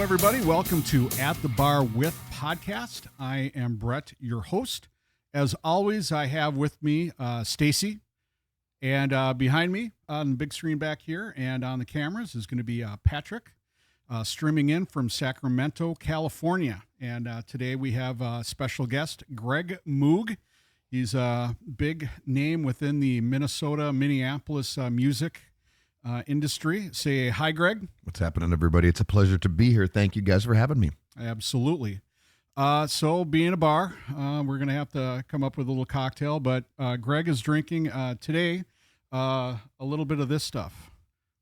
everybody. Welcome to At the Bar With podcast. I am Brett, your host. As always, I have with me Stacy, and behind me on the big screen back here and on the cameras is going to be Patrick, streaming in from Sacramento, California. And today we have a special guest, Greg Moog. He's a big name within the Minneapolis music industry. Say hi, Greg. What's happening, everybody? It's a pleasure to be here. Thank you guys for having me. Absolutely. So being a bar, we're going to have to come up with a little cocktail, but Greg is drinking today a little bit of this stuff,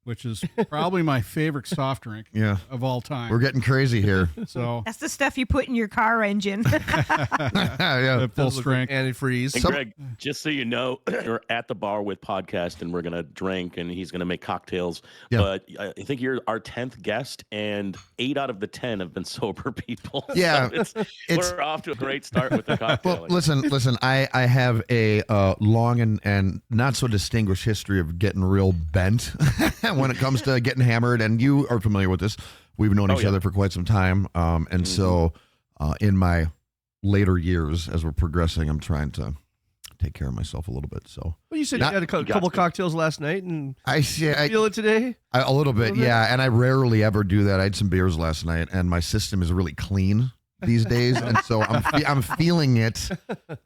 which is probably my favorite soft drink of all time. We're getting crazy here. So that's the stuff you put in your car engine. Yeah, full strength. Antifreeze. Hey, Greg, just so you know, you're at the bar with podcast, and we're going to drink, and he's going to make cocktails. Yeah. But I think you're our 10th guest, and 8 out of the 10 have been sober people. Yeah. So we're off to a great start with the cocktail. Well, listen, I have a long and not so distinguished history of getting real bent when it comes to getting hammered, and you are familiar with this. We've known each other for quite some time, and so in my later years, as we're progressing, I'm trying to take care of myself a little bit. So, well, you said you had a couple cocktails last night, and I feel it today. A little bit, yeah. And I rarely ever do that. I had some beers last night, and my system is really clean these days, and so I'm feeling it.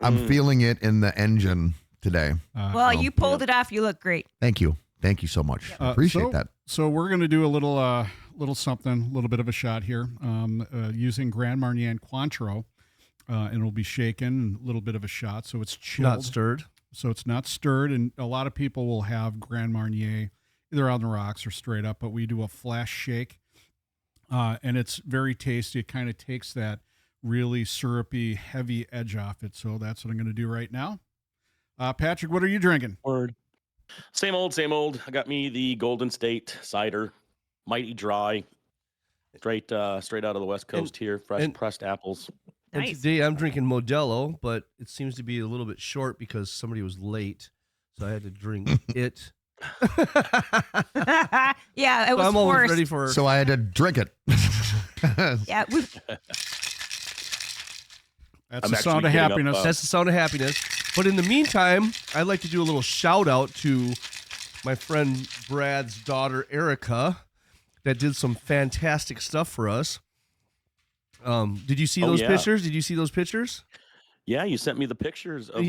I'm feeling it in the engine today. Well, you pulled it off. You look great. Thank you. Thank you so much. Appreciate that. So we're going to do a little something, a little bit of a shot here, using Grand Marnier and Cointreau, and it'll be shaken, a little bit of a shot, so it's chilled. Not stirred. So it's not stirred, and a lot of people will have Grand Marnier either on the rocks or straight up, but we do a flash shake, and it's very tasty. It kind of takes that really syrupy, heavy edge off it, so that's what I'm going to do right now. Patrick, what are you drinking? Word. Same old. I got me the Golden State cider, mighty dry, straight out of the West Coast here, fresh pressed apples. And today I'm drinking Modelo, but it seems to be a little bit short because somebody was late, so I had to drink it. Yeah, it was I'm always forced. ready for. So I had to drink it. Yeah, That's the sound of happiness. That's the sound of happiness. But in the meantime, I'd like to do a little shout out to my friend Brad's daughter, Erica, that did some fantastic stuff for us. Did you see those pictures? Did you see those pictures? Yeah, you sent me the pictures of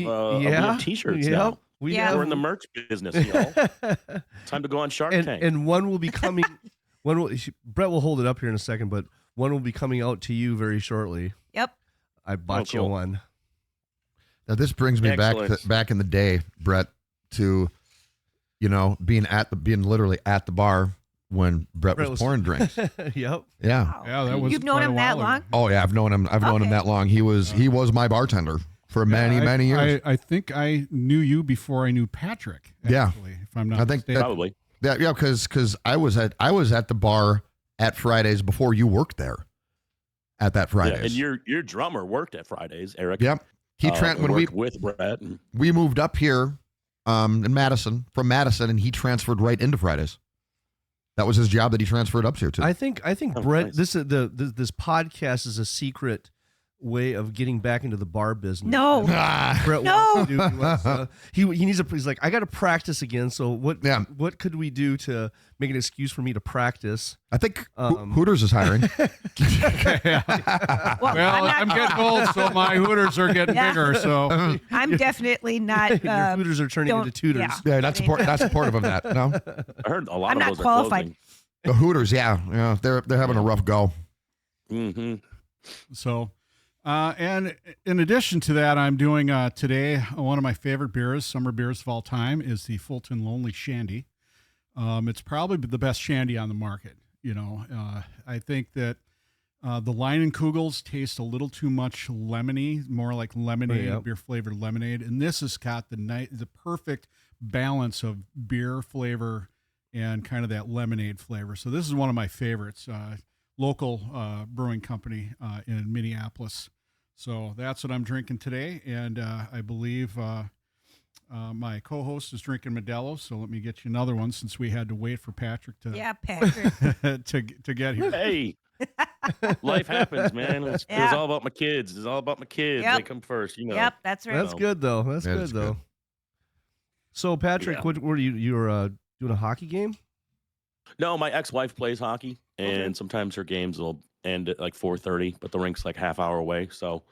T-shirts. Yeah, we're in the merch business, y'all. Time to go on Shark Tank. And one will be coming. Brett will hold it up here in a second, but one will be coming out to you very shortly. Yep. I bought you one. Now this brings me back in the day, Brett, to being literally at the bar when Brett was pouring drinks. Yep. Yeah. Yeah, that was. You've known him that long? Oh yeah, I've known him that long. He was my bartender for many years. I think I knew you before I knew Patrick. Actually, if I'm not mistaken. Probably. Yeah, because I was at the bar at Fridays before you worked there. At that Fridays. Yeah, and your drummer worked at Fridays, Eric. Yep. He when we with Brett. We moved up here in Madison, and he transferred right into Fridays. That was his job that he transferred up to. I think Brett, nice. This podcast is a secret way of getting back into the bar business. No. Brett No. He needs he's like, I got to practice again. So what could we do to make an excuse for me to practice? I think Hooters is hiring. Well, I'm getting old, so my Hooters are getting bigger. So I'm definitely not. Your Hooters are turning into tutors. Yeah, not supportive of that. No, I heard a lot I'm of not those qualified. are closing. The Hooters, yeah, they're having a rough go. Mm-hmm. So. And in addition to that, I'm doing today one of my favorite beers, summer beers of all time, is the Fulton Lonely Shandy. It's probably the best shandy on the market. I think that the Leinenkugels taste a little too much lemony, more like lemonade, beer flavored lemonade, and this has got the perfect balance of beer flavor and kind of that lemonade flavor. So this is one of my favorites. Local brewing company in Minneapolis. So that's what I'm drinking today, and I believe My co-host is drinking Modelo, so let me get you another one since we had to wait for Patrick to Yeah, Patrick. to get here. Hey, life happens, man. It's all about my kids. It's all about my kids. Yep. They come first, you know. Yep, that's right. That's good though. That's That good is though. good. So Patrick, Yeah. what were you were doing a hockey game? No, my ex-wife plays hockey, and sometimes her games will end at like 4:30, but the rink's like half hour away. So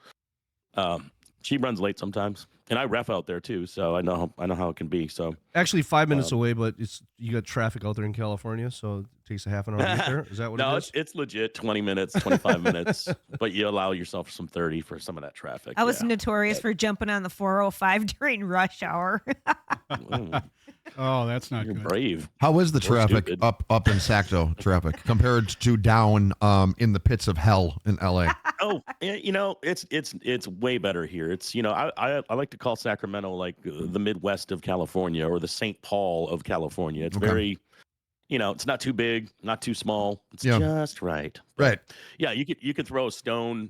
she runs late sometimes, and I ref out there too. So I know how it can be. So Actually, 5 minutes away, but you got traffic out there in California, so it takes a half an hour to get there. Is that what no, it is? it's legit 20 minutes, 25 minutes, but you allow yourself some 30 for some of that traffic. I was yeah. notorious for jumping on the 405 during rush hour. Oh, that's not You're good. brave. How is the traffic stupid. up in Sacto traffic compared to down in the pits of hell in LA? Oh, you know, it's way better here. It's, you know, I like to call Sacramento like the Midwest of California or the St. Paul of California. It's Okay. very, you know, it's not too big, not too small. It's Yeah. just right. Right. Yeah, you could throw a stone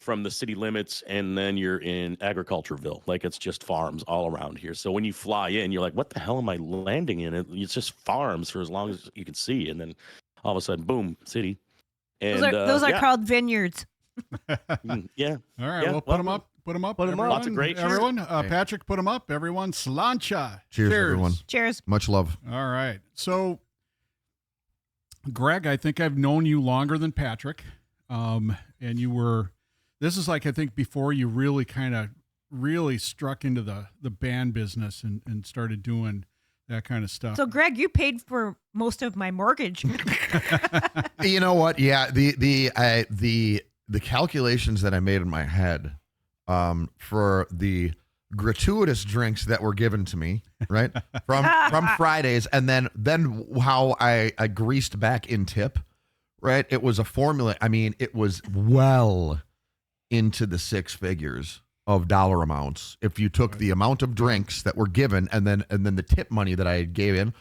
from the city limits and then you're in Agricultureville. Like it's just farms all around here. So when you fly in, you're like, what the hell am I landing in? It's just farms for as long as you can see. And then all of a sudden, boom, city. And Those are yeah. called vineyards. Yeah. All right, Yeah, well, put them up. Put them up. Put 'em up. everyone. Lots of great- Everyone, Hey. Patrick, put them up. Everyone, slancha. Cheers, everyone. Cheers. Much love. All right. So, Greg, I think I've known you longer than Patrick. And this is like, I think before you really kind of really struck into the band business and started doing that kind of stuff. So, Greg, you paid for most of my mortgage. You know what? Yeah, the calculations that I made in my head for the gratuitous drinks that were given to me, right, from Fridays, and then how I greased back in tip, right? It was a formula. I mean, it was well into the six figures of dollar amounts if you took the amount of drinks that were given and then the tip money that I gave in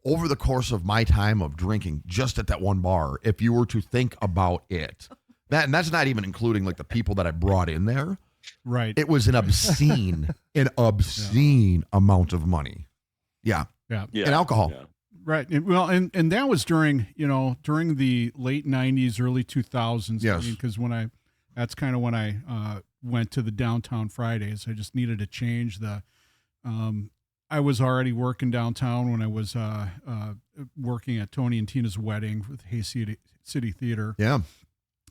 over the course of my time of drinking just at that one bar. If you were to think about it, and that's not even including like the people that I brought in there. right. It was an obscene amount of money. Yeah. Yeah. Yeah. And alcohol. Yeah. Right. And that was during the late 90s, early 2000s. Yes. Because that's kind of when I went to the downtown Fridays. I just needed to change I was already working downtown when I was working at Tony and Tina's wedding with Hay City Theater. Yeah.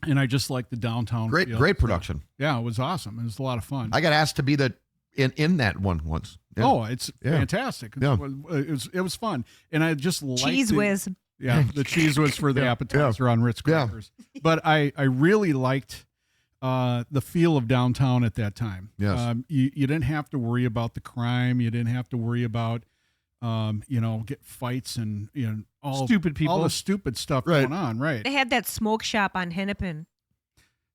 And I just liked the downtown. Great feel. great production. Yeah, it was awesome. It was a lot of fun. I got asked to be in that one once. Yeah. Oh, it's Yeah. fantastic. Yeah. It was fun. And I just liked Cheese whiz. Yeah, the cheese was for the appetizer on Ritz Yeah. crackers. But I really liked the feel of downtown at that time. Yes. You didn't have to worry about the crime. You didn't have to worry about, get fights and all Stupid people. all the stupid stuff Right. going on. Right. They had that smoke shop on Hennepin.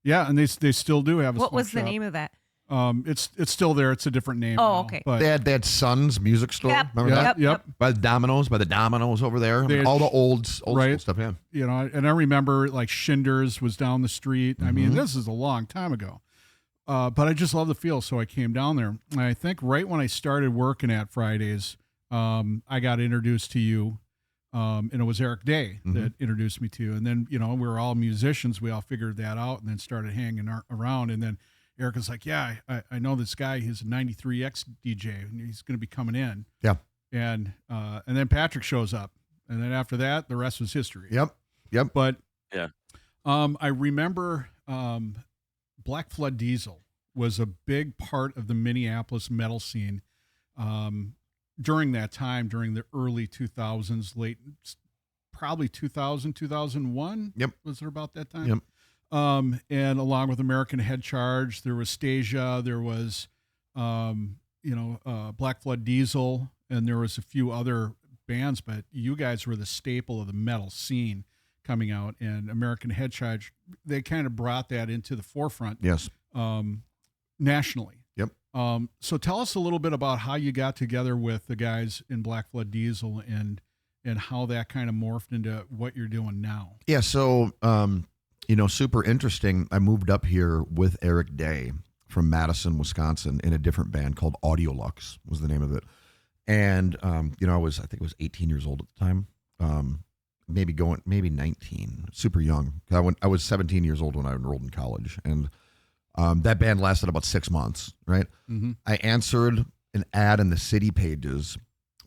Yeah, and they still do have a What smoke was the shop. name of that? It's still there. It's a different name. Oh, now, okay. But They had Sun's music store. Yep. Remember that? Yep. By the Domino's over there. They had All the old school right. stuff. Yeah. And I remember like Schindler's was down the street. I mean, Mhm. this is a long time ago. But I just love the feel, so I came down there. And I think right when I started working at Fridays, I got introduced to you, and it was Eric Day that introduced me to you. And then, we were all musicians. We all figured that out and then started hanging around. And then Eric was like, yeah, I know this guy. He's a 93X DJ, and he's going to be coming in. Yeah. And then Patrick shows up. And then after that, the rest was history. Yep. But Yeah. I remember Black Flood Diesel was a big part of the Minneapolis metal scene during that time, during the early 2000s, probably 2000, 2001. Yep. Was it about that time? Yep. And along with American Head Charge, there was Stasia, there was, Black Flood Diesel, and there was a few other bands, but you guys were the staple of the metal scene coming out, and American Head Charge, they kind of brought that into the forefront Yes. nationally. Yep. So tell us a little bit about how you got together with the guys in Black Flood Diesel and how that kind of morphed into what you're doing now. Yeah. So, super interesting. I moved up here with Eric Day from Madison, Wisconsin, in a different band called Audiolux was the name of it. And, I think I was 18 years old at the time. Maybe 19, super young. I was 17 years old when I enrolled in college. And that band lasted about 6 months, right? Mm-hmm. I answered an ad in the city pages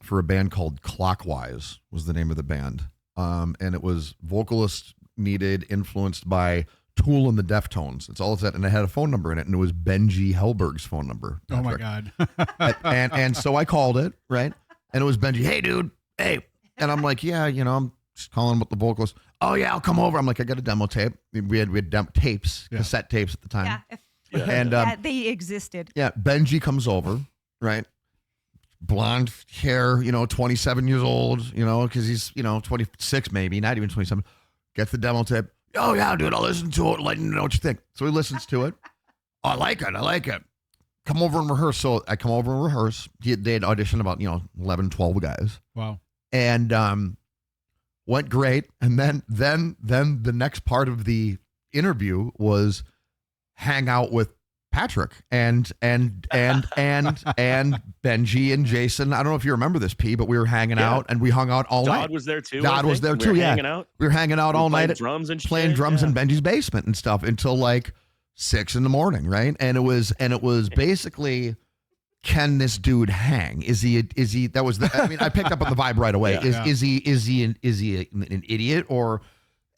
for a band called Clockwise was the name of the band. And it was vocalist needed, influenced by Tool and the Deftones. It's all it said. And it had a phone number in it, and it was Benji Hellberg's phone number. Oh my God. and so I called it, right? And it was Benji. Hey, dude. Hey. And I'm like, yeah, I'm just calling with the vocalist. Oh yeah, I'll come over. I'm like, I got a demo tape. We had tapes, cassette tapes at the time. Yeah. And they existed. yeah, Benji comes over, right? Blonde hair, 27 years old, because he's, 26 maybe, not even 27. Gets the demo tape. Oh yeah, dude, I'll listen to it, let you know what you think. So he listens to it. Oh, I like it. Come over and rehearse. So I come over and rehearse. They had auditioned about, 11, 12 guys. Wow. And went great. And then the next part of the interview was hang out with Patrick and Benji and Jason. I don't know if you remember this, P, but we were hanging out and we hung out all night. Dodd was there too. Dodd was there too. Hanging out. We were hanging out all night, drums and playing shit. drums in Benji's basement and stuff until like 6 a.m, right? And it was basically, can this dude hang? Is he? That was I picked up on the vibe right away. Is he an idiot or?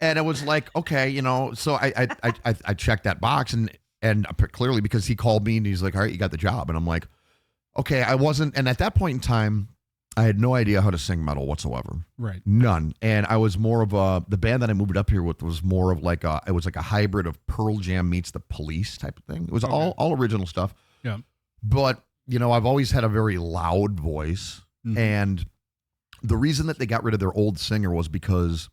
And it was like, okay, so I checked that box and clearly because he called me and he's like, all right, you got the job. And I'm like, okay, I wasn't. And at that point in time, I had no idea how to sing metal whatsoever. Right. None. And I was more of the band that I moved up here with was more of like it was like a hybrid of Pearl Jam meets the Police type of thing. It was all original stuff. Yeah. But, I've always had a very loud voice. Mm-hmm. And the reason that they got rid of their old singer was because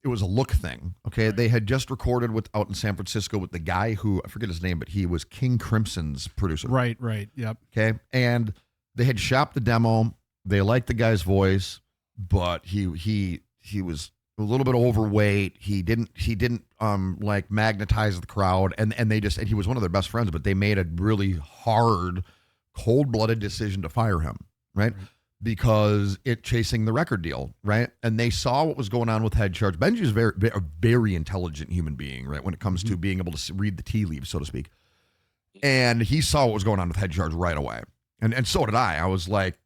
it was a look thing. Okay. Right. They had just recorded out in San Francisco with the guy who, I forget his name, but he was King Crimson's producer. Right. Yep. Okay. And they had shopped the demo. They liked the guy's voice, but he was a little bit overweight. He didn't like magnetize the crowd. And he was one of their best friends, but they made a really hard, cold-blooded decision to fire him. Right. Because chasing the record deal, right? And they saw what was going on with Head Charge. Benji's a very intelligent human being, right? When it comes to being able to read the tea leaves, so to speak. And he saw what was going on with Head Charge right away. And so did I. I was like,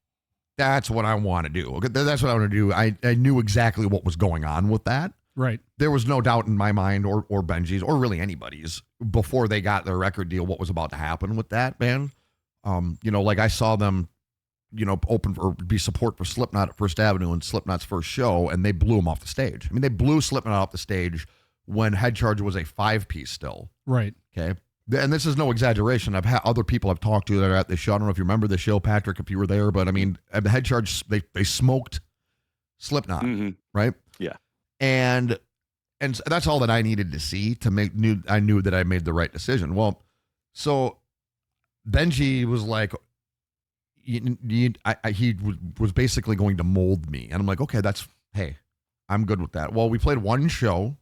that's what I want to do. Okay, that's what I want to do. I knew exactly what was going on with that. Right. There was no doubt in my mind or Benji's or really anybody's before they got their record deal what was about to happen with that band. Like I saw them open or be support for Slipknot at First Avenue and Slipknot's first show, and they blew them off the stage. I mean, they blew Slipknot off the stage when Head Charge was a 5-piece still. Right. Okay. And this is no exaggeration. I've had other people I've talked to that are at the show. I don't know if you remember the show, Patrick, if you were there, but I mean, Head Charge, they smoked Slipknot, right? Yeah. And that's all that I needed to see to I knew that I made the right decision. Well, so Benji was like, he was basically going to mold me. And I'm like, okay, hey, I'm good with that. Well, we played one show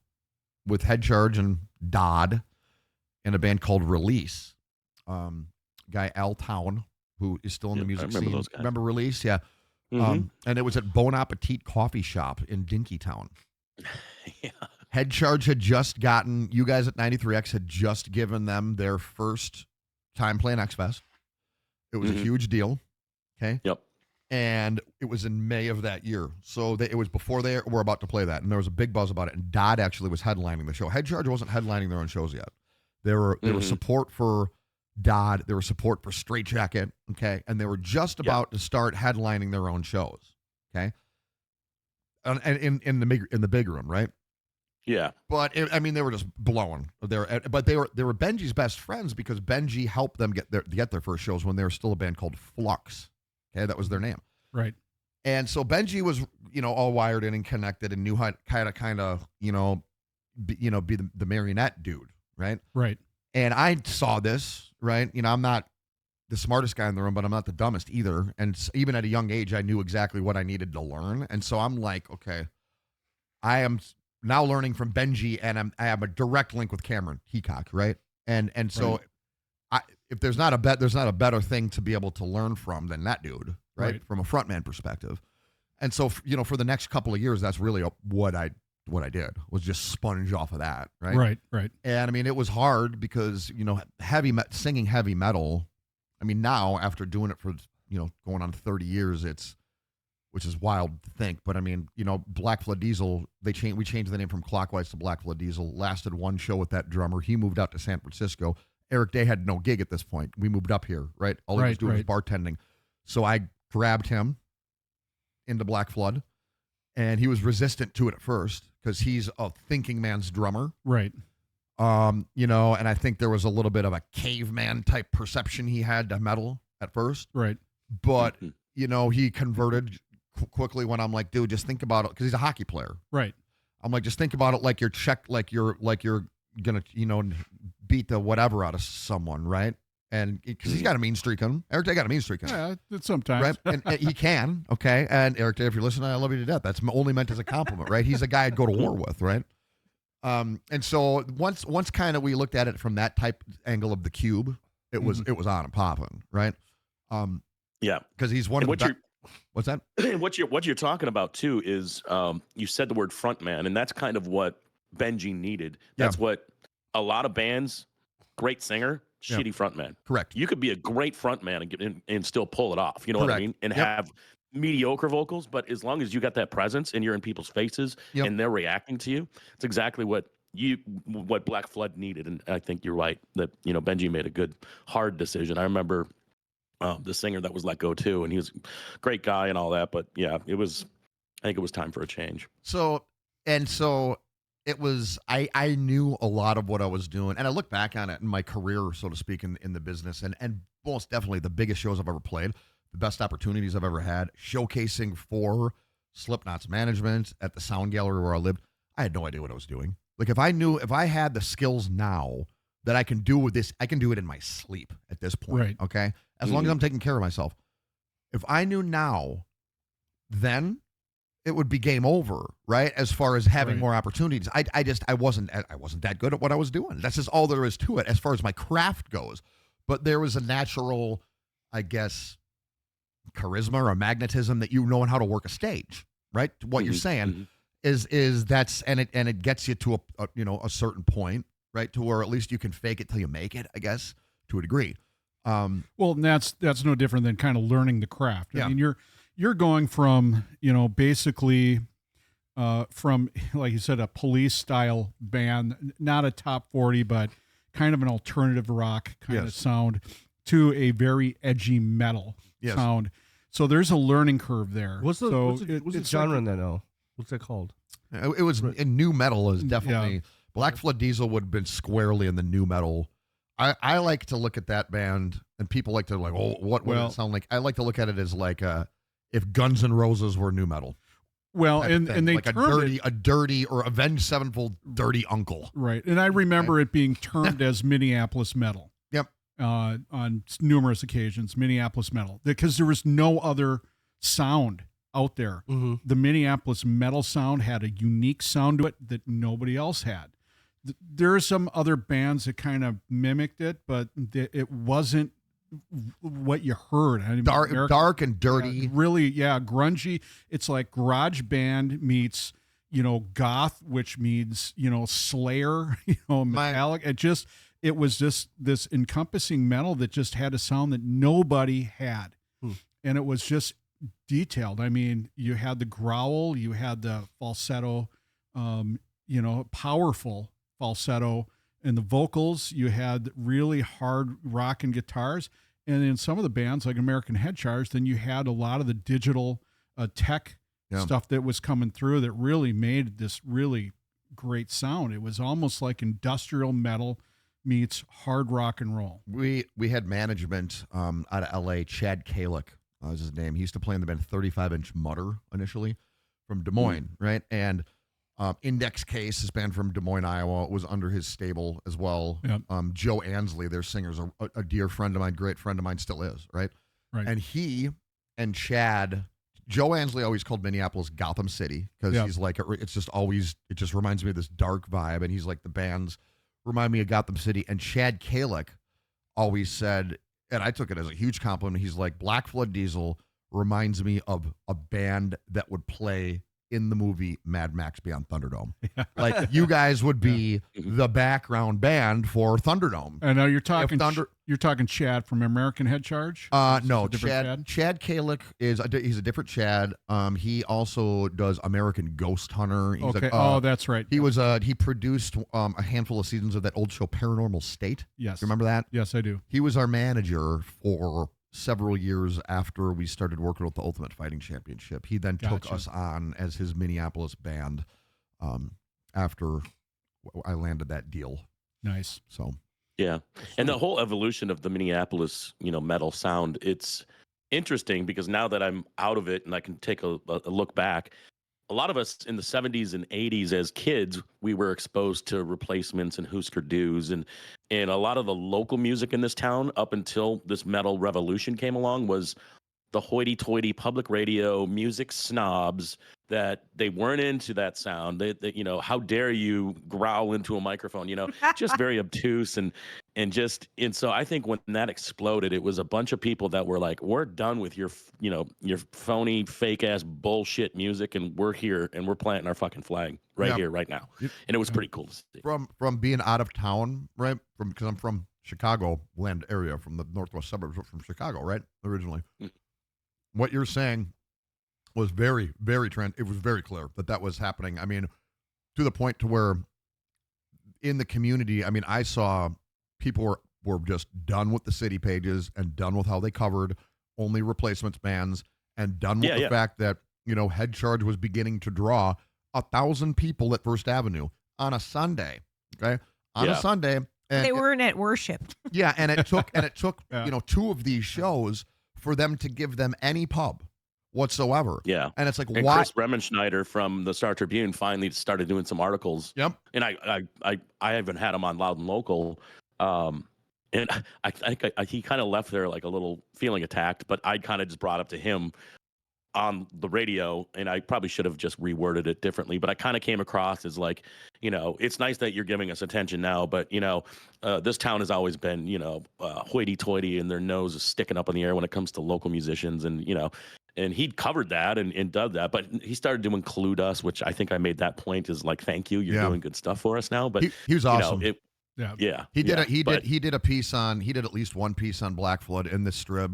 with Head Charge and Dodd in a band called Release. Guy Al Town, who is still in the music scene. Those guys. Remember Release? Yeah. And it was at Bon Appetit Coffee Shop in Dinkytown. Yeah. Head Charge had just gotten, you guys at 93X had just given them their first time playing X-Fest. It was a huge deal. Okay. Yep. And it was in May of that year. So it was before they were about to play that. And there was a big buzz about it. And Dodd actually was headlining the show. Head Charge wasn't headlining their own shows yet. There was support for Dodd. There was support for Straight Jacket. Okay. And they were just about to start headlining their own shows. Okay. And in the big room, right? Yeah. But they were just blowing. They were Benji's best friends because Benji helped them get their first shows when they were still a band called Flux. Okay, that was their name. Right. And so Benji was, all wired in and connected and knew how to kind of, be the marionette dude, right? Right. And I saw this, right? I'm not the smartest guy in the room, but I'm not the dumbest either. And even at a young age, I knew exactly what I needed to learn. And so I'm like, okay, I am now learning from Benji, and I have a direct link with Cameron Heacock, right? And so, if there's not a better thing to be able to learn from than that dude, right? From a frontman perspective. And so, for the next couple of years, that's really what I did was just sponge off of that, right? Right. And I mean, it was hard because, singing heavy metal, I mean, now after doing it for, going on 30 years, which is wild to think, but I mean, Black Flood Diesel, we changed the name from Clockwise to Black Flood Diesel, lasted one show with that drummer. He moved out to San Francisco. Eric Day had no gig at this point. We moved up here, right? All he was doing was bartending. So I grabbed him into Black Flood, and he was resistant to it at first because he's a thinking man's drummer. Right. And I think there was a little bit of a caveman type perception he had to metal at first. Right. But, he converted quickly when I'm like, dude, just think about it, because he's a hockey player. Right. I'm like, just think about it like you're gonna, beat the whatever out of someone, right? And because he's got a mean streak on him. Eric Day got a mean streak on him. Yeah, sometimes. Right? And he can, okay? And Eric Day, if you're listening, I love you to death. That's only meant as a compliment, right? He's a guy I'd go to war with, right? And so once kind of we looked at it from that type angle of the cube, it was on and popping, right? Yeah. Because he's one of the What's that? What you're talking about too is you said the word frontman, and that's kind of what Benji needed. That's what a lot of bands, great singer, shitty frontman. Correct. You could be a great frontman and still pull it off. You know what I mean? And have mediocre vocals, but as long as you got that presence and you're in people's faces and they're reacting to you, it's exactly what Black Flood needed. And I think you're right that Benji made a good hard decision. I remember the singer that was let go too, and he was a great guy and all that, but I think it was time for a change. So it was, I knew a lot of what I was doing, and I look back on it in my career, so to speak, in the business, and most definitely the biggest shows I've ever played, the best opportunities I've ever had, showcasing for Slipknot's management at the Sound Gallery where I lived. I had no idea what I was doing. Like, if I had the skills now that I can do with this, I can do it in my sleep at this point. Right. Okay. As long as I'm taking care of myself. If I knew now, then it would be game over, right? As far as having more opportunities. I wasn't that good at what I was doing. That's just all there is to it as far as my craft goes. But there was a natural, I guess, charisma or magnetism that knowing how to work a stage, right? What you're saying is that's, and it gets you to a certain point, right? To where at least you can fake it till you make it, I guess, to a degree. Well, and that's no different than kind of learning the craft. I mean, you're going from, basically from, like you said, a Police style band, not a top 40, but kind of an alternative rock kind of sound, to a very edgy metal sound. So there's a learning curve there. What's the genre in that now? What's that called? It was in new metal is definitely Black Flood Diesel would have been squarely in the new metal. I like to look at that band, and people like to what would it sound like? I like to look at it as like if Guns N' Roses were new metal. Well, and they like a dirty or Avenged Sevenfold dirty uncle. Right. And I remember it being termed as Minneapolis metal. Yep. On numerous occasions, Minneapolis metal, because there was no other sound out there. Mm-hmm. The Minneapolis metal sound had a unique sound to it that nobody else had. There are some other bands that kind of mimicked it, but it wasn't what you heard. I mean, dark and dirty. Really, grungy. It's like garage band meets, goth, which means, Slayer, metallic. It was just this encompassing metal that just had a sound that nobody had. And it was just detailed. I mean, you had the growl, you had the falsetto, powerful falsetto, and the vocals, you had really hard rock and guitars. And in some of the bands like American Head Charge, then you had a lot of the digital tech stuff that was coming through that really made this really great sound. It was almost like industrial metal meets hard rock and roll. We had management out of LA, Chad Kalick was his name. He used to play in the band 35-Inch Mutter initially from Des Moines, right? And Index Case, his band from Des Moines, Iowa, was under his stable as well. Yep. Joe Ansley, their singer's a dear friend of mine, great friend of mine, still is, right? And he and Chad, Joe Ansley always called Minneapolis Gotham City because he's like, it just reminds me of this dark vibe. And he's like, the bands remind me of Gotham City. And Chad Kalick always said, and I took it as a huge compliment, he's like, Black Flood Diesel reminds me of a band that would play in the movie Mad Max Beyond Thunderdome. Like you guys would be the background band for Thunderdome. I know you're talking. You're talking Chad from American Head Charge. No, Chad Kalick he's a different Chad. He also does American Ghost Hunter. He's okay. That's right. He produced a handful of seasons of that old show Paranormal State. Yes. You remember that? Yes, I do. He was our manager for several years after we started working with the Ultimate Fighting Championship. He then took us on as his Minneapolis band after I landed that deal. Nice. So, yeah. And the whole evolution of the Minneapolis, metal sound, it's interesting because now that I'm out of it and I can take a look back, a lot of us in the 70s and 80s as kids, we were exposed to Replacements and Husker Du's and a lot of the local music in this town up until this metal revolution came along was the hoity-toity public radio music snobs that they weren't into that sound. They how dare you growl into a microphone, just very obtuse and so I think when that exploded, it was a bunch of people that were like, we're done with your phony fake ass bullshit music and we're here and we're planting our fucking flag right here, right now. And it was pretty cool to see. From being out of town, right? Because I'm from Chicago land area, from the northwest suburbs from Chicago, right? Originally. What you're saying was very, very it was very clear that was happening. I mean, to the point to where in the community, I mean, I saw people were just done with the city pages and done with how they covered only Replacements bands and done with the fact that, Head Charge was beginning to draw 1,000 people at First Avenue on a Sunday. Okay. On a Sunday. And they weren't at worship. Yeah. And it took, two of these shows for them to give them any pub whatsoever. Yeah. And it's like, and why? Chris Bremenschneider from the Star Tribune finally started doing some articles. Yep. And I haven't had him on Loud and Local. And I think he kind of left there like a little feeling attacked, but I kind of just brought up to him on the radio, and I probably should have just reworded it differently, but I kind of came across as like, it's nice that you're giving us attention now, but this town has always been, hoity-toity, and their nose is sticking up in the air when it comes to local musicians, and and he'd covered that and done that, but he started to include us, which I think I made that point is like, thank you, you're doing good stuff for us now. But he was awesome. He did a piece on, he did at least one piece on Black Flood in this strip.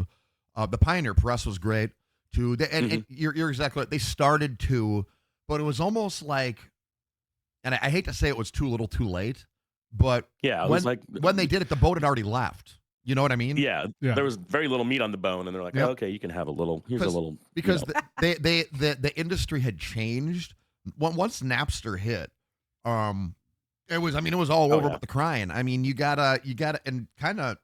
The Pioneer Press was great too. And you're exactly right. They started to, but it was almost like, and I hate to say it was too little too late, but it was like when they did it, the boat had already left. You know what I mean? Yeah. There was very little meat on the bone, and they're like, okay, you can have a little. Here's a little. Because the industry had changed once Napster hit. It was all over with the crying. I mean, you gotta, and kind of,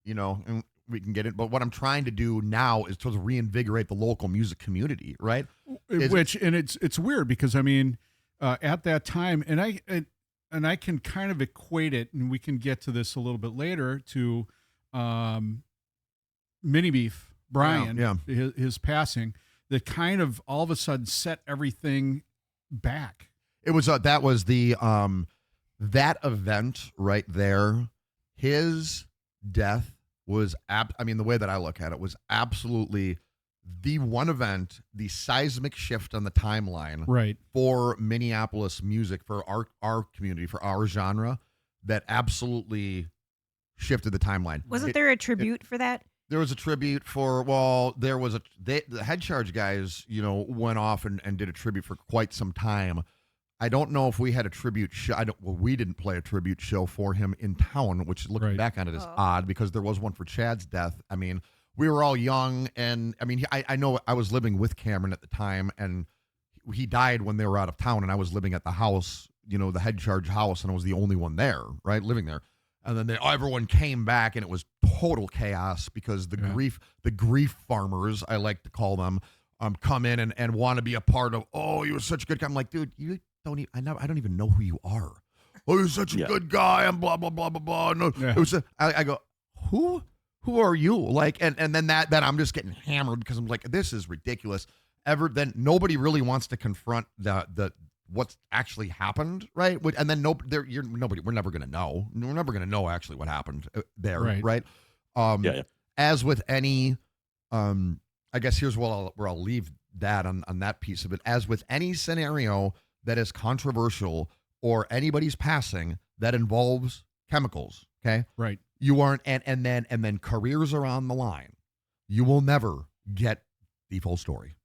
and we can get it. But what I'm trying to do now is to reinvigorate the local music community, right? It's weird because I mean, at that time, and I can kind of equate it, and we can get to this a little bit later to, Mini Beef Brian, his passing, that kind of all of a sudden set everything back. It was that was the that event right there. His death was the way that I look at it was absolutely the one event, the seismic shift on the timeline, right, for Minneapolis music, for our community, for our genre, that absolutely shifted the timeline. Wasn't there a tribute for that? There was a tribute for, there was the Head Charge guys, went off and did a tribute for quite some time. I don't know if we had a tribute show. We didn't play a tribute show for him in town, which looking back on it is odd because there was one for Chad's death. I mean, we were all young, and I mean, I know I was living with Cameron at the time, and he died when they were out of town, and I was living at the house, the Head Charge house, and I was the only one there, right, living there. And then everyone came back, and it was total chaos because the grief farmers, I like to call them, come in and want to be a part of. Oh, you were such a good guy. I'm like, dude, you don't. I don't even know who you are. Oh, you're such a good guy. And blah blah blah blah blah. No, it was. I go, who are you? Like, and then that I'm just getting hammered because I'm like, this is ridiculous. Then nobody really wants to confront the what's actually happened, right? And then nobody. We're never gonna know. We're never gonna know actually what happened there, right? As with any I guess here's where I'll leave that on that piece of it. As with any scenario that is controversial or anybody's passing that involves chemicals, okay? Right. You aren't, and then careers are on the line. You will never get the full story.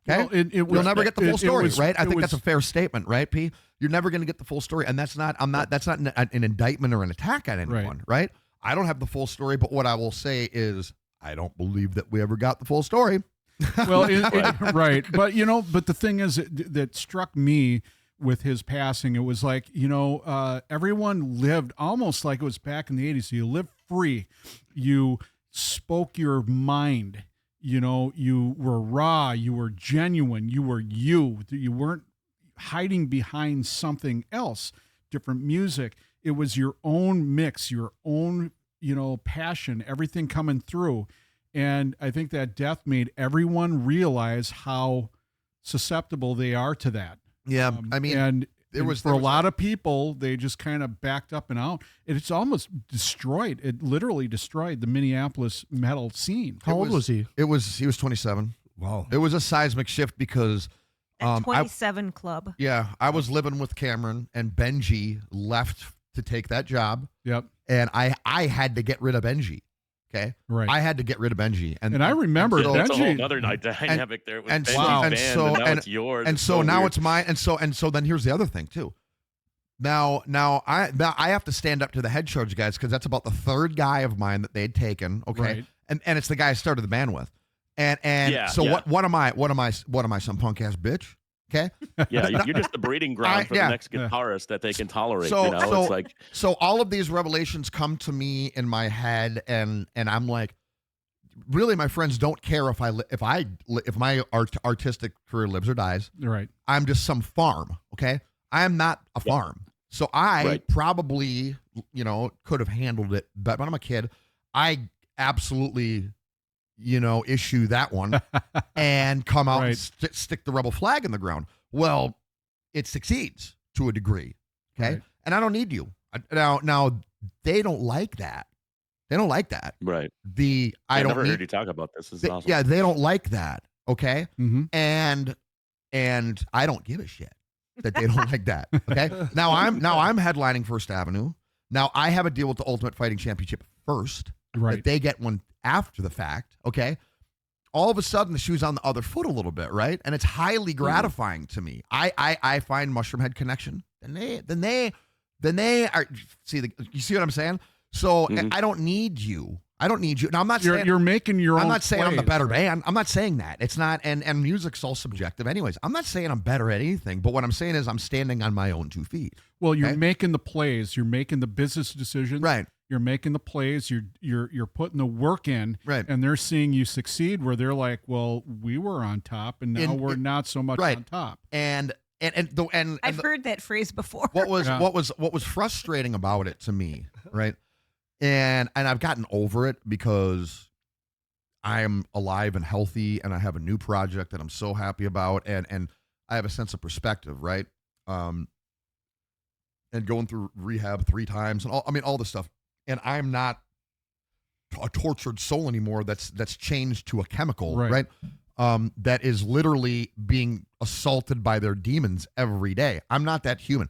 Okay? Well, you'll never get the full story, right? I think was, that's a fair statement, right, P? You're never going to get the full story, and that's not an indictment or an attack on anyone, right? I don't have the full story, but what I will say is I don't believe that we ever got the full story. Well, right. But, but the thing is that struck me with his passing, it was like, everyone lived almost like it was back in the 80s. So you lived free. You spoke your mind. You were raw. You were genuine. You were you. You weren't hiding behind something else, different music. It was your own mix, your own, passion, everything coming through. And I think that death made everyone realize how susceptible they are to that. Yeah, for a lot of people, they just kind of backed up and out. It's almost destroyed. It literally destroyed the Minneapolis metal scene. How old was he? He was 27. Wow. It was a seismic shift because 27 club. Yeah, I was living with Cameron, and Benji left to take that job. Yep. And I had to get rid of Benji. Okay. Right. I had to get rid of Benji. And I remember Benji. That's a whole Benji. other dynamic there. It was And Benji's wow. band, And so- and now and- it's yours. And It's so now weird. it's mine. And so then here's the other thing too. Now I have to stand up to the head charge guys because that's about the third guy of mine that they'd taken. Okay. Right. And it's the guy I started the band with. And Yeah, so yeah. what am I, some punk ass bitch? Okay. Yeah, you're just the breeding ground for yeah. the next guitarist that they can tolerate. So- It's like, So all of these revelations come to me in my head, and I'm like, really, my friends don't care if my artistic career lives or dies. Right. I'm just some farm. Okay, I am not a farm. So I probably, could have handled it, but when I'm a kid, I absolutely, issue that one and come out and stick the rebel flag in the ground. Well, it succeeds to a degree. Okay. Right. And I don't need you. Now they don't like that. They don't like that. right. I never heard you talk about this. This is awesome. Yeah, they don't like that. Okay. Mm-hmm. And I don't give a shit that they don't like that. Okay. Now I'm headlining First Avenue. Now I have a deal with the Ultimate Fighting Championship first. Right. That they get one after the fact. Okay. All of a sudden the shoe's on the other foot a little bit, right? And it's highly gratifying to me. I find Mushroomhead Connection. Then they are you see what I'm saying? So I don't need you. Now I'm not saying You're making your own. I'm not saying I'm the plays, better right? band. I'm not saying that. It's not, and music's all subjective anyways. I'm not saying I'm better at anything, but what I'm saying is I'm standing on my own 2 feet. Well, you're Okay? making the plays. You're making the business decisions. Right. You're making the plays. You're putting the work in. Right. And they're seeing you succeed. Where they're like, well, we were on top, and now we're not so much right. on top. And I've heard that phrase before. what was frustrating about it to me, right? And I've gotten over it because I'm alive and healthy, and I have a new project that I'm so happy about, and I have a sense of perspective, right? And going through rehab 3 times, and all this stuff, and I'm not a tortured soul anymore. That's changed to a chemical, right? That is literally being assaulted by their demons every day. I'm not that human.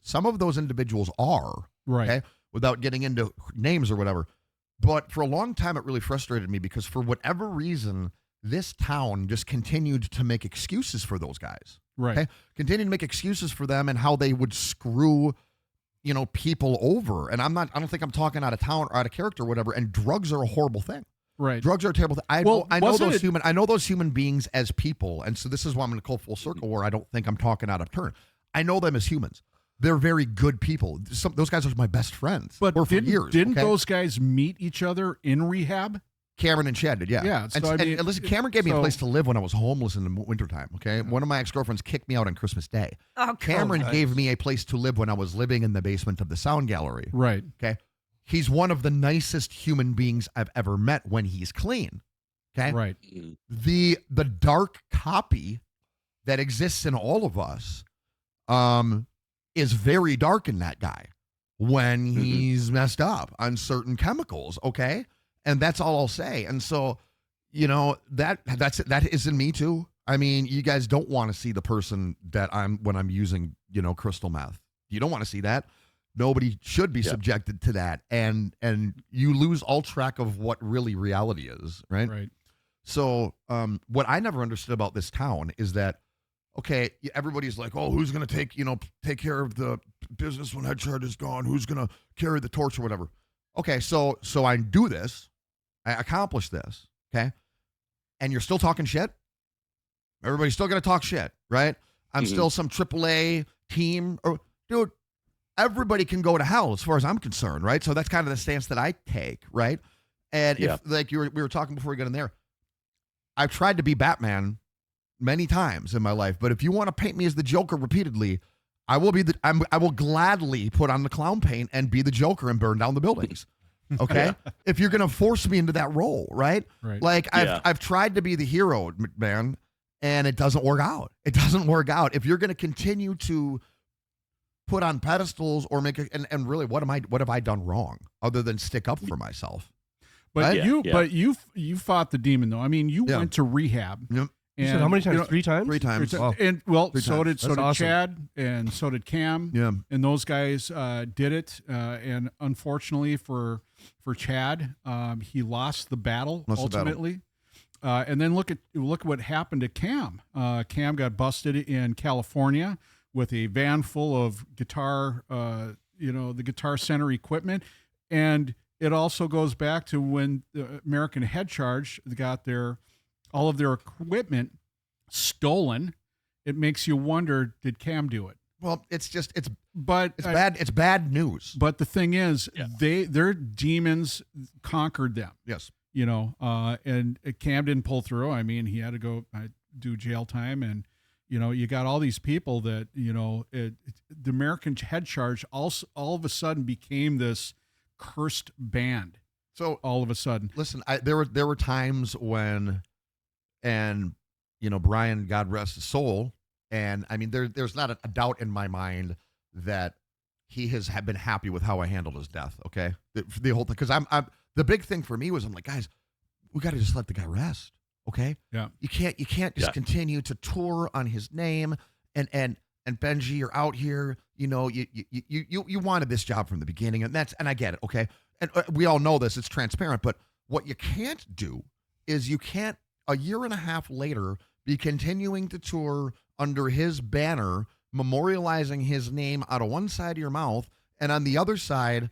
Some of those individuals are, Right. okay, without getting into names or whatever. But for a long time, it really frustrated me because for whatever reason, this town just continued to make excuses for those guys. Right. Okay? Continued to make excuses for them and how they would screw, people over. And I don't think I'm talking out of town or out of character or whatever. And drugs are a horrible thing. Right. Drugs are a terrible thing. I Well, know wasn't those it- I know those human beings as people. And so this is why I'm going to call full circle where I don't think I'm talking out of turn. I know them as humans. They're very good people. Those guys are my best friends. But for years. didn't okay? those guys meet each other in rehab? Mean, and Chad did, yeah. Yeah, so And, I mean, and listen, Cameron gave me a so- place to live when I was homeless in the wintertime, okay? One of my ex-girlfriends kicked me out on Christmas Day. Oh, Cameron nice. gave me a place to live when I was living in the basement of the sound gallery, Right. okay? He's one of the nicest human beings I've ever met when he's clean, okay? Right. The dark copy that exists in all of us is very dark in that guy when he's messed up on certain chemicals, okay? And that's all I'll say. And so, that isn't me too. I mean, you guys don't want to see the person that when I'm using, crystal meth. You don't want to see that. Nobody should be subjected to that. And you lose all track of what really reality is, right? Right. So what I never understood about this town is that, okay, everybody's like, oh, who's going to take care of the business when head charge is gone? Who's going to carry the torch or whatever? Okay, so I do this. I accomplish this, okay? And you're still talking shit? Everybody's still going to talk shit, right? I'm still some AAA team. Dude, everybody can go to hell as far as I'm concerned, right? So that's kind of the stance that I take, right? And if, like we were talking before we got in there, I've tried to be Batman many times in my life, but if you want to paint me as the Joker repeatedly, I will gladly put on the clown paint and be the Joker and burn down the buildings. Okay, if you're gonna force me into that role, right? Like I've tried to be the hero, man, and it doesn't work out. It doesn't work out. If you're gonna continue to put on pedestals or make and really, what have I done wrong other than stick up for myself? But right? you fought the demon though. I mean, you went to rehab. Yep. And, you said how many times? 3 times? 3 times. Wow. And so did awesome. Chad, and so did Cam. Yeah. And those guys did it. And unfortunately for Chad, he lost the battle ultimately. And then look at what happened to Cam. Cam got busted in California with a van full of guitar, the Guitar Center equipment, and it also goes back to when the American Head Charge got all of their equipment stolen. It makes you wonder, did Cam do it? Well, it's bad. It's bad news. But the thing is, their demons conquered them. Yes. And Cam didn't pull through. I mean, he had to go do jail time, and you got all these people that the American Head Charge all of a sudden became this cursed band. So all of a sudden, listen, there were times when. And, Brian, God rest his soul. And I mean, there's not a doubt in my mind that he has been happy with how I handled his death. Okay. The whole thing. Cause I'm the big thing for me was, I'm like, guys, we got to just let the guy rest. Okay. Yeah. You can't just continue to tour on his name and Benji, you're out here, you wanted this job from the beginning, and I get it. Okay. And we all know this, it's transparent, but what you can't do is you can't, a year and a half later, be continuing to tour under his banner, memorializing his name out of one side of your mouth, and on the other side,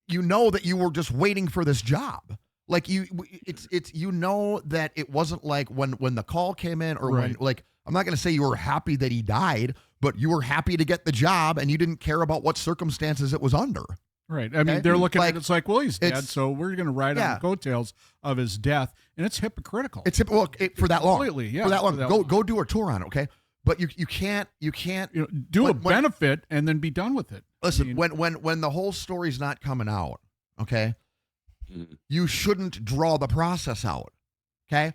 that you were just waiting for this job. Like it's that it wasn't like when the call came in, or when, like, I'm not going to say you were happy that he died, but you were happy to get the job, and you didn't care about what circumstances it was under. Right. I mean, they're looking at it's like, well, he's dead, so we're going to ride on the coattails of his death, and it's hypocritical. It's for that long. Completely, yeah. For that long. Go do a tour on it, okay? But you can't do a benefit and then be done with it. Listen, when the whole story's not coming out, okay, you shouldn't draw the process out, okay?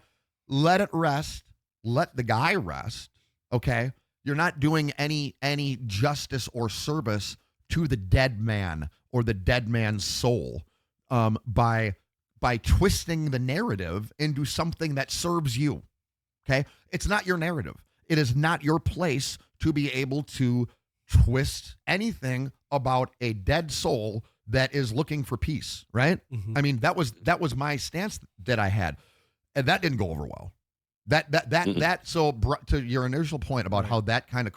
Let it rest. Let the guy rest, okay? You're not doing any justice or service to the dead man or the dead man's soul by twisting the narrative into something that serves you, okay? It's not your narrative. It is not your place to be able to twist anything about a dead soul that is looking for peace, right? Mm-hmm. I mean, that was my stance that I had, and that didn't go over well. So to your initial point about how that kind of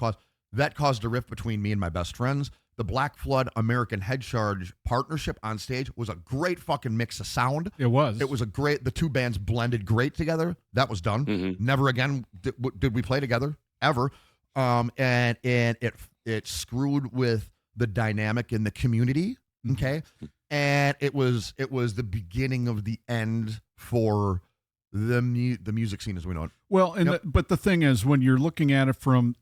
caused a rift between me and my best friends. The Black Flood American Head Charge partnership on stage was a great fucking mix of sound. It was the two bands blended great together. That was done. Mm-hmm. Never again did we play together ever. And it screwed with the dynamic in the community. Okay. And it was the beginning of the end for the music scene as we know it. Well, and but the thing is, when you're looking at it from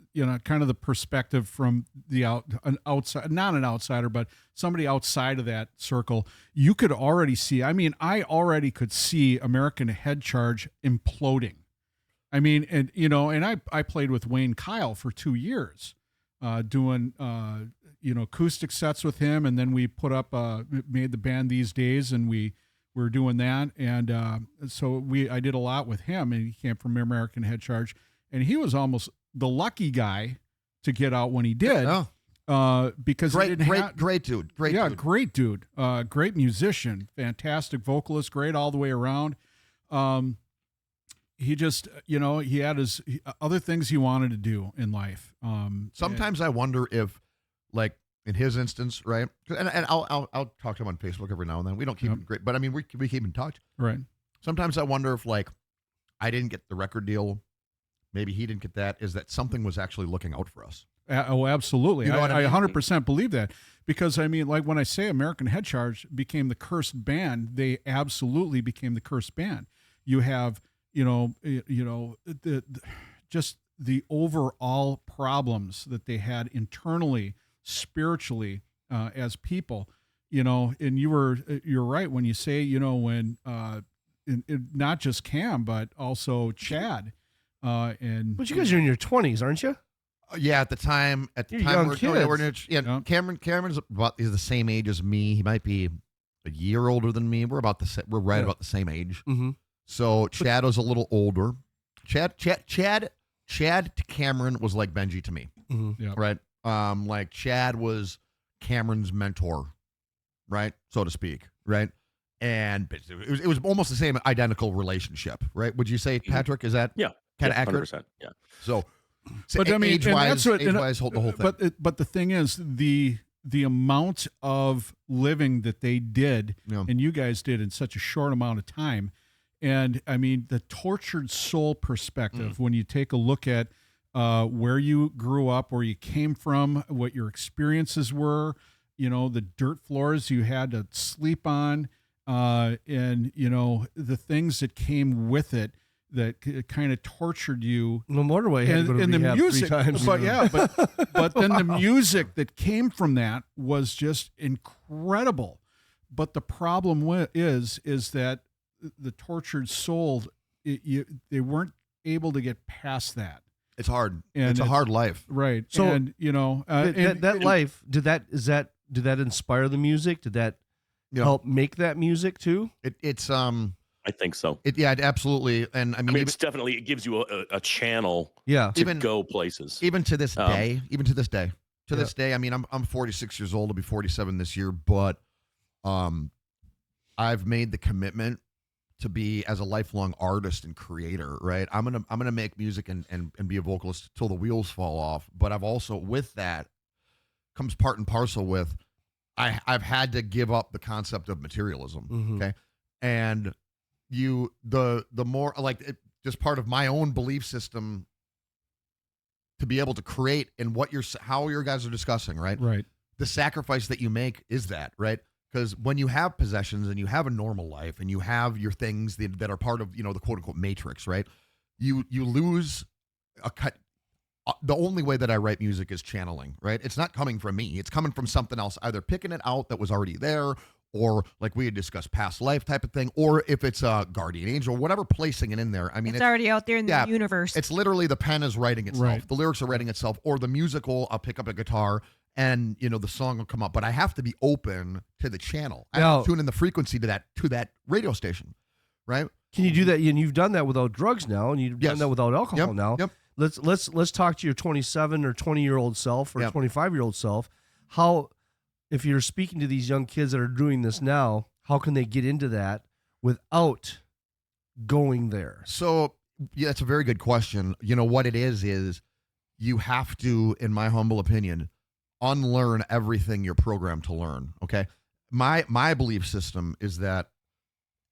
kind of the perspective from an outside, not an outsider, but somebody outside of that circle, you could already see. I mean, I already could see American Head Charge imploding. I mean, and I played with Wayne Kyle for 2 years, doing acoustic sets with him, and then we put up made the band These Days, and we we were doing that, and so I did a lot with him, and he came from American Head Charge, and he was almost the lucky guy to get out when he did. Because great dude. Great dude. Great musician, fantastic vocalist, great all the way around. He just, he had his other things he wanted to do in life. Sometimes I wonder if, like in his instance, right? And I'll talk to him on Facebook every now and then. We don't keep in great, but I mean we keep in touch. Right. Sometimes I wonder if, like, I didn't get the record deal, maybe he didn't get that. Is that something was actually looking out for us? Oh, absolutely. You know what I mean? 100% believe that, because I mean, like when I say American Head Charge became the cursed band, they absolutely became the cursed band. You have, just the overall problems that they had internally, spiritually, as people, and you're right when you say, when, not just Cam, but also Chad, but you guys are in your 20s, aren't you? Yeah, at the time, You're young kids. Cameron's he's the same age as me. He might be a year older than me. We're about about the same age. Mm-hmm. So Chad was a little older. Chad to Cameron was like Benji to me. Mm-hmm. Yeah. Right. Like Chad was Cameron's mentor, right, so to speak, right? And it was almost the same identical relationship, right? Would you say, Patrick? Is that kind of accurate? 100%, yeah. So but I mean, age-wise, hold the whole thing. But the thing is, the amount of living that they did, and you guys did in such a short amount of time, and I mean, the tortured soul perspective, when you take a look at where you grew up, where you came from, what your experiences were, the dirt floors you had to sleep on, and the things that came with it that kind of tortured you. No motorway had to go to and the rehab music, 3 times. but then the music that came from that was just incredible. But the problem is that the tortured soul, they weren't able to get past that. It's hard. And it's a hard life, right? So, and that life, did that inspire the music? Did that help make that music too? It's I think so. It absolutely. And I mean it's definitely, it gives you a channel to go places. Even to this day, this day, I mean, I'm 46 years old. I'll be 47 this year, but I've made the commitment to be as a lifelong artist and creator, right? I'm gonna make music and be a vocalist till the wheels fall off. But I've also, with that comes part and parcel with I've had to give up the concept of materialism. Mm-hmm. Okay. And the more like just part of my own belief system to be able to create and how your guys are discussing, right? Right. The sacrifice that you make is that, right? Because when you have possessions and you have a normal life and you have your things that are part of, the quote unquote matrix, right? You lose a cut. The only way that I write music is channeling, right? It's not coming from me. It's coming from something else, either picking it out that was already there, or like we had discussed, past life type of thing, or if it's a guardian angel, whatever, placing it in there. I mean, it's already out there in the universe. It's literally the pen is writing itself. Right. The lyrics are writing itself, or the musical, I'll pick up a guitar and, the song will come up. But I have to be open to the channel. I have to tune in the frequency to that radio station, right? Can you do that? And you've done that without drugs now, and you've done that without alcohol now. Yep. Let's talk to your 27 or 20-year-old self or 25-year-old self. How, if you're speaking to these young kids that are doing this now, how can they get into that without going there? So, that's a very good question. What it is you have to, in my humble opinion, unlearn everything you're programmed to learn. Okay. My belief system is that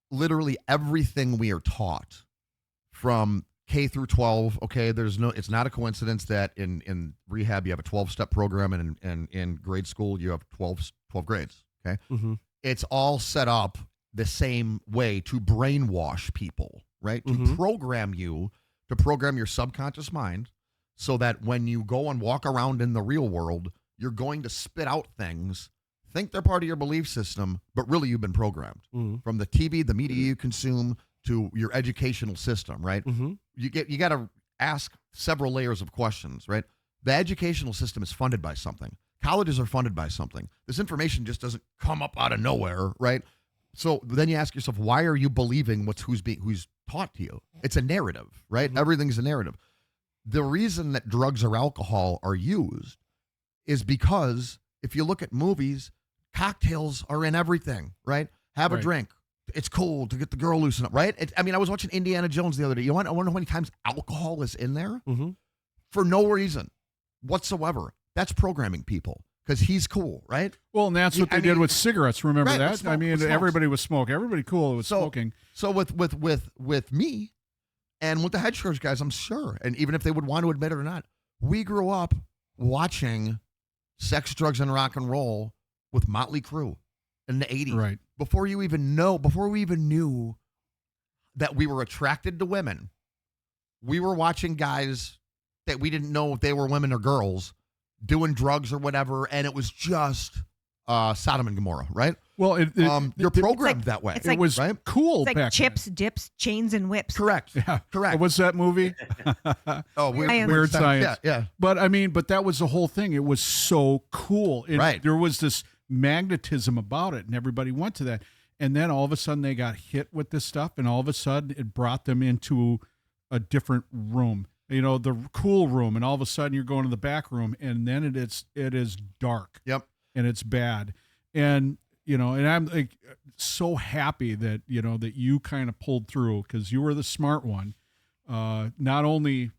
literally everything we are taught from K through 12. Okay. It's not a coincidence that in rehab, you have a 12-step program, and in grade school, you have 12 grades. Okay. Mm-hmm. It's all set up the same way to brainwash people, right? To program your subconscious mind so that when you go and walk around in the real world, you're going to spit out things, think they're part of your belief system, but really you've been programmed from the TV, the media you consume, to your educational system, right? Mm-hmm. You got to ask several layers of questions, right? The educational system is funded by something. Colleges are funded by something. This information just doesn't come up out of nowhere, right? So then you ask yourself, why are you believing who's taught to you? It's a narrative, right? Mm-hmm. Everything's a narrative. The reason that drugs or alcohol are used is because if you look at movies, cocktails are in everything, right? Have a drink. It's cool to get the girl loosened up, right? I was watching Indiana Jones the other day. You know what? I wonder how many times alcohol is in there for no reason whatsoever. That's programming people because he's cool, right? Well, and that's what they did with cigarettes. Remember right, that? Everybody was smoking. Everybody cool was smoking. So with me and with the Head Shrugs guys, I'm sure, and even if they would want to admit it or not, we grew up watching Sex, Drugs, and Rock and Roll with Motley Crue in the 80s. Right. Before we even knew that we were attracted to women, we were watching guys that we didn't know if they were women or girls doing drugs or whatever, and it was just Sodom and Gomorrah, right? Well, you're programmed that way. it's like- it was right? cool It's like back chips, dips, chains, and whips. Correct. then. Correct. What's that movie? Oh, Weird Science. Yeah. But that was the whole thing. It was so cool. Right. There was this magnetism about it, and everybody went to that. And then all of a sudden they got hit with this stuff, and all of a sudden it brought them into a different room. The cool room, and all of a sudden you're going to the back room, and then it is dark. Yep. And it's bad. And and I'm like so happy that that you kind of pulled through, because you were the smart one. Not only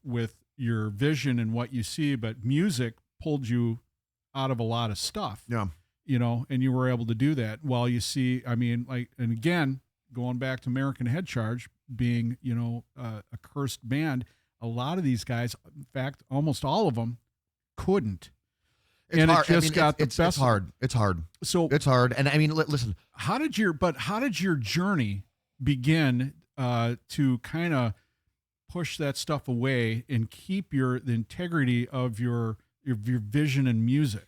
with your vision and what you see, but music pulled you out of a lot of stuff. Yeah. And you were able to do that while you see, and again, going back to American Head Charge being, a cursed band, a lot of these guys, in fact, almost all of them couldn't. It's hard. It's hard. It's hard. So it's hard. And listen, how did your journey begin to kind of push that stuff away and keep the integrity of your vision and music?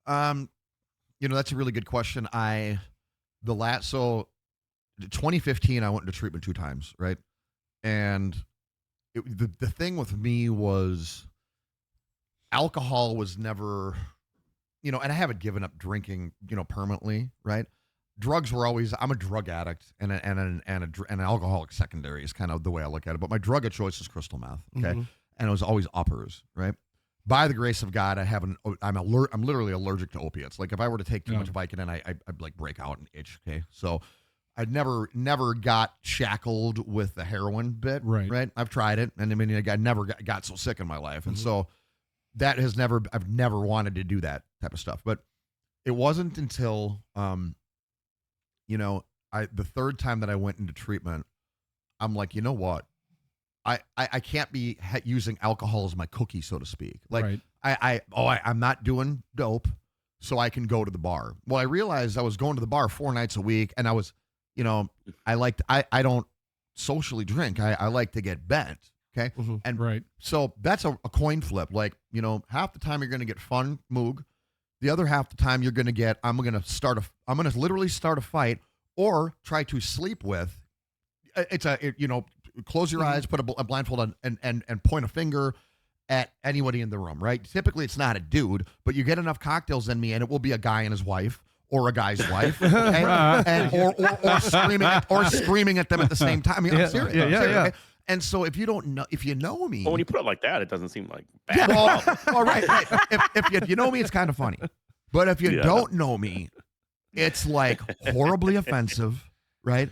That's a really good question. 2015, I went into treatment 2 times, right? And the thing with me was alcohol was never, and I haven't given up drinking, permanently, right? Drugs were always, I'm a drug addict and an alcoholic secondary is kind of the way I look at it. But my drug of choice is crystal meth, okay? And it was always uppers, right? By the grace of God, I'm literally allergic to opiates. Like if I were to take too much Vicodin, I'd like break out and itch, okay? So I'd never got shackled with the heroin bit, right? I've tried it, and I never got so sick in my life, and so I've never wanted to do that type of stuff. But it wasn't until, the third time that I went into treatment, I'm like, you know what? I can't be using alcohol as my cookie, so to speak. Like I'm not doing dope, so I can go to the bar. Well, I realized I was going to the bar 4 nights a week, and I was, I don't socially drink. I like to get bent. Okay. And so that's a coin flip. Like, half the time you're going to get fun, Moog. The other half the time you're going to get, I'm going to literally start a fight or try to sleep with. Close your eyes, put a blindfold on, and point a finger at anybody in the room, right? Typically it's not a dude, but you get enough cocktails in me and it will be a guy and his wife or a guy's wife, okay? or screaming at them at the same time. I'm serious. Okay? And so if you know me, well, when you put it like that, it doesn't seem like bad. Yeah, well, right. If you know me, it's kind of funny. But if you don't know me, it's like horribly offensive, right?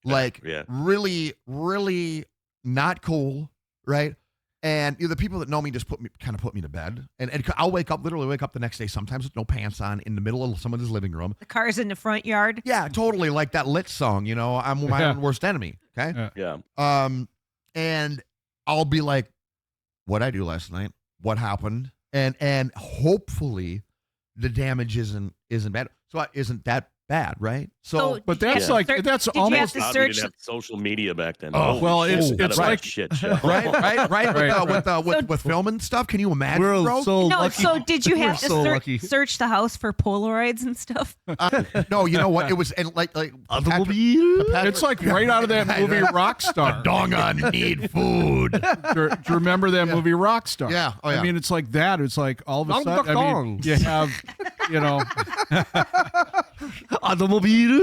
Like really, really not cool, right? And the people that know me just put me to bed, and I'll wake up the next day sometimes with no pants on in the middle of someone's living room. The car's in the front yard. Yeah, totally, like that Lit song. I'm my own worst enemy. Okay. Yeah. And I'll be like, what'd I do last night? What happened? And hopefully the damage isn't bad. So isn't that bad, right? So but that's that's you almost have to search didn't have social media back then. Oh, well, it's That's like shit show. right. With film and stuff. Can you imagine? We're so lucky. So did you have to lucky. search the house for Polaroids and stuff? No, you know what? It was and like it's like right out of that movie Rockstar. Dong on need food. Do you remember that movie Rockstar? Yeah. Oh, yeah. I mean, it's like that. It's like all of a sudden, you have, Automobile.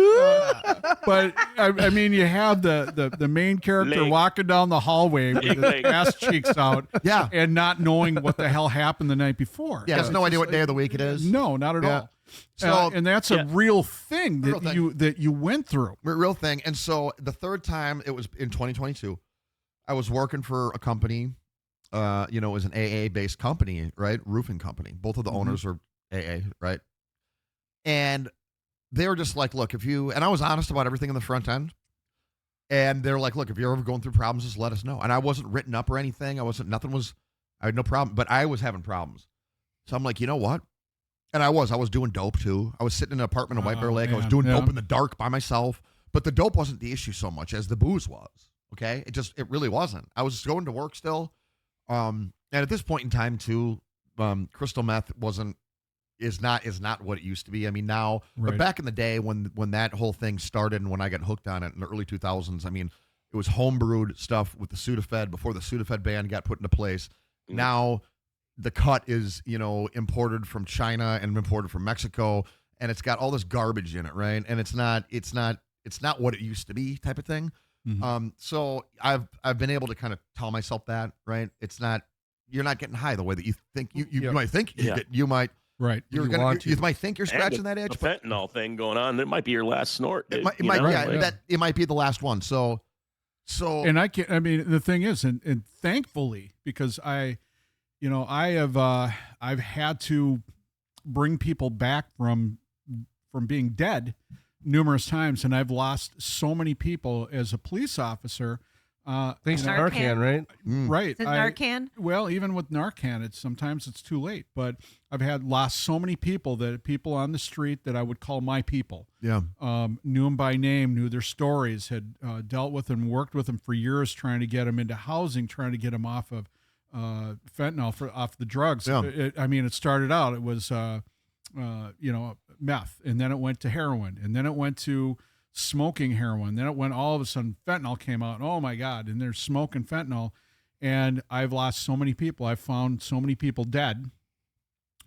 But I mean, you have the main character Leg. walking down the hallway with his Leg. ass cheeks out, Yeah. and not knowing what the hell happened the night before. Yeah, has no idea what day of the week it is. No, not at Yeah. all. So- And that's a real thing that Real thing. you went through. Real thing. And so the third time, it was in 2022. I was working for a company. It was an AA-based company, right? Roofing company. Both of the owners are AA, right? And they were just like, look, and I was honest about everything in the front end. And they're like, look, if you're ever going through problems, just let us know. And I wasn't written up or anything. I had no problem, but I was having problems. So I'm like, you know what? And I was doing dope too. I was sitting in an apartment in White Bear Lake. I was man. doing Yeah. dope in the dark by myself, but the dope wasn't the issue so much as the booze was. Okay. It really wasn't. I was going to work still. And at this point in time too, crystal meth is not what it used to be. I mean, now, but Right. back in the day when that whole thing started and when I got hooked on it in the early 2000s, I mean, it was homebrewed stuff with the Sudafed before the Sudafed ban got put into place. Mm. Now the cut is, imported from China and imported from Mexico, and it's got all this garbage in it, right? And it's not what it used to be, type of thing. Mhm. So I've been able to kind of tell myself that, right? You're not getting high the way that you think you might think Yeah. you might. Right. You might think you're scratching that The itch, but fentanyl thing going on. It might be your last snort. it dude, might, you know? Right, yeah. it might be the last one. So And the thing is, and thankfully, because I've had to bring people back from being dead numerous times, and I've lost so many people as a police officer. Thanks to Narcan. Narcan, right? Right. Is it Narcan? Well, even with Narcan, sometimes it's too late. But I've lost so many people on the street that I would call my people. yeah, Knew them by name, knew their stories, had dealt with them, worked with them for years, trying to get them into housing, trying to get them off of fentanyl, off the drugs. Yeah. It started out, it was, meth, and then it went to heroin, and then it went to smoking heroin. Then it went, all of a sudden, fentanyl came out. Oh my God. And they're smoking fentanyl. And I've lost so many people. I've found so many people dead,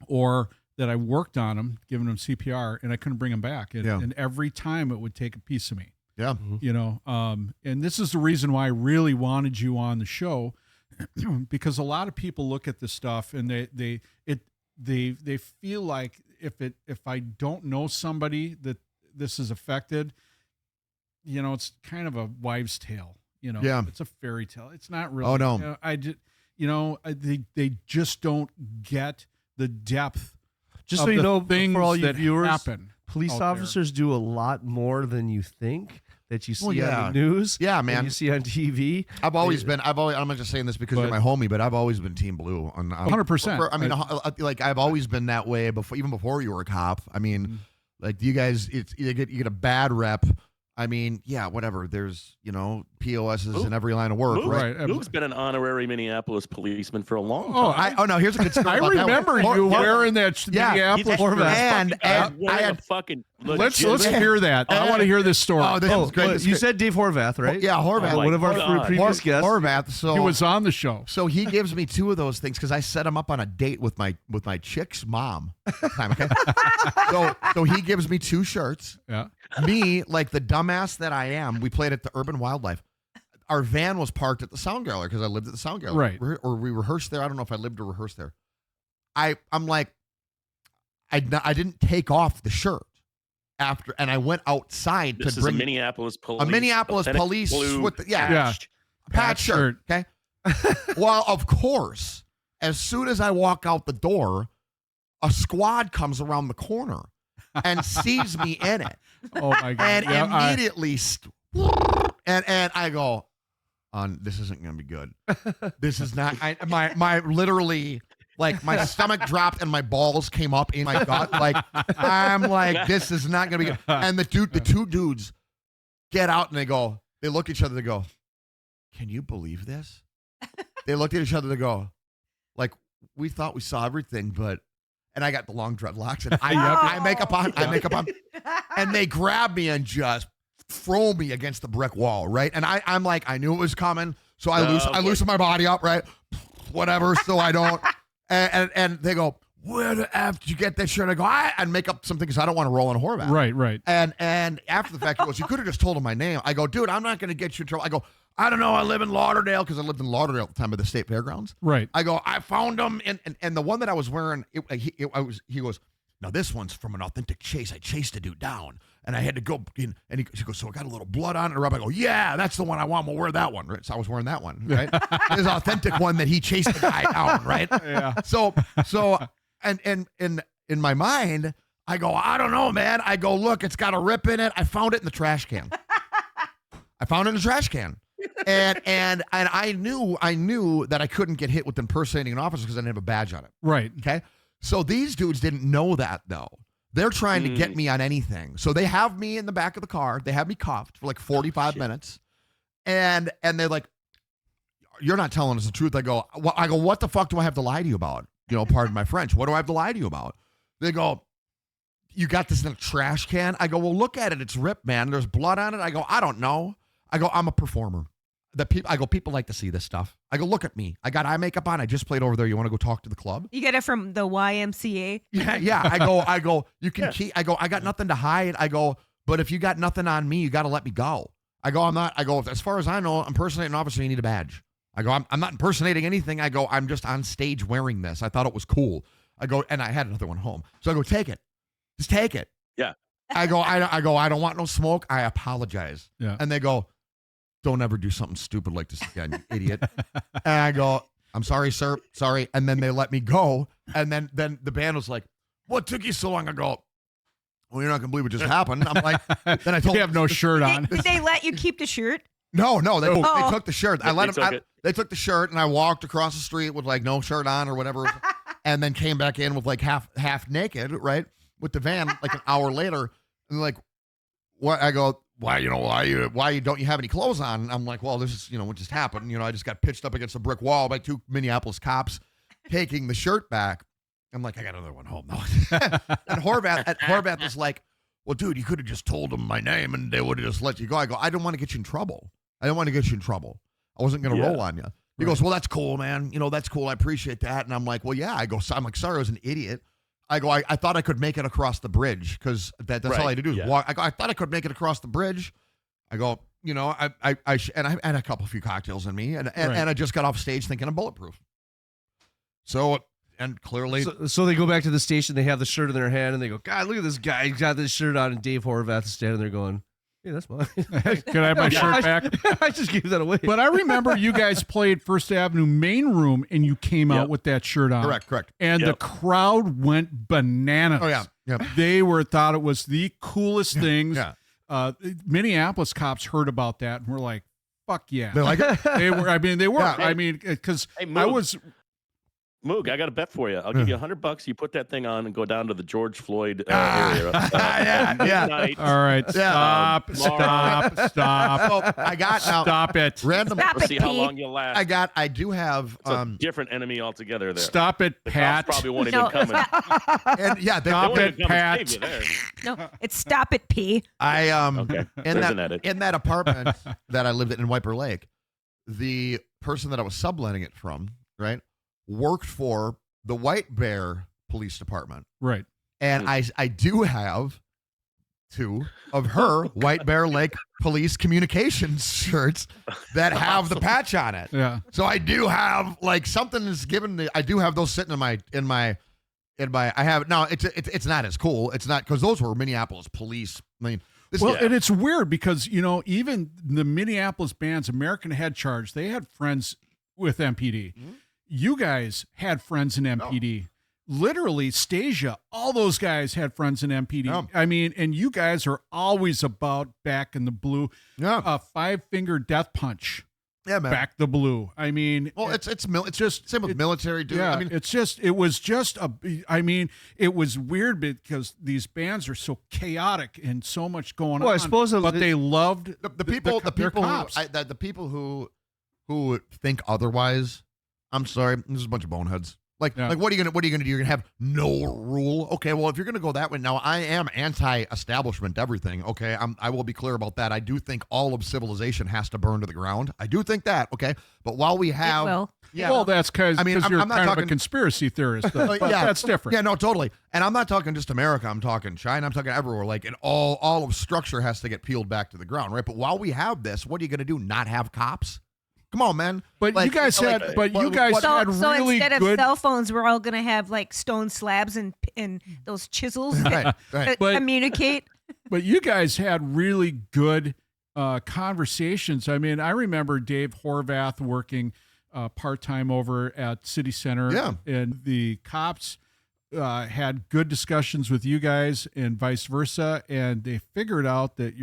or that I worked on them, giving them CPR, and I couldn't bring them back. And, Yeah. and every time it would take a piece of me, yeah, and this is the reason why I really wanted you on the show, because a lot of people look at this stuff and they feel like if I don't know somebody that this is affected, it's kind of a wives' tale. Yeah. It's a fairy tale. It's not really. Oh, no. They just don't get the depth. Just of so you the know, things for all you that viewers, happen police out there. officers do a lot more than you think that you see yeah. on the news. Yeah, and man. you see on TV. I'm not just saying this because you're But- my homie, but I've always been Team Blue. 100%. I mean, like I've always been that way even before you were a cop. I mean, like you guys, you get a bad rep. I mean, yeah, whatever. There's, POSs in every line of work, Moog, right? Right. Moog's been an honorary Minneapolis policeman for a long Oh, time. No, here's a good story. I about that remember one. you Hor- wearing that Yeah, Minneapolis He's shirt. and I I had fucking Let's legitimate- hear that. I want to hear this story. Oh, this is great. Well, This you is said Dave Horvath, right? Yeah, Horvath. Oh, my one of our God. previous guests. Horvath. So He was on the show. So he gives me two of those things because I set him up on a date with my chick's mom. Okay. so he gives me two shirts. Yeah. Me, like the dumbass that I am, we played at the Urban Wildlife. Our van was parked at the Sound Gallery because I lived at the Sound Gallery. Right. Or we rehearsed there. I don't know if I lived or rehearsed there. I'm like, I didn't take off the shirt after, and I went outside This to is bring a Minneapolis police. a Minneapolis authentic police blue with Yeah. patch shirt. Okay. Well, of course, as soon as I walk out the door, a squad comes around the corner and sees me in it, Oh my God. and Yeah, immediately, and I go, this isn't going to be good. This is not. My literally. Like my stomach dropped and my balls came up in my gut. Like I'm like, this is not gonna be good. And the two dudes get out and they look at each other, they go, can you believe this? They looked at each other, they go, like, we thought we saw everything, and I got the long dreadlocks and I make up on, and they grab me and just throw me against the brick wall, right? And I'm like, I knew it was coming, so I loosen my body up, right? Whatever, so I don't. And they go, where the F did you get that shirt? I go, I'd make up something because I don't want to roll on Horvath. Right. And after the fact, he goes, you could have just told him my name. I go, dude, I'm not going to get you in trouble. I go, I don't know. I live in Lauderdale because I lived in Lauderdale at the time of the state fairgrounds. Right. I go, I found them. And the one that I was wearing, he goes, now this one's from an authentic chase. I chased a dude down and I had to go in. And he goes, so I got a little blood on it. Or I go, yeah, that's the one I want. We'll wear that one. Right. So I was wearing that one. Right. This authentic one that he chased the guy down. Right. Yeah. So and in my mind, I go, I don't know, man. I go, look, it's got a rip in it. I found it in the trash can. And I knew that I couldn't get hit with impersonating an officer because I didn't have a badge on it. Right. Okay. So these dudes didn't know that though. They're trying to get me on anything. So they have me in the back of the car. They have me cuffed for like 45 minutes. And they're like, you're not telling us the truth. I go, what the fuck do I have to lie to you about? You know, pardon my French. What do I have to lie to you about? They go, you got this in a trash can? I go, well, look at it. It's ripped, man. There's blood on it. I go, I don't know. I go, I'm a performer. People like to see this stuff. I go, look at me. I got eye makeup on. I just played over there. You want to go talk to the club? You get it from the YMCA. Yeah. I go, you can keep, I got nothing to hide. I go, but if you got nothing on me, you got to let me go. I go, as far as I know, impersonating an officer, you need a badge. I go, I'm not impersonating anything. I go, I'm just on stage wearing this. I thought it was cool. I go, and I had another one home. So I go, take it. Just take it. Yeah. I go, I don't want no smoke. I apologize. Yeah. And they go, don't ever do something stupid like this again, you idiot. And I go, I'm sorry, sir. Sorry. And then they let me go. And then the band was like, what took you so long? I go, well, you're not going to believe what just happened. I'm like, then I told You have no shirt on. Did they let you keep the shirt? No, they took the shirt. They took the shirt and I walked across the street with like no shirt on or whatever. And then came back in with like half naked, right? With the van like an hour later. And like, what? I go, why don't you have any clothes on? And I'm like, well, this is, what just happened. I just got pitched up against a brick wall by two Minneapolis cops taking the shirt back. I'm like, I got another one home. No. And Horvath was like, well, dude, you could have just told them my name and they would have just let you go. I go, I don't want to get you in trouble. I wasn't going to roll on you. He goes, well, that's cool, man. That's cool. I appreciate that. And I'm like, well, yeah. I'm like, sorry, I was an idiot. I go, I thought I could make it across the bridge because that's all I had to do is walk. I go, I thought I could make it across the bridge. I go, I had a few cocktails in me and I just got off stage thinking I'm bulletproof. So, and clearly. So they go back to the station, they have the shirt in their hand and they go, God, look at this guy. He's got this shirt on and Dave Horvath is standing there going, hey, that's mine. Can I have my shirt back? I just gave that away. But I remember you guys played First Avenue main room and you came out with that shirt on. Correct. And the crowd went bananas. Oh, yeah. They thought it was the coolest things. Yeah. Minneapolis cops heard about that and were like, fuck yeah. They like it? They were. Yeah. I mean, because Hey, I was. Moog, I got a bet for you. I'll give you $100. You put that thing on and go down to the George Floyd area. Yeah. All right. Stop. Well, I got now. Stop it. Random. Stop We'll it, see how Pete. long you last. I do have. It's a different enemy altogether there. Stop it, The Pat. cops probably won't No, even come in. And yeah, they Stop They it, won't even come and Pat. save you there. No, it's stop it, P. I Okay. in There's an edit. that apartment that I lived in Wiper Lake, the person that I was subletting it from, right, worked for the White Bear Police Department. Right. And I do have two of her White Bear Lake Police communications shirts that have the patch on it. Yeah. So I do have like something is given. I do have those sitting in my. I have now. It's not as cool. It's not because those were Minneapolis police. I mean, And it's weird because even the Minneapolis bands, American Head Charge, they had friends with MPD. Mm-hmm. You guys had friends in MPD. Literally, Stasia, all those guys had friends in MPD. Yeah. I mean, and you guys are always about back in the blue. Yeah. Five-finger death punch. Yeah, man. Back the blue. I mean, Well, it's just same with military, dude. yeah. I mean, It was weird because these bands are so chaotic and so much going on. I suppose but they loved the people their cops. the people who think otherwise. I'm sorry, this is a bunch of boneheads. Like what are you gonna do? You're gonna have no rule? Okay, well, if you're gonna go that way, now I am anti-establishment everything. Okay, I will be clear about that. I do think all of civilization has to burn to the ground. I do think that. Okay, but while we have, well, that's because you're I'm not kind talking, of a conspiracy theorist. But that's different. Yeah, no, totally. And I'm not talking just America. I'm talking China. I'm talking everywhere. Like, and all of structure has to get peeled back to the ground, right? But while we have this, what are you gonna do? Not have cops? Come on, man. But you guys had So really instead good of cell phones, we're all gonna have like stone slabs and those chisels that communicate. But you guys had really good conversations. I mean, I remember Dave Horvath working part-time over at City Center, and the cops had good discussions with you guys and vice versa, and they figured out that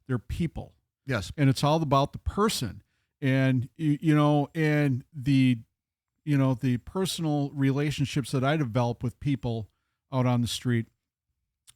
they're people. Yes. And it's all about the person, and and the personal relationships that I developed with people out on the street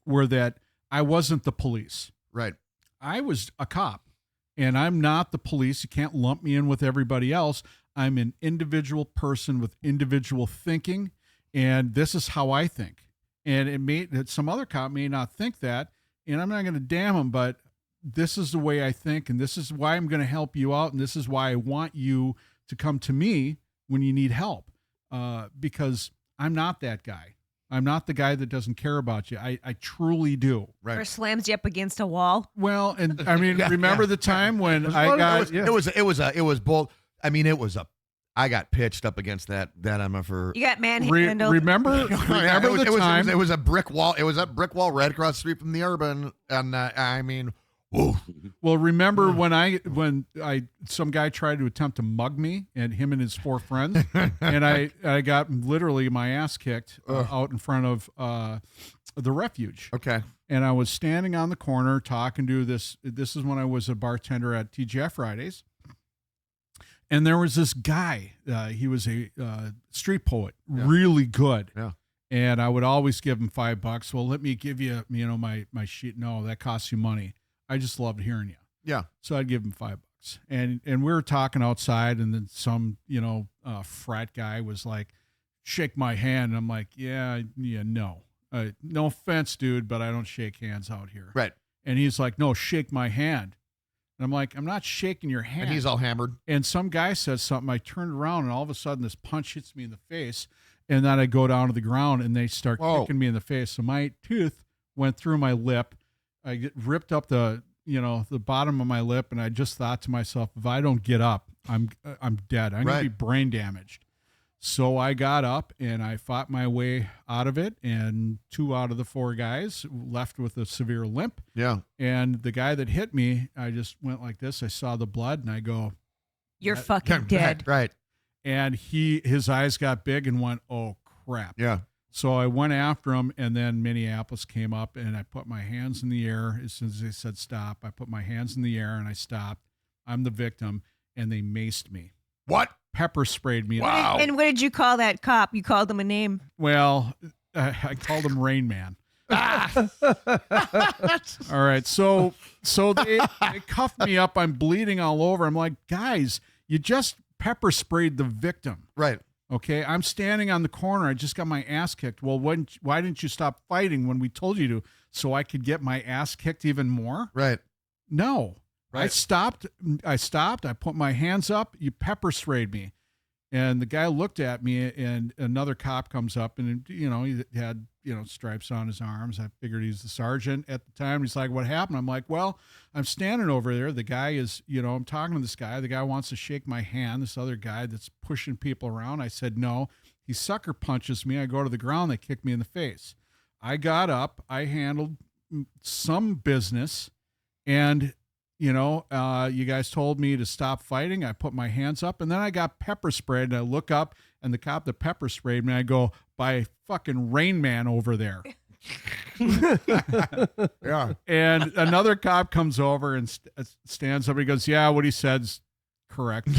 were that I wasn't the police. Right. I was a cop, and I'm not the police. You can't lump me in with everybody else. I'm an individual person with individual thinking, and this is how I think. And some other cop may not think that, and I'm not going to damn him, but this is the way I think, and this is why I'm going to help you out, and this is why I want you to come to me when you need help, because I'm not that guy. I'm not the guy that doesn't care about you. I truly do. Right. Or slams you up against a wall. Well, and I mean, remember the time when it was both. I mean, I got pitched up against that for. You got manhandled. Remember the time it was a brick wall. It was a brick wall right across the street from the Urban, and I mean. Whoa. Well, remember when some guy tried to attempt to mug me, and him and his 4 friends, and I got literally my ass kicked out in front of the refuge. Okay. And I was standing on the corner talking to this. This is when I was a bartender at TGI Fridays, and there was this guy. He was a street poet, really good. Yeah. And I would always give him $5. Well, let me give you, my sheet. No, that costs you money. I just loved hearing you. Yeah. So I'd give him $5. And we were talking outside, and then some, frat guy was like, shake my hand. And I'm like, yeah, no. No offense, dude, but I don't shake hands out here. Right. And he's like, no, shake my hand. And I'm like, I'm not shaking your hand. And he's all hammered. And some guy says something. I turned around, and all of a sudden this punch hits me in the face. And then I go down to the ground, and they start kicking me in the face. So my tooth went through my lip. I ripped up the bottom of my lip, and I just thought to myself, if I don't get up, I'm dead. I'm going to be brain damaged. So I got up, and I fought my way out of it, and 2 out of the 4 guys left with a severe limp. Yeah. And the guy that hit me, I just went like this. I saw the blood, and I go, you're fucking dead. Right. And his eyes got big and went, oh, crap. Yeah. So I went after him, and then Minneapolis came up, and I put my hands in the air. As soon as they said stop, I put my hands in the air, and I stopped. I'm the victim, and they maced me. What? Pepper sprayed me. Wow. And what did you call that cop? You called him a name. Well, I called him Rain Man. All right. So they cuffed me up. I'm bleeding all over. I'm like, guys, you just pepper sprayed the victim. Right. Okay, I'm standing on the corner. I just got my ass kicked. Well, why didn't you stop fighting when we told you to, so I could get my ass kicked even more? Right. No. Right. I stopped. I put my hands up. You pepper sprayed me. And the guy looked at me, and another cop comes up, and he had stripes on his arms. I figured he's the sergeant at the time. He's like, "What happened?" I'm like, "Well, I'm standing over there. The guy is, I'm talking to this guy. The guy wants to shake my hand. This other guy that's pushing people around." I said, "No." He sucker punches me. I go to the ground. They kick me in the face. I got up. I handled some business, and you guys told me to stop fighting. I put my hands up, and then I got pepper sprayed, and I look up, and the cop that pepper sprayed me, I go, by fucking Rain Man over there. Yeah. And another cop comes over and stands up. He goes, yeah, what he said's correct.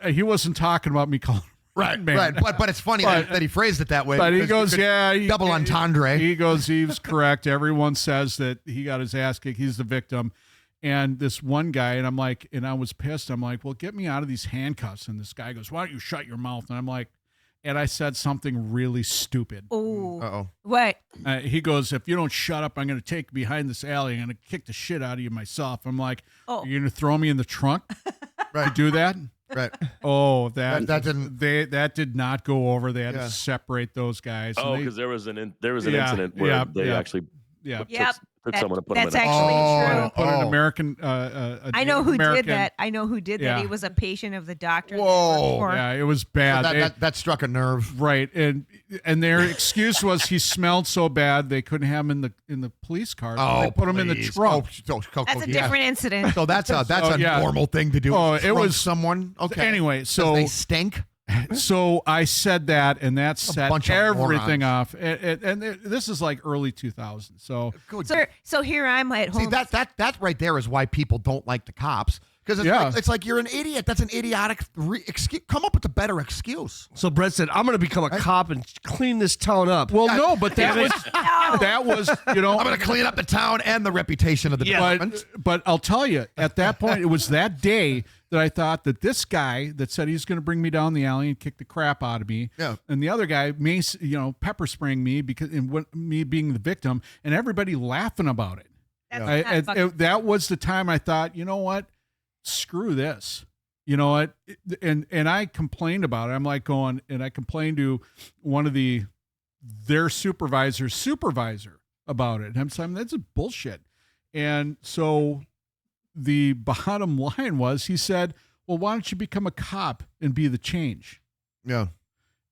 He wasn't talking about me calling Right, man. right. But it's funny that he phrased it that way. But he goes, double entendre. He goes, he was correct. Everyone says that he got his ass kicked. He's the victim. And this one guy, and I'm like, and I was pissed. I'm like, well, get me out of these handcuffs. And this guy goes, why don't you shut your mouth? And I'm like, and I said something really stupid. Oh, Uh-oh. what? He goes, if you don't shut up, I'm going to take you behind this alley. I'm going to kick the shit out of you myself. I'm like, Oh. you're going to throw me in the trunk to do that? Right. Oh, that didn't. that did not go over. They had to separate those guys. Oh, because there was an incident where they actually took someone to put them in. That's actually true. Put an American. I know who did that. I know who did that. He was a patient of the doctor. Whoa. Yeah, it was bad. That struck a nerve. Right, and their excuse was he smelled so bad they couldn't have him in the police car. So they put him in the trunk. That's a different incident. So that's a normal thing to do. Oh, it was someone. Okay. Anyway, so they stink. So I said that, and that set everything morons. off. And this is like early 2000s. So here I'm at home. See, that right there is why people don't like the cops. Because it's like you're an idiot. That's an idiotic excuse. Come up with a better excuse. So Brett said, I'm going to become a cop and clean this town up. Well, no, but that was, I'm going to clean up the town and the reputation of the department. But I'll tell you, at that point, it was that day that I thought that this guy that said he's going to bring me down the alley and kick the crap out of me, and the other guy, pepper spraying me me being the victim, and everybody laughing about it. That was the time I thought, you know what? Screw this. You know what? And I complained about it. I'm like going, and I complained to one of their supervisor about it. And I'm saying, that's a bullshit. And so the bottom line was, he said, well, why don't you become a cop and be the change? Yeah.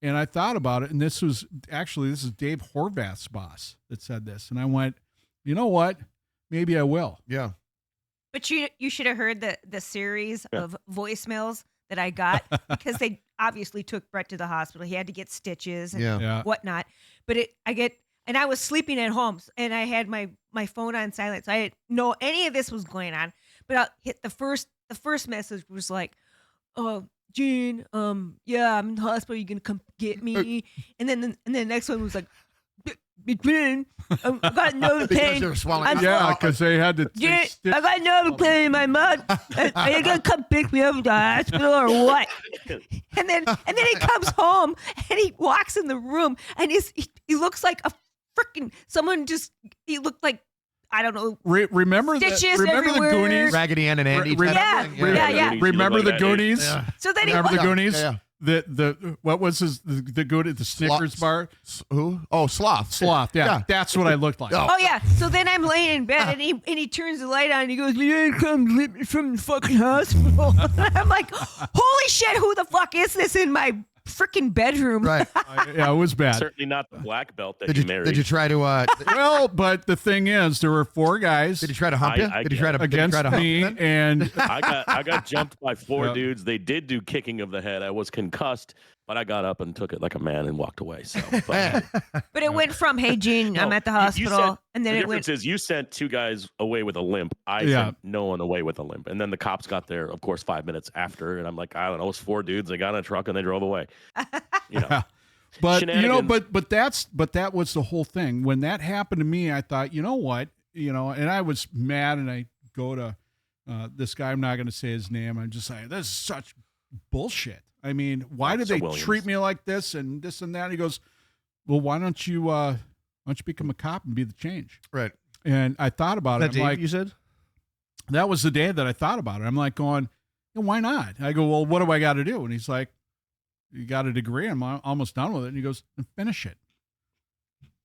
And I thought about it. And this is Dave Horvath's boss that said this. And I went, you know what? Maybe I will. Yeah. But you should have heard the series of voicemails that I got, because they obviously took Brett to the hospital. He had to get stitches and whatnot. But I was sleeping at home, and I had my phone on silent, so I didn't know any of this was going on. But I hit the first message was like, "Oh, Gene, I'm in the hospital. You gonna come get me?" And then the next one was like, "Gene, I got no pain." Because they had to. Gene, I got no pain in my mouth. Are you gonna come pick me up to the hospital or what? And then he comes home and he walks in the room and he looks like a freaking he looked like, I don't know. Remember the Goonies? Raggedy Ann and Andy. Remember the Goonies? Yeah. So then remember the Goonies? Yeah. The what was the good at the Snickers bar? Who? Oh, Sloth. Sloth. Yeah, that's what I looked like. Oh yeah. So then I'm laying in bed and he turns the light on and he goes, "You come get me from the fucking hospital." I'm like, holy shit! Who the fuck is this in my freaking bedroom? Right. Yeah, it was bad. Certainly not the black belt that you married. Did you try to? Well, but the thing is, there were 4 guys. Did you try to hump you? Did you try to against me? And I got jumped by 4 dudes. They did do kicking of the head. I was concussed, but I got up and took it like a man and walked away. So, but it went from, "Hey Gene, I'm at the hospital," and then it went. The difference is you sent 2 guys away with a limp. I sent no one away with a limp, and then the cops got there, of course, 5 minutes after, and I'm like, I don't know, it's 4 dudes. They got in a truck and they drove away. But but that was the whole thing. When that happened to me, I thought, you know what, and I was mad, and I go to this guy. I'm not going to say his name. I'm just saying, this is such bullshit. I mean, why did they treat me like this and this and that? And he goes, well, why don't you become a cop and be the change? Right. And I thought about it. I'm like, you said? That was the day that I thought about it. I'm like going, why not? I go, well, what do I got to do? And he's like, you got a degree. I'm almost done with it. And he goes, finish it.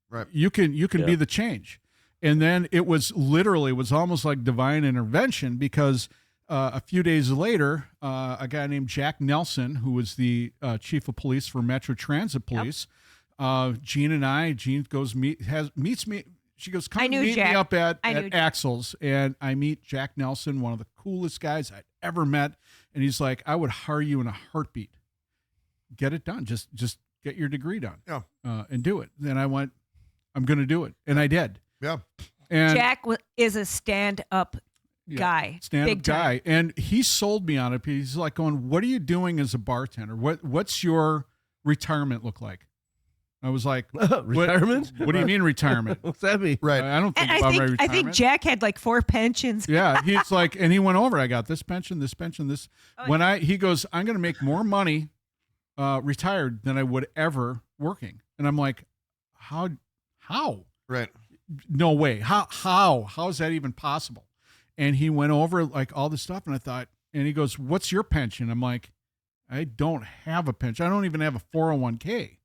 Right. You can be the change. And then it was almost like divine intervention, because a few days later, a guy named Jack Nelson, who was the chief of police for Metro Transit Police, Gene goes meets me. She goes, come meet me up at Axel's, and I meet Jack Nelson, one of the coolest guys I'd ever met, and he's like, I would hire you in a heartbeat. Get it done. Just get your degree done. Yeah. And do it. Then I went, I'm going to do it, and I did. Yeah. And Jack is a stand-up guy. Stand-up guy. And he sold me on it. He's like going, what are you doing as a bartender? What's your retirement look like? I was like, retirement? What do you mean retirement? What's that mean? Right. I don't think about my retirement. I think Jack had like 4 pensions. Yeah, he's like, and he went over. I got this pension, this. Oh, He goes, I'm going to make more money retired than I would ever working. And I'm like, how? Right. No way. How is that even possible? And he went over like all this stuff, and I thought, and he goes, what's your pension? I'm like, I don't have a pension. I don't even have a 401k.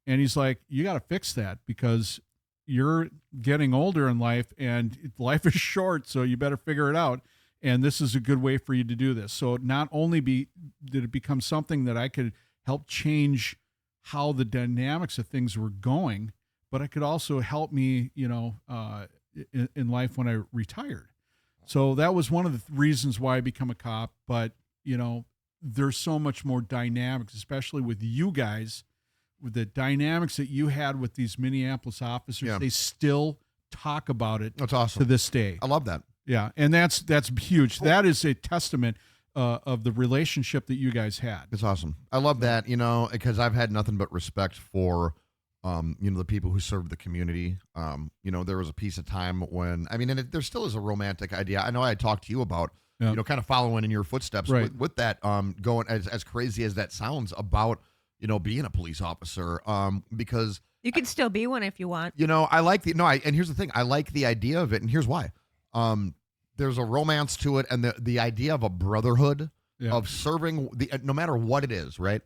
And he's like, you got to fix that because you're getting older in life and life is short. So you better figure it out. And this is a good way for you to do this. So not only did it become something that I could help change how the dynamics of things were going, but it could also help me, in life when I retired. So that was one of the reasons why I become a cop. But, there's so much more dynamics, especially with you guys, with the dynamics that you had with these Minneapolis officers. Yeah. They still talk about it. That's awesome. To this day. I love that. Yeah. And that's huge. That is a testament of the relationship that you guys had. It's awesome. I love that, because I've had nothing but respect for, the people who serve the community. There was a piece of time when, and there still is a romantic idea. I know I talked to you about, kind of following in your footsteps with that, going as crazy as that sounds about, being a police officer, because you can still be one if you want. I like and here's the thing. I like the idea of it. And here's why. There's a romance to it. And the idea of a brotherhood of serving no matter what it is, right.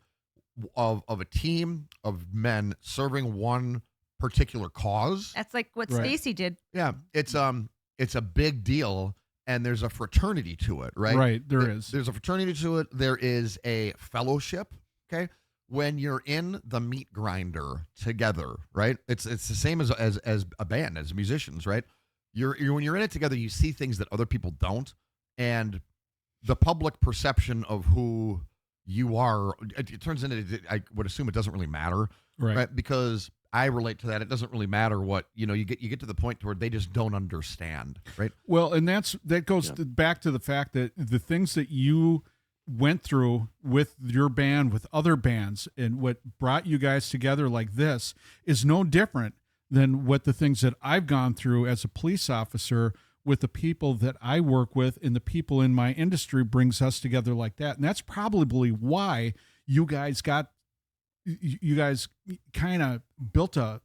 Of a team of men serving one particular cause. That's like what Stacy did. Yeah. It's a big deal. And there's a fraternity to it, right? Right. There's a fraternity to it. There is a fellowship. Okay. When you're in the meat grinder together, right? It's the same as a band, as musicians, right? When you're in it together, you see things that other people don't, and the public perception of who you are, it turns into, I would assume it doesn't really matter, right? Because I relate to that. It doesn't really matter what, you get to the point where they just don't understand, right? Well, and that goes back to the fact that the things that you went through with your band, with other bands, and what brought you guys together like this is no different than what the things that I've gone through as a police officer with the people that I work with and the people in my industry brings us together like that. And that's probably why you guys kind of built a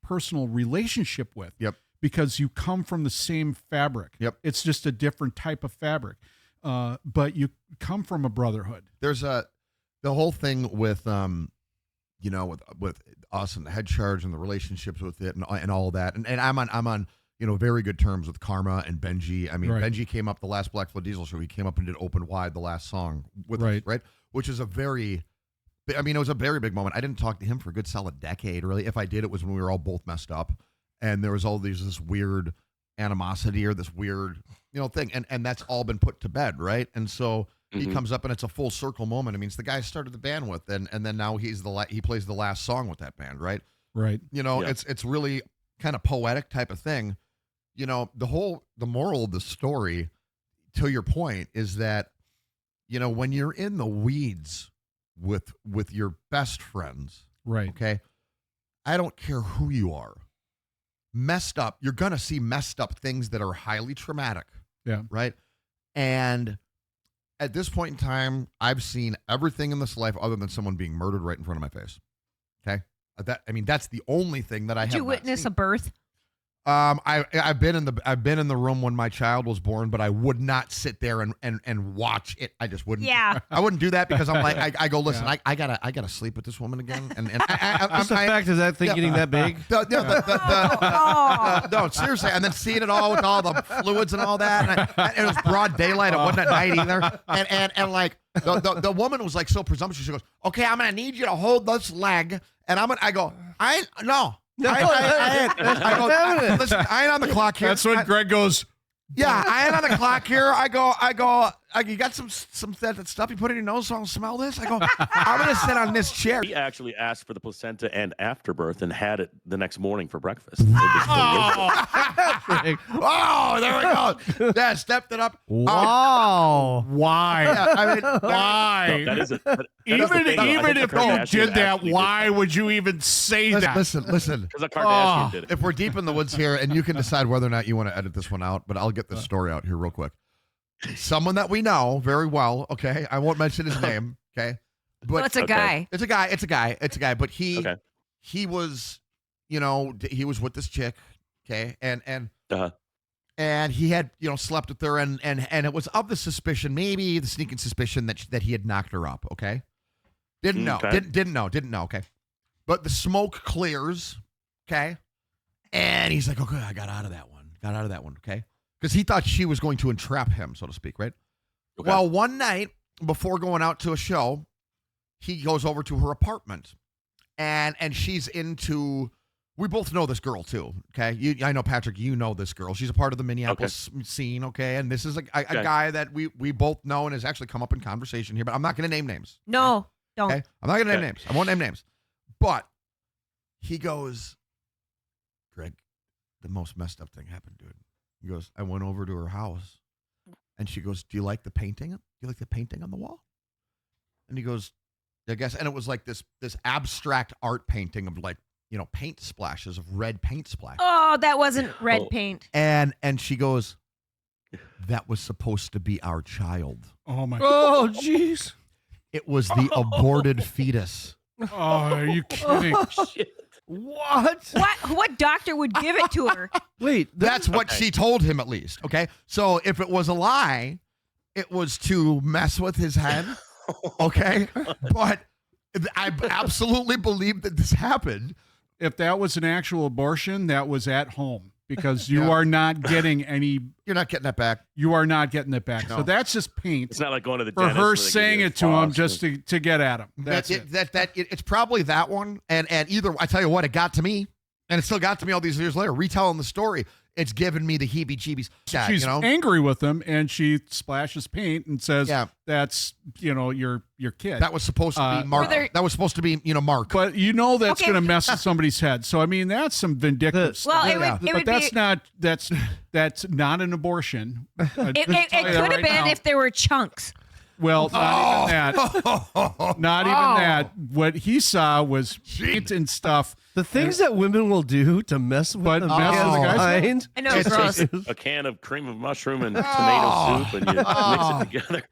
personal relationship with. Yep. Because you come from the same fabric. Yep. It's just a different type of fabric. But you come from a brotherhood. There's the whole thing with with us and the head charge and the relationships with it and all of that. And I'm on very good terms with Karma and Benji. Benji came up the last Black Flood Diesel show. He came up and did Open Wide, the last song with us, right? Which is it was a very big moment. I didn't talk to him for a good solid decade, really. If I did, it was when we were all both messed up, and there was this weird animosity or this weird thing, and that's all been put to bed, right? And so he comes up and it's a full circle moment. It's the guy I started the band with, and then now he plays the last song with that band, right? It's really kind of poetic type of thing. The moral of the story, to your point, is that when you're in the weeds with your best friends, right? Okay, I don't care who you are. Messed up, you're gonna see messed up things that are highly traumatic. Yeah. Right. And at this point in time, I've seen everything in this life other than someone being murdered right in front of my face. Okay. That's the only thing that I have. Did you witness a birth? I've been in the room when my child was born, but I would not sit there and watch it. I just wouldn't. Yeah. I wouldn't do that because I'm like, I go, listen, I gotta sleep with this woman again. And Just the fact is that thing getting that big. No, seriously. And then seeing it all with all the fluids and all that. And it was broad daylight. It wasn't at night either. And like the woman was like so presumptuous. She goes, okay, I'm gonna need you to hold this leg, and I go, no. I go, listen, I ain't on the clock here. That's when Greg goes, yeah, I ain't on the clock here. I go, you got some that stuff you put in your nose so I don't smell this? I go, I'm going to sit on this chair. He actually asked for the placenta and afterbirth and had it the next morning for breakfast. Oh, there we go. Yeah, stepped it up. Wow. Why? Yeah, I mean, Why? No, that is Even if you did that, why would you even say that? Listen. Because a Kardashian did it. If we're deep in the woods here, and you can decide whether or not you want to edit this one out, but I'll get this story out here real quick. Someone that we know very well, okay? I won't mention his name, okay? But it's a guy. It's a guy. But he was, he was with this chick, okay? And he had, slept with her, and it was of the suspicion, maybe the sneaking suspicion that he had knocked her up, okay? Didn't know, okay? But the smoke clears, okay? And he's like, okay, I got out of that one, okay? Because he thought she was going to entrap him, so to speak, right? Okay. Well, one night before going out to a show, he goes over to her apartment, and she's into. We both know this girl too, okay? I know, Patrick, you know this girl. She's a part of the Minneapolis scene, okay? And this is a guy that we both know and has actually come up in conversation here, but I'm not going to name names. No, don't. Okay? I'm not going to name names. I won't name names. But he goes, Greg, the most messed up thing happened, dude. He goes, I went over to her house, and she goes, do you like the painting? Do you like the painting on the wall? And he goes, I guess, and it was like this abstract art painting of like, paint splashes, of red paint splash. Oh, that wasn't red paint. And she goes, that was supposed to be our child. Oh my! Oh, jeez. It was the aborted fetus. Oh, are you kidding? Shit. What doctor would give it to her? Wait, that's what she told him, at least. Okay, so if it was a lie, it was to mess with his head. Okay, but I absolutely believe that this happened. If that was an actual abortion, that was at home, because you are not getting any. You're not getting that back. You are not getting it back. No. So that's just paint. It's not like going to the for dentist her saying it to him just to get at him. That's it's probably that one. And either, I tell you what, it got to me, and it still got to me all these years later. Retelling the story, it's given me the heebie-jeebies. She's angry with him, and she splashes paint and says, "That's your kid." That was supposed to be Mark. That was supposed to be Mark. But that's going to mess with somebody's head. So I mean, that's some vindictive stuff. Well, it would that's not an abortion. It could have been if there were chunks. Well, not even that. Not even that. What he saw was paint and stuff. The things that women will do to mess with the mind. I know, it's gross. A can of cream of mushroom and tomato soup, and you mix it together.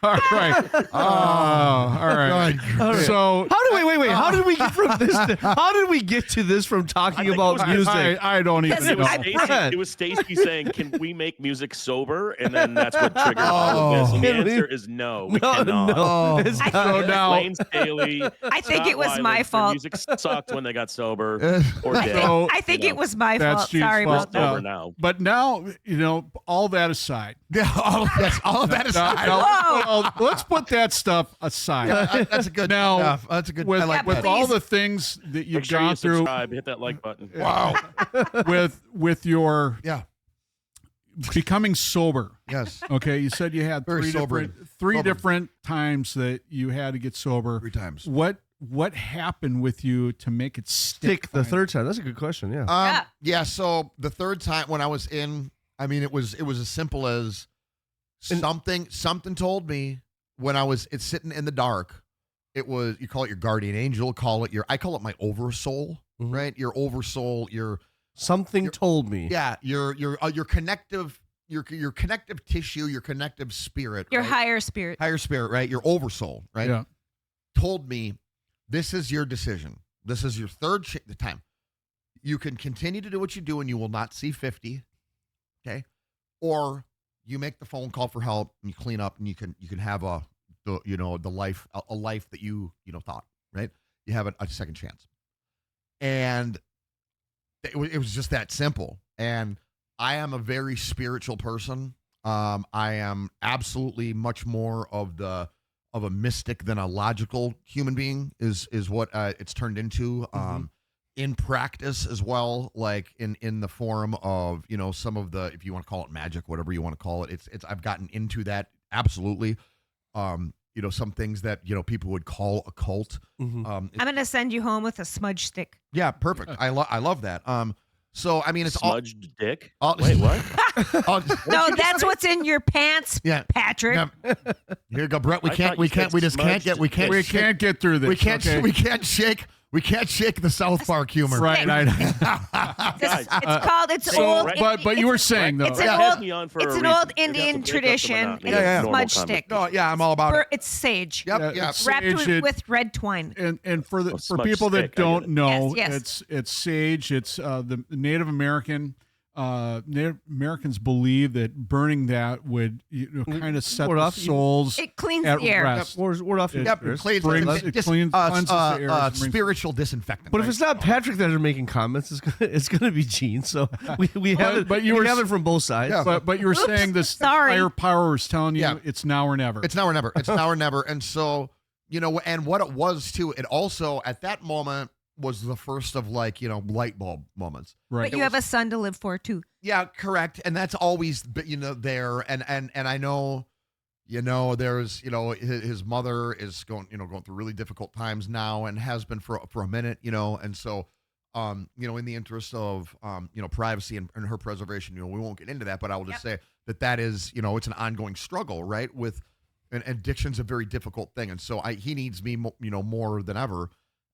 All right. All right. So wait. How did we get from this? How did we get to this from talking about music? I don't even know. It was Stacy saying, "Can we make music sober?" And then that's what triggered all of this. And the answer is no. We cannot. No. So now, Lane Staley, I think it was my fault. Music sucked when they got sober or dead. I think it was my fault. Sorry about that. Now. But now, all that aside. all of that aside. Let's put that stuff aside. That's a good. Now, that's a good. With, I like with all the things that you've gone through. Subscribe, hit that like button. Wow. with your becoming sober. Yes. Okay. You said you had three different times that you had to get sober. 3 times. What happened with you to make it stick the third time? That's a good question. Yeah. So the third time when I was in, I mean, it was as simple as something told me when it's sitting in the dark. It was, you call it your guardian angel, I call it my oversoul, right? Your oversoul, something told me. Yeah. Your connective, your connective tissue, your connective spirit. Your right? higher spirit, right? Your oversoul, right? Yeah. Told me, this is your decision. This is your third time. You can continue to do what you do and you will not see 50. Okay. Or you make the phone call for help and you clean up and you can have a life that you thought, right? You have a second chance. And it was just that simple. And I am a very spiritual person. I am absolutely much more of a mystic than a logical human being is what it's turned into. In practice as well, like in the form of some of the, if you want to call it magic, whatever you want to call it, it's I've gotten into that absolutely. Some things that, people would call a cult. I'm going to send you home with a smudge stick. Yeah, perfect. I love that. So, I mean, it's smudged dick. Wait, what? No, that's what's in your pants, Patrick. Yeah. Here you go, Brett. We can't get through this. We can't shake the South Park humor. Right. It's called. It's old. But you were saying though. It's an old Indian tradition. Smudge stick. No, I'm all about it. It's sage. Yep. Wrapped with red twine. And for people that don't know, yes. it's sage. It's the Native Americans believe that burning that would kind of set the souls. It cleans at the air. rest. Word off your It cleanses the air. Spiritual disinfectant. But if it's not Patrick that are making comments, it's gonna be Gene. So we have it. But we have it from both sides. Yeah. But you were saying this higher power is telling you it's now or never. It's now or never. It's now or never. And so and what it was too. It also at that moment was the first of light bulb moments. Right. But you have a son to live for too. Yeah, correct. And that's always there. And I know, there's his mother is going through really difficult times now and has been for a minute, and so in the interest of privacy and her preservation, we won't get into that, but I will just say that is, it's an ongoing struggle, right? And addiction's a very difficult thing. And so he needs me more than ever.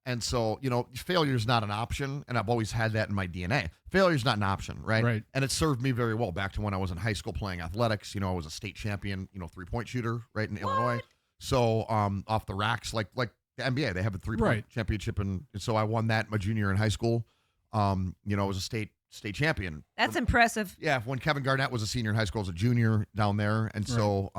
And so, failure is not an option, and I've always had that in my DNA. Failure is not an option, right? Right. And it served me very well back to when I was in high school playing athletics. I was a state champion, 3-point shooter, right, in Illinois. So off the racks, like the NBA, they have a 3-point championship, and so I won that my junior in high school. I was a state champion. That's impressive. Yeah, when Kevin Garnett was a senior in high school, I was a junior down there, and so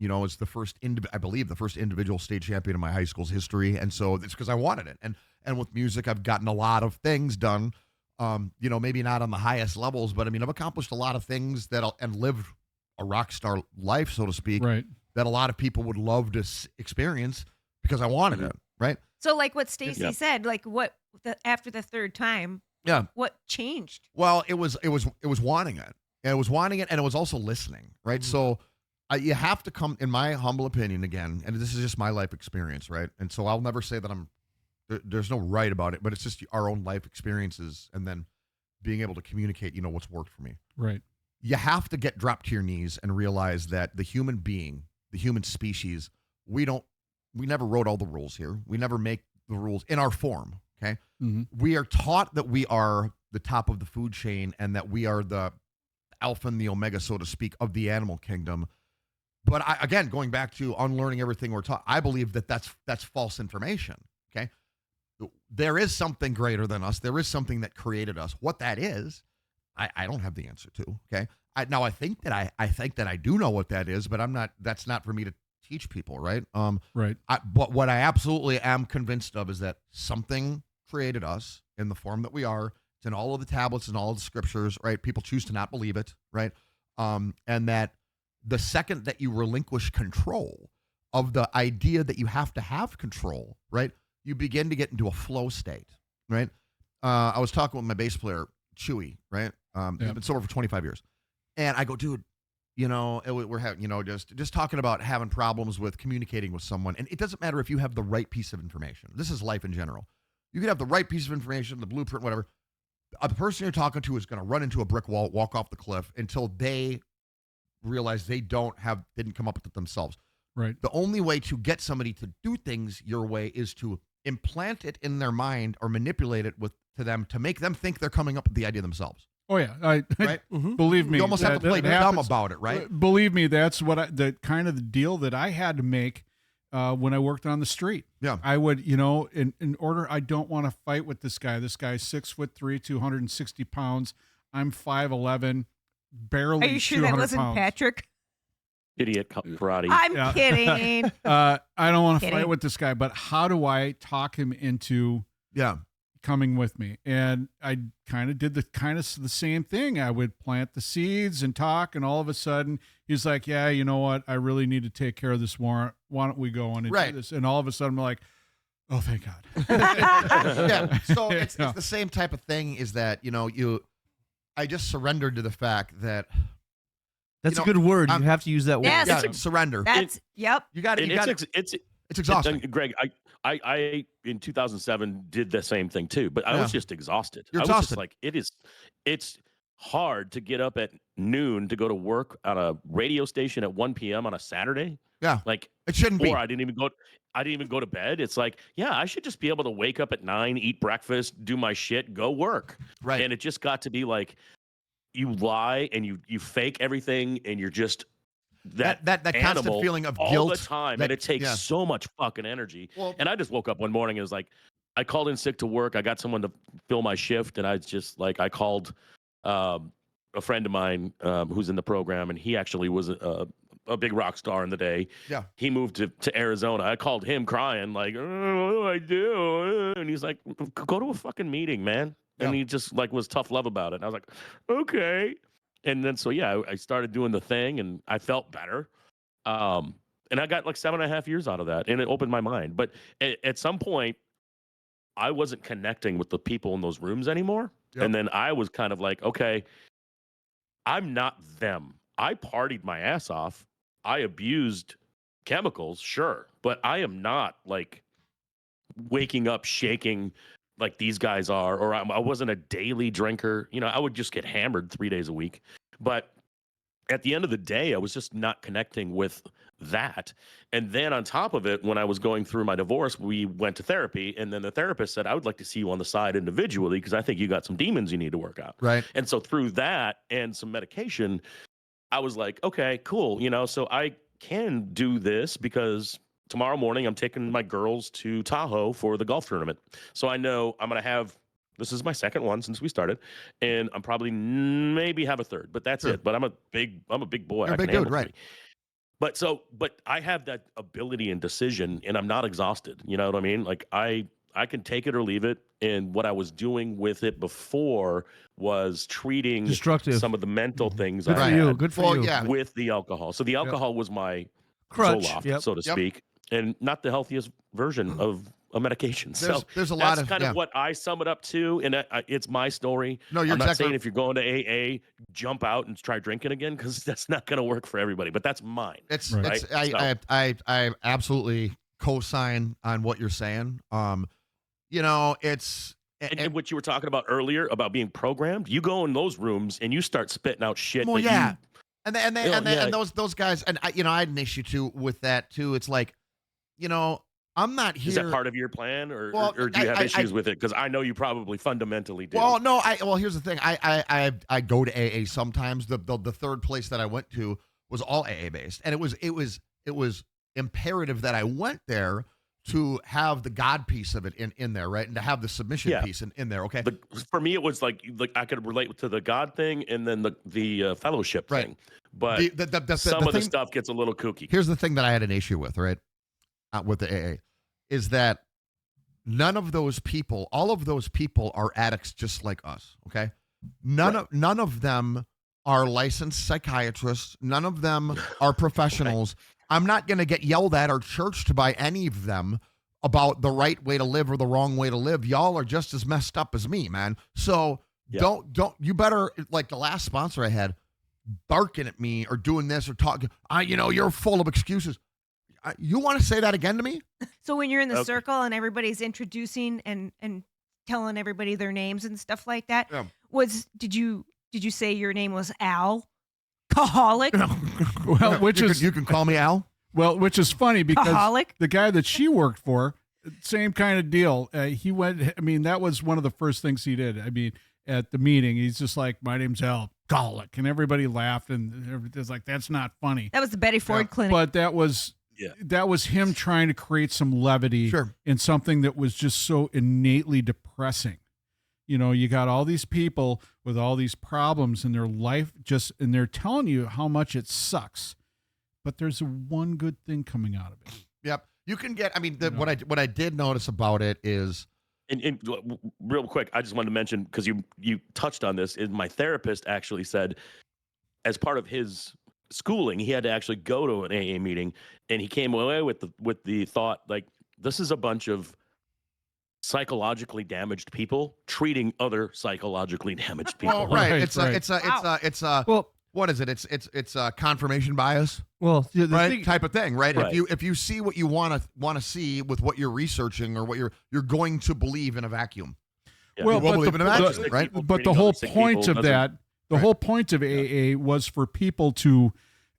it's the first, I believe, the first individual state champion in my high school's history. And so it's because I wanted it. And with music, I've gotten a lot of things done, maybe not on the highest levels, but I've accomplished a lot of things and lived a rock star life, so to speak, right, that a lot of people would love to experience because I wanted it. Right. So like what Stacy said, like after the third time, what changed? Well, it was wanting it. And it was wanting it. And it was also listening. Right. Mm-hmm. So, you have to come, in my humble opinion, again, and this is just my life experience, right? And so I'll never say that there's no right about it, but it's just our own life experiences and then being able to communicate, what's worked for me. Right. You have to dropped to your knees and realize that the human being, the human species, we never wrote all the rules here. We never make the rules in our form, okay? Mm-hmm. We are taught that we are the top of the food chain and that we are the alpha and the omega, so to speak, of the animal kingdom. But again, going back to unlearning everything we're taught, I believe that's false information, okay? There is something greater than us. There is something that created us. What that is, I don't have the answer to, okay? I think that I do know what that is, but that's not for me to teach people, right? Right. But what I absolutely am convinced of is that something created us in the form that we are. It's in all of the tablets and all of the scriptures, right? People choose to not believe it, right? And that the second that you relinquish control of the idea that you have to have control, right, you begin to get into a flow state, right? I was talking with my bass player, Chewy, right? He's been sober for 25 years. And I go, dude, we're having, just talking about having problems with communicating with someone. And it doesn't matter if you have the right piece of information. This is life in general. You can have the right piece of information, the blueprint, whatever. The person you're talking to is going to run into a brick wall, walk off the cliff until they realize they didn't come up with it themselves. Right. The only way to get somebody to do things your way is to implant it in their mind or manipulate it to them to make them think they're coming up with the idea themselves. Oh yeah, right. Believe me, you almost have to play dumb about it, right? Believe me, that's the kind of the deal that I had to make when I worked on the street. Yeah, I would, in order. I don't want to fight with this guy. This guy's 6'3", 260 pounds. I'm 5'11". Barely. Are you sure that wasn't pounds. Patrick? Idiot karate. I'm kidding. I don't want to fight with this guy, but how do I talk him into coming with me? And I kind of did the same thing. I would plant the seeds and talk, and all of a sudden he's like, "Yeah, you know what? I really need to take care of this warrant. Why don't we go on and do this?" And all of a sudden I'm like, "Oh, thank God." So it's the same type of thing. Is that I just surrendered to the fact that That's a good word. You have to use that word. Yes. Yeah, surrender. That's yep. You got it. It's exhausting. Greg, I in 2007 did the same thing too, but I was just exhausted. You're I was exhausted. just like, it's hard to get up at noon to go to work on a radio station at 1 p.m. on a Saturday. Yeah. Like It shouldn't be. Or I didn't even go to bed. It's like, yeah, I should just be able to wake up at 9, eat breakfast, do my shit, go work. Right. And it just got to be like, you lie and you fake everything, and you're just that constant feeling of all guilt the time, and it takes so much fucking energy. Well, and I just woke up one morning and was like, I called in sick to work. I got someone to fill my shift, and I just like I called a friend of mine who's in the program, and he actually was a big rock star in the day. Yeah. He moved to Arizona. I called him crying like, oh, what do I do? And he's like, go to a fucking meeting, man. And he just like was tough love about it. And I was like, okay. And then so I started doing the thing, and I felt better. And I got like 7.5 years out of that, and it opened my mind. But at some point, I wasn't connecting with the people in those rooms anymore. Yep. And then I was kind of like, okay, I'm not them. I partied my ass off. I abused chemicals, sure, but I am not like waking up shaking like these guys are, or I wasn't a daily drinker. You know, I would just get hammered 3 days a week. But at the end of the day, I was just not connecting with that. And then on top of it, when I was going through my divorce, we went to therapy. And then the therapist said, I would like to see you on the side individually, because I think you got some demons you need to work out. Right. And so through that and some medication, I was like, okay, cool. You know, so I can do this because tomorrow morning I'm taking my girls to Tahoe for the golf tournament. So I know I'm going to have, this is my second one since we started, and I'm probably maybe have a third, but that's it. But I'm a big boy. You're a big handle dude, right? But I have that ability and decision, and I'm not exhausted. You know what I mean? Like I can take it or leave it. And what I was doing with it before was treating destructive some of the mental things Good I for you. had Good for you. Yeah. with the alcohol. So the alcohol was my Crutch, Zoloft, so to speak, and not the healthiest version of a medication. There's a lot that's of kind of what I sum it up to, and it's my story. No, you're I'm not exactly saying if you're going to AA, jump out and try drinking again, because that's not going to work for everybody. But that's mine. I absolutely co-sign on what you're saying. You know, it's and what you were talking about earlier about being programmed. You go in those rooms and you start spitting out shit. Well, that and those guys, and I had an issue too with that too. It's like, you know, I'm not here. Is that part of your plan, or do you have issues with it? Because I know you probably fundamentally do. Well, no. Here's the thing. I go to AA sometimes. The third place that I went to was all AA based, and it was imperative that I went there to have the God piece of it in there, right, and to have the submission piece in there. Okay. For me, it was like I could relate to the God thing, and then the fellowship thing. But some of the stuff gets a little kooky. Here's the thing that I had an issue with, right, with the AA, is that none of those people, all of those people are addicts just like us. Okay. None of them are licensed psychiatrists. None of them are professionals. I'm not going to get yelled at or churched by any of them about the right way to live or the wrong way to live. Y'all are just as messed up as me, man. So don't you better, like the last sponsor I had, barking at me or doing this or talking. You're full of excuses. You want to say that again to me? So when you're in the circle and everybody's introducing and telling everybody their names and stuff like that, did you say your name was Al? Alcoholic? Well, you can call me Al. Well, which is funny because Alcoholic? The guy that she worked for, same kind of deal. He went. I mean, that was one of the first things he did. I mean, at the meeting, he's just like, "My name's Al, alcoholic," and everybody laughed, and it's like, "That's not funny." That was the Betty Ford clinic. But that was him trying to create some levity in something that was just so innately depressing. You know, you got all these people with all these problems in their life, and they're telling you how much it sucks, but there's one good thing coming out of it. Yep. You can get, what I did notice about it is. And real quick, I just wanted to mention, because you touched on this, is my therapist actually said, as part of his schooling, he had to actually go to an AA meeting, and he came away with the thought, like, this is a bunch of psychologically damaged people treating other psychologically damaged people. Well, right. It's a what is it? It's confirmation bias. Well, the right? thing, Type of thing, right? Right. If you see what you want to see with what you're researching or what you're going to believe in a vacuum. Yeah. Well, You won't but believe in a vacuum, right? But the whole point of that, the whole point of AA was for people to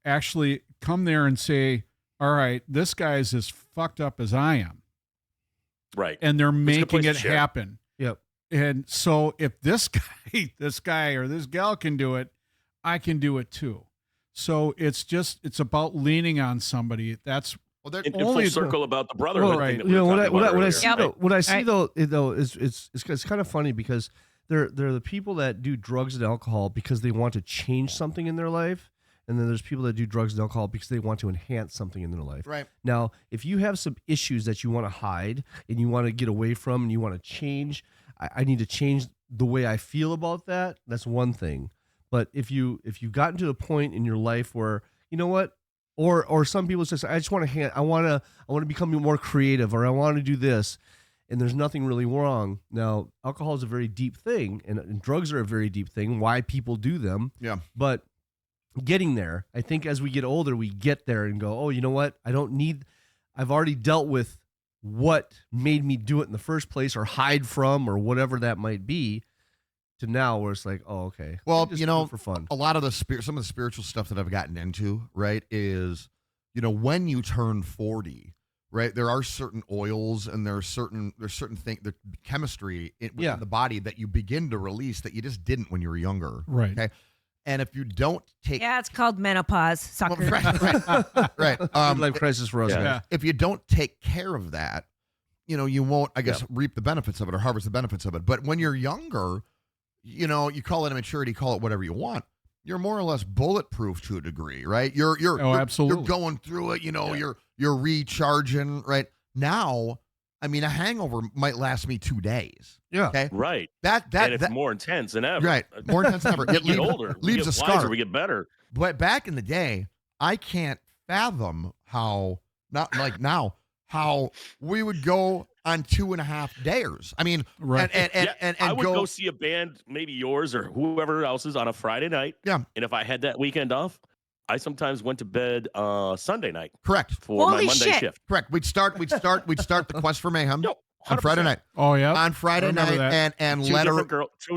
actually come there and say, all right, this guy's as fucked up as I am. Right. And they're It's a good making place to it share. happen. Yep. And so if this guy or this gal can do it, I can do it too. So it's about leaning on somebody. That's In full circle about the brotherhood Well, thing right. that we were talking about what I earlier. see Yep. though, what I see Right. though is kind of funny because they're the people that do drugs and alcohol because they want to change something in their life, and then there's people that do drugs and alcohol because they want to enhance something in their life. Right. Now, if you have some issues that you want to hide and you want to get away from and you want to change, I need to change the way I feel about that. That's one thing. But if you've gotten to the point in your life where you know what, or some people just I just want to I want to become more creative, or I want to do this, and there's nothing really wrong. Now, alcohol is a very deep thing, and drugs are a very deep thing. Why people do them? Yeah. But getting there, I think as we get older, we get there and go, oh, you know what? I've already dealt with what made me do it in the first place, or hide from, or whatever that might be. To now, where it's like, oh, okay. Well, Just you do know, it for fun. a lot of some of the spiritual stuff that I've gotten into, right, is, when you turn 40, right, there are certain oils and there's certain things, the chemistry within the body that you begin to release that you just didn't when you were younger. right. Okay. And if you don't take Yeah, it's called menopause. Sucker. right. Midlife crisis for us. Yeah. guys. Yeah. If you don't take care of that, you won't, I guess, reap the benefits of it or harvest the benefits of it. But when you're younger, you call it immaturity, call it whatever you want. You're more or less bulletproof to a degree, right? You're absolutely. You're going through it. You're recharging. Right now, I mean, a hangover might last me 2 days. Yeah. Okay. Right. That And it's more intense than ever. right. More intense than ever. We It get leaves, older. We leaves get a wiser, scar. we get better. But back in the day, I can't fathom how we would go on 2.5 days. I mean, Right. and I would go see a band, maybe yours or whoever else's, on a Friday night. Yeah. And if I had that weekend off, I sometimes went to bed Sunday night correct. for my Holy Monday shit. shift. Correct. We'd start the Quest for Mayhem Yo, on 100%. Friday night. Oh yeah. On Friday remember night, that. and Two let her.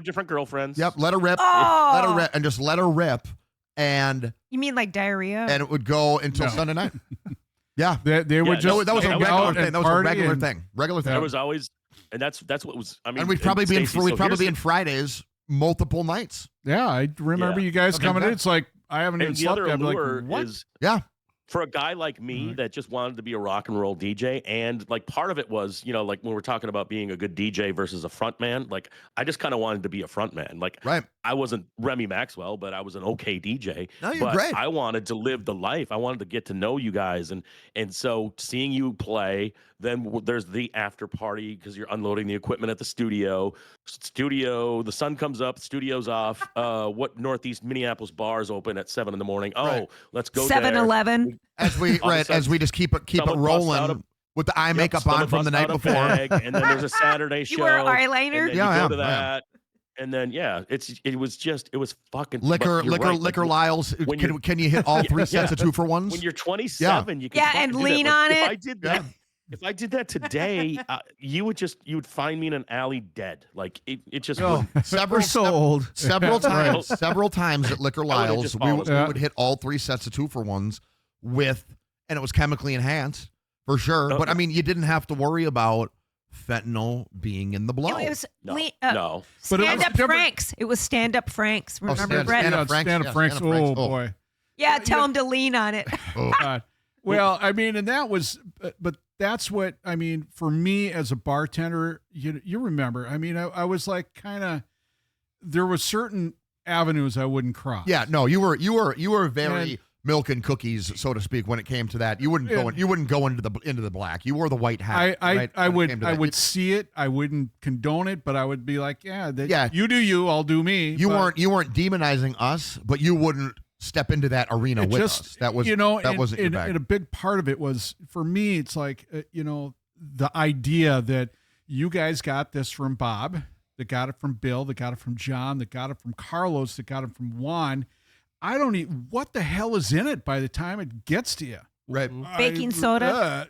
different girlfriends. Yep, let her rip. Oh. Let her rip, and just let her rip, and You mean like diarrhea? it would go until No. Sunday night. Yeah, They would no, just that was a hang regular out thing. and That was a party regular and- thing. Regular thing. There was always, and that's what was. I mean, And we'd probably be in Stacy, so here's in Fridays multiple nights. Yeah, I remember Yeah. you guys Okay, coming in. yeah. It's like I haven't even And the slept. other I'm like, allure what? is Yeah. for a guy like me that just wanted to be a rock and roll DJ, and like part of it was, like when we're talking about being a good DJ versus a front man, like I just kind of wanted to be a front man. Like Right. I wasn't Remy Maxwell, but I was an okay DJ. No, you're but great. I wanted to live the life. I wanted to get to know you guys, and so seeing you play. Then there's the after party because you're unloading the equipment at the studio. The sun comes up, studio's off. What Northeast Minneapolis bars open at 7 in the morning? Oh, Right. let's go there. 7-Eleven. As we All of a sudden, as we just keep it someone busts out rolling a- with the eye Yep, makeup someone on from the busts night out a before. bag, and then there's a Saturday show. You wear and eyeliner? then Yeah, you yeah, go to yeah. that. And then it was fucking Liquor, but you're right, liquor, like, Lyles. when Can you hit all three sets of 2-for-1s? when you're 27, you can Yeah, fucking and do lean that. on But it. If I did that today, you would find me in an alley dead. Like it just No, wouldn't. we're so old. Several times at Liquor I would've Lyles, just we followed would hit all 3 sets of 2-for-1s and it was chemically enhanced for sure. But I mean, you didn't have to worry about fentanyl being in the blood. It was No, le- no. But it was Stand Up different- Franks. It was Stand Up Franks. Remember, Stand- Brett? Stand Up Yeah, Franks, Stand Up yes, Franks. Stand Up Franks. Oh Oh. boy. Yeah, tell him to lean on it. Oh. God. Well, I mean, and that was, but that's what I mean for me as a bartender. You remember? I mean, I was like there was certain avenues I wouldn't cross. Yeah, no, you were very And- milk and cookies, so to speak, when it came to that. You wouldn't go into the black. You wore the white hat. I would see it. I wouldn't condone it, but I would be like, Yeah. you do you, I'll do me. You But weren't demonizing us, but you wouldn't step into that arena it with just, us. That was that wasn't your bag. And a big part of it was for me. It's like the idea that you guys got this from Bob, that got it from Bill, that got it from John, that got it from Carlos, that got it from Juan. I don't even, what the hell is in it by the time it gets to you? Right. Baking soda?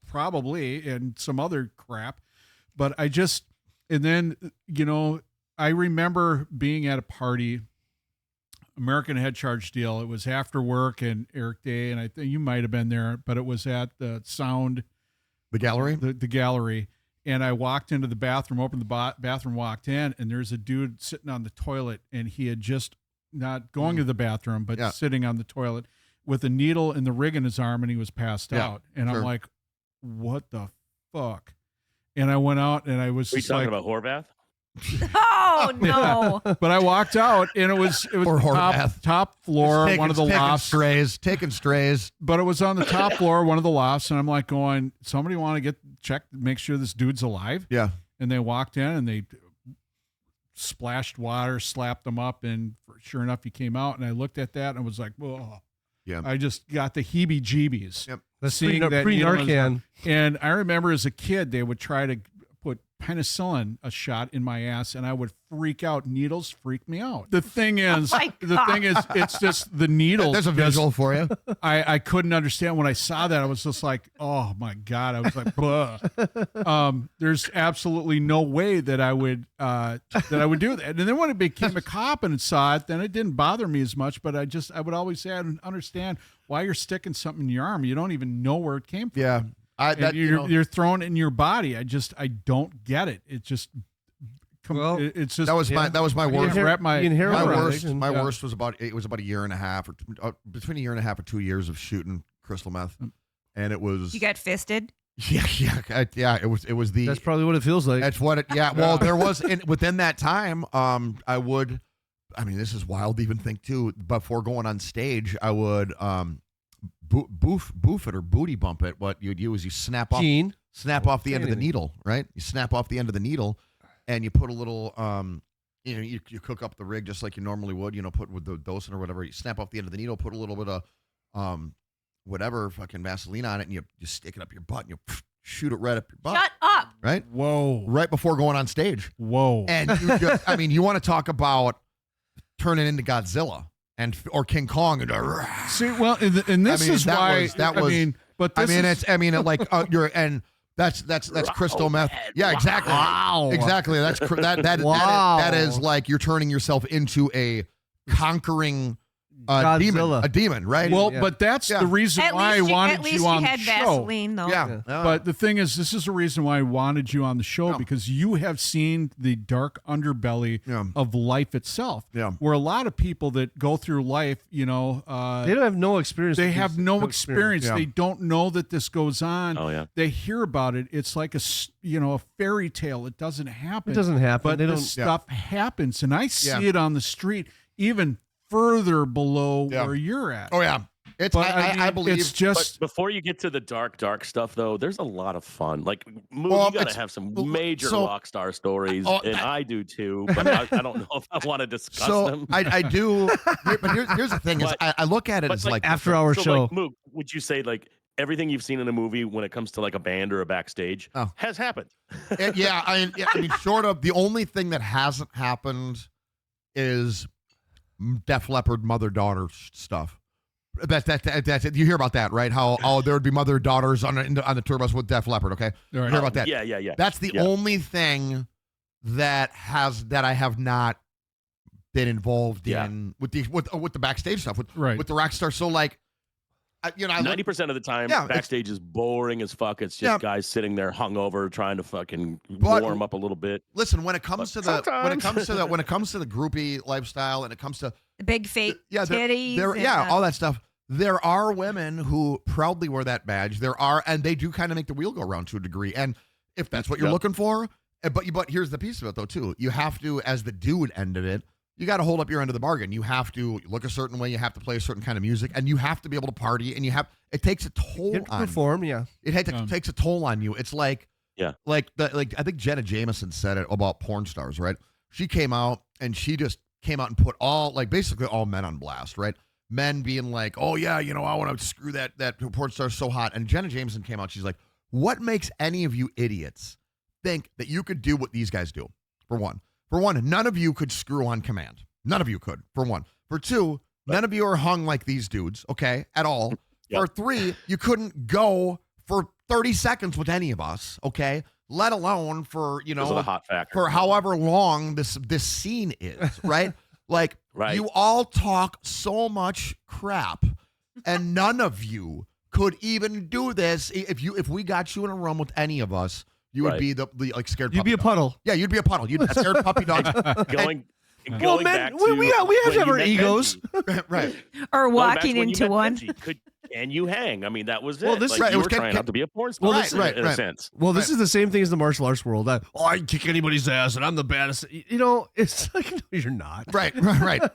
Probably, and some other crap. But and then, I remember being at a party, American Head Charge deal. It was after work and Eric Day, and I think you might have been there, but it was at the Sound. The gallery? The gallery. And I walked into the bathroom, opened the bathroom, walked in, and there's a dude sitting on the toilet, and he had just not going to the bathroom, but sitting on the toilet with a needle and the rig in his arm, and he was passed out. And I'm like, what the fuck? And I went out, and I was just talking about Horvath? Oh no! But I walked out, and it was top floor, one of the lofts. Taking strays. But it was on the top floor, one of the lofts, and I'm like going, somebody want to check, make sure this dude's alive? Yeah. And they walked in, and they splashed water, slapped him up, and sure enough, he came out. And I looked at that, and I was like, whoa. Yeah. I just got the heebie-jeebies. Yep. That's pre-Narcan. And I remember as a kid, they would try to put penicillin a shot in my ass, and I would freak out. Needles freak me out. The thing is, it's just the needle. There's a visual for you. I couldn't understand when I saw that. I was just like, oh my God. I was like, blah. There's absolutely no way that I would do that. And then when it became a cop and saw it, then it didn't bother me as much. But I would always say I don't understand why you're sticking something in your arm. You don't even know where it came from. Yeah. You're throwing it in your body. I don't get it. It just, it's just that was my worst. My worst was about a year and a half, or between a year and a half or 2 years of shooting crystal meth, and it was. You got fisted. Yeah. It was the. That's probably what it feels like. That's what it. Yeah. Well, there was within that time. I would. I mean, this is wild to even think too. Before going on stage, I would boof it or booty bump it. What you'd do is you snap off the end of the needle, right? You snap off the end of the needle, and you put a little, you cook up the rig just like you normally would, put with the dosing or whatever. You snap off the end of the needle, put a little bit of, whatever fucking Vaseline on it, and you stick it up your butt, and you shoot it right up your butt. Shut up! Right? Whoa! Right before going on stage. Whoa! And you want to talk about turning into Godzilla. Or King Kong, and see, well, and this is why that's crystal meth. Yeah, exactly. Wow. Exactly. That is like you're turning yourself into a conquering demon, right? Well, but that's the reason why I wanted you on the show. Vaseline, though. Yeah. But the thing is, this is the reason why I wanted you on the show, because you have seen the dark underbelly of life itself. Yeah. Where a lot of people that go through life, they don't have no experience. They have no experience. Yeah. They don't know that this goes on. Oh yeah. They hear about it. It's like a fairy tale. It doesn't happen. It doesn't happen. But this stuff happens, and I see it on the street, even further below where you're at. Oh yeah. I believe it's just before you get to the dark stuff though, there's a lot of fun. Like Moog, you gotta have some major rock star stories, and I do too, but I don't know if I want to discuss them. I do, but here's the thing: is I look at it as like after our show. Like, Moog, would you say like everything you've seen in a movie when it comes to like a band or a backstage has happened? I mean, short of the only thing that hasn't happened is Def Leppard mother-daughter stuff. That's it. You hear about that, right? How there would be mother-daughters on the tour bus with Def Leppard. Okay, you hear about that? Yeah. That's the only thing that I have not been involved in with the backstage stuff with the rock stars. So like, 90% of the time, backstage is boring as fuck. It's just guys sitting there hungover trying to fucking warm up a little bit. Listen, when it comes to the groupie lifestyle, and it comes to the big fake titties, all that stuff. There are women who proudly wear that badge. And they do kind of make the wheel go around to a degree. And if that's what you're looking for, but here's the piece of it though too. You have to, as the dude end of it, you got to hold up your end of the bargain. You have to look a certain way. You have to play a certain kind of music, and you have to be able to party. And it takes a toll on perform. You. It takes a toll on you. It's like I think Jenna Jameson said it about porn stars, right? She came out and she just came out and put basically all men on blast, right? Men being like, oh yeah, I want to screw that porn star so hot. And Jenna Jameson came out. She's like, what makes any of you idiots think that you could do what these guys do? For one, none of you could screw on command. None of you could, for one. For two, None of you are hung like these dudes, okay, at all. Yep. For 3, you couldn't go for 30 seconds with any of us, okay? Let alone for, Because of the hot factor. for however long this scene is, right? Like, Right. you all talk so much crap, and none of you could even do this. If we got you in a room with any of us, you would be the like scared. You'd be a puddle. Yeah, you'd be a puddle. You'd scared puppy dogs. Going Well, men, back to we have when to have you our met egos. Benji. Right. Or Going back to walking when you into met one. Benji, can you hang? I mean, that was it. Well, this like, is- right, you it were was trying not to be a porn star. Well, this- right, in a right. sense. Well, this is the same thing as the martial arts world. I can kick anybody's ass, and I'm the baddest. You know, it's like, no, you're not. Right.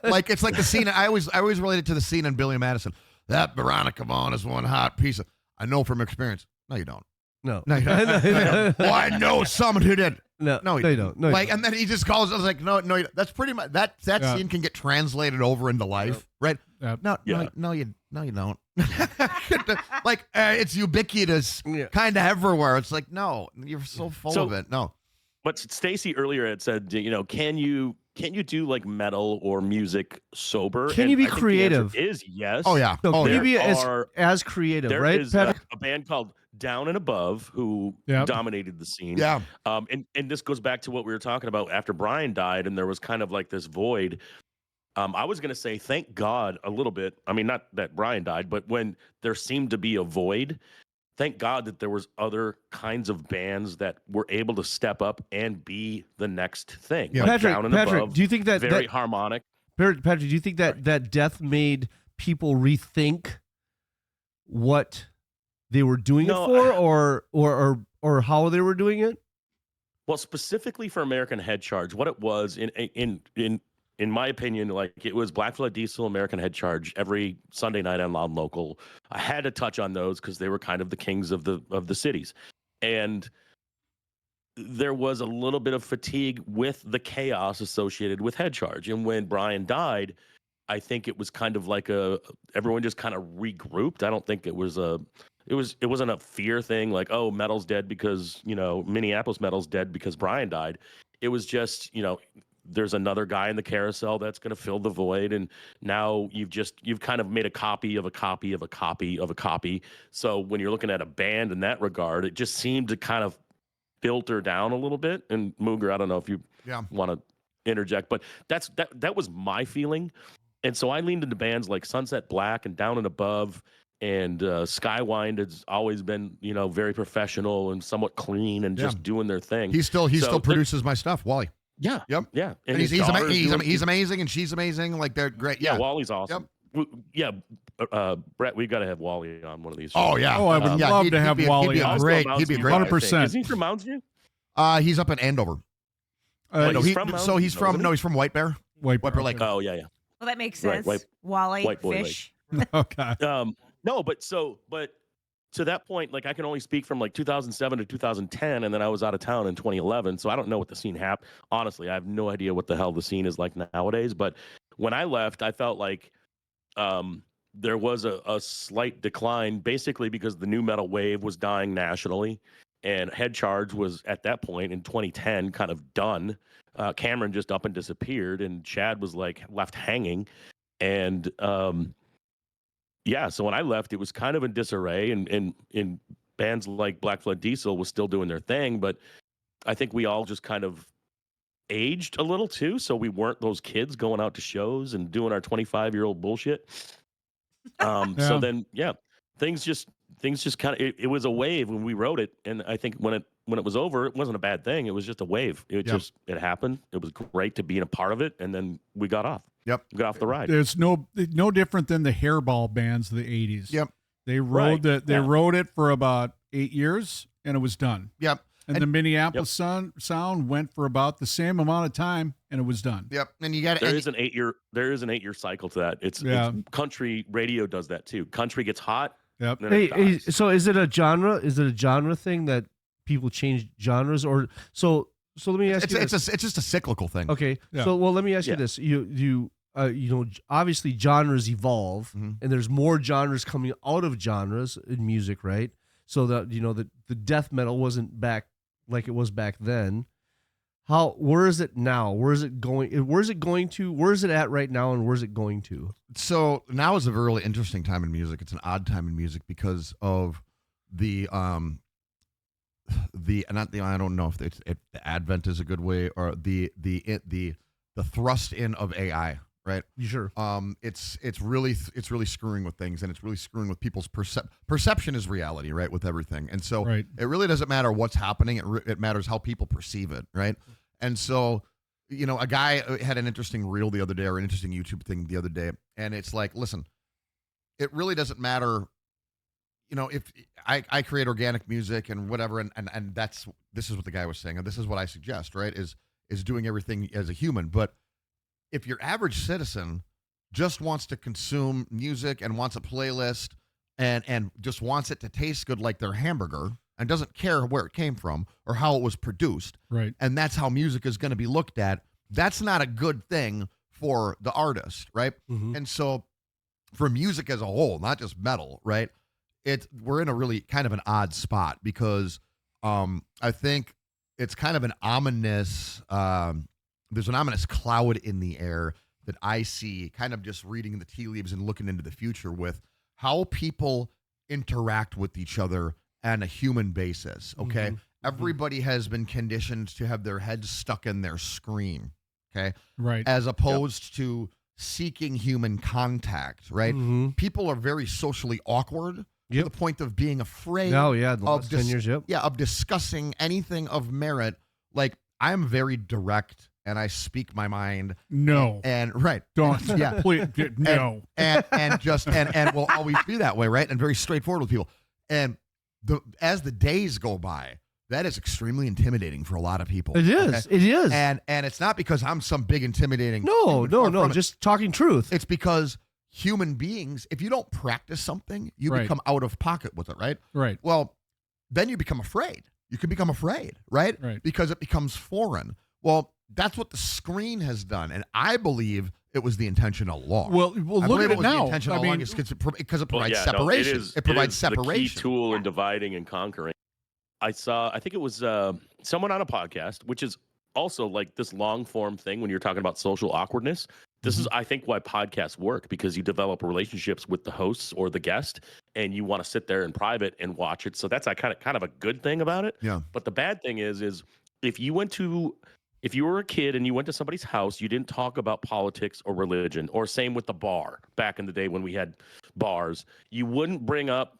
Like, it's like the scene. I always relate it to the scene in Billy Madison. That Veronica Vaughn is one hot piece of. I know from experience. No, you don't. No. No, you don't. Well, I know someone who did. No, No, you don't. No, you Like, don't. and then he just calls. I was like, no. That's pretty much that Yeah. scene can get translated over into life, right? Yep. No, Yeah. no, you don't. Like, it's ubiquitous, Yeah. kind of everywhere. It's like, no, you're so full So- of it. No, But Stacy earlier had said, can you do like metal or music sober? Can And you be I think the creative? answer is yes. oh yeah, No, oh can yeah. you be There as creative, There right, is Patrick? a band called Down and Above who Yep. dominated the scene. Yeah. And this goes back to what we were talking about after Brian died, and there was kind of like this void. I was going to say, thank God a little bit. I mean, not that Brian died, but when there seemed to be a void, thank God that there was other kinds of bands that were able to step up and be the next thing. Yeah. Like Down and Patrick, Above, do you think that, very harmonic. Patrick, do you think that death made people rethink what they were doing No, it for, or how they were doing it? Well, specifically for American Head Charge, what it was in my opinion, like it was Black Flag Diesel, American Head Charge every Sunday night on Loud and Local. I had to touch on those because they were kind of the kings of the cities, and there was a little bit of fatigue with the chaos associated with Head Charge. And when Brian died, I think it was kind of like everyone just kind of regrouped. I don't think it wasn't a fear thing like, oh, metal's dead because, Minneapolis metal's dead because Brian died. It was just, there's another guy in the carousel that's going to fill the void. And now you've kind of made a copy of a copy of a copy of a copy. So when you're looking at a band in that regard, it just seemed to kind of filter down a little bit. And Mooger, I don't know if you want to interject, but that was my feeling. And so I leaned into bands like Sunset Black and Down and Above, and Skywind has always been, very professional and somewhat clean and just doing their thing. He still produces my stuff, Wally. Yeah. Yep. Yeah. And he's amazing, and she's amazing. Like, they're great. Yeah. Yeah. Wally's awesome. Yeah. Brett, we've got to have Wally on one of these shows. Oh yeah. Oh, I would love to have Wally He'd be on. great. He'd be great. 100%. Is he from Moundsview? He's up in Andover. He's from Moundsview, he's from White Bear. White Bear Lake. Oh, yeah. Well, that makes Right, sense. Wally, White Boy fish. Okay. No, but to that point, like I can only speak from like 2007 to 2010, and then I was out of town in 2011, so I don't know what the scene happened. Honestly, I have no idea what the hell the scene is like nowadays. But when I left, I felt like there was a slight decline, basically because the new metal wave was dying nationally, and Head Charge was at that point in 2010 kind of done. Cameron just up and disappeared, and Chad was like left hanging, and so when I left, it was kind of in disarray, and bands like Black Flag Diesel was still doing their thing, but I think we all just kind of aged a little too, so we weren't those kids going out to shows and doing our 25-year-old bullshit. So then, things just kind of it was a wave when we wrote it, and I think when it was over, it wasn't a bad thing. It was just a wave. It happened. It was great to be in a part of it, and then we got off. Yep. We got off the ride. It's no different than the hairball bands of the 80s. Yep. They rode wrote it for about 8 years, and it was done. Yep. And the Minneapolis sound went for about the same amount of time, and it was done. Yep. And you got there is an 8-year cycle to that. It's country radio does that too. Country gets hot. Yep. Hey, so is it a genre? Is it a genre thing that people change genres, or so? So let me ask you. It's just a cyclical thing. Okay. Yeah. So let me ask you this. You obviously genres evolve, and there's more genres coming out of genres in music, right? So that the death metal wasn't back like it was back then. where is it now? Where is it going? Where is it going to? Where is it at right now, and where is it going to? So now is a really interesting time in music. It's an odd time in music because of the I don't know if the advent is a good way, or the thrust in of AI, right? Sure. It's really screwing with things, and it's really screwing with people's perception is reality, right? With everything, and so it really doesn't matter what's happening. It matters how people perceive it, right? And so, a guy had an interesting reel the other day, or an interesting YouTube thing the other day, and it's like, listen, it really doesn't matter. If I create organic music and whatever, and this is what the guy was saying, and this is what I suggest, right? Is doing everything as a human. But if your average citizen just wants to consume music and wants a playlist and just wants it to taste good like their hamburger and doesn't care where it came from or how it was produced, right? And that's how music is going to be looked at, that's not a good thing for the artist, right? Mm-hmm. And so for music as a whole, not just metal, right? We're in a really kind of an odd spot because I think it's kind of an ominous, there's an ominous cloud in the air that I see kind of just reading the tea leaves and looking into the future with how people interact with each other on a human basis, okay? Mm-hmm. Everybody has been conditioned to have their heads stuck in their screen, okay? Right. As opposed to seeking human contact, right? Mm-hmm. People are very socially awkward to the point of being afraid the last 10 years, of discussing anything of merit. Like, I'm very direct and I speak my mind. No. And Don't. Yeah. Please, no. And will always be that way, right? And very straightforward with people. And as the days go by, that is extremely intimidating for a lot of people. It is. Okay? It is. And it's not because I'm some big intimidating. No. Just talking truth. It's because human beings, if you don't practice something, you become out of pocket with it, right? Right. Well, then you become afraid. You can become afraid, right? Right. Because it becomes foreign. Well, that's what the screen has done, and I believe it was the intention all along. Well, look at it now. The intention all along because it provides separation. It provides separation. The key tool in dividing and conquering. I think it was someone on a podcast, which is also like this long form thing when you're talking about social awkwardness. This is, I think, why podcasts work, because you develop relationships with the hosts or the guest, and you want to sit there in private and watch it. So that's kind of a good thing about it. Yeah. But the bad thing is if you were a kid and you went to somebody's house, you didn't talk about politics or religion, or same with the bar back in the day when we had bars, you wouldn't bring up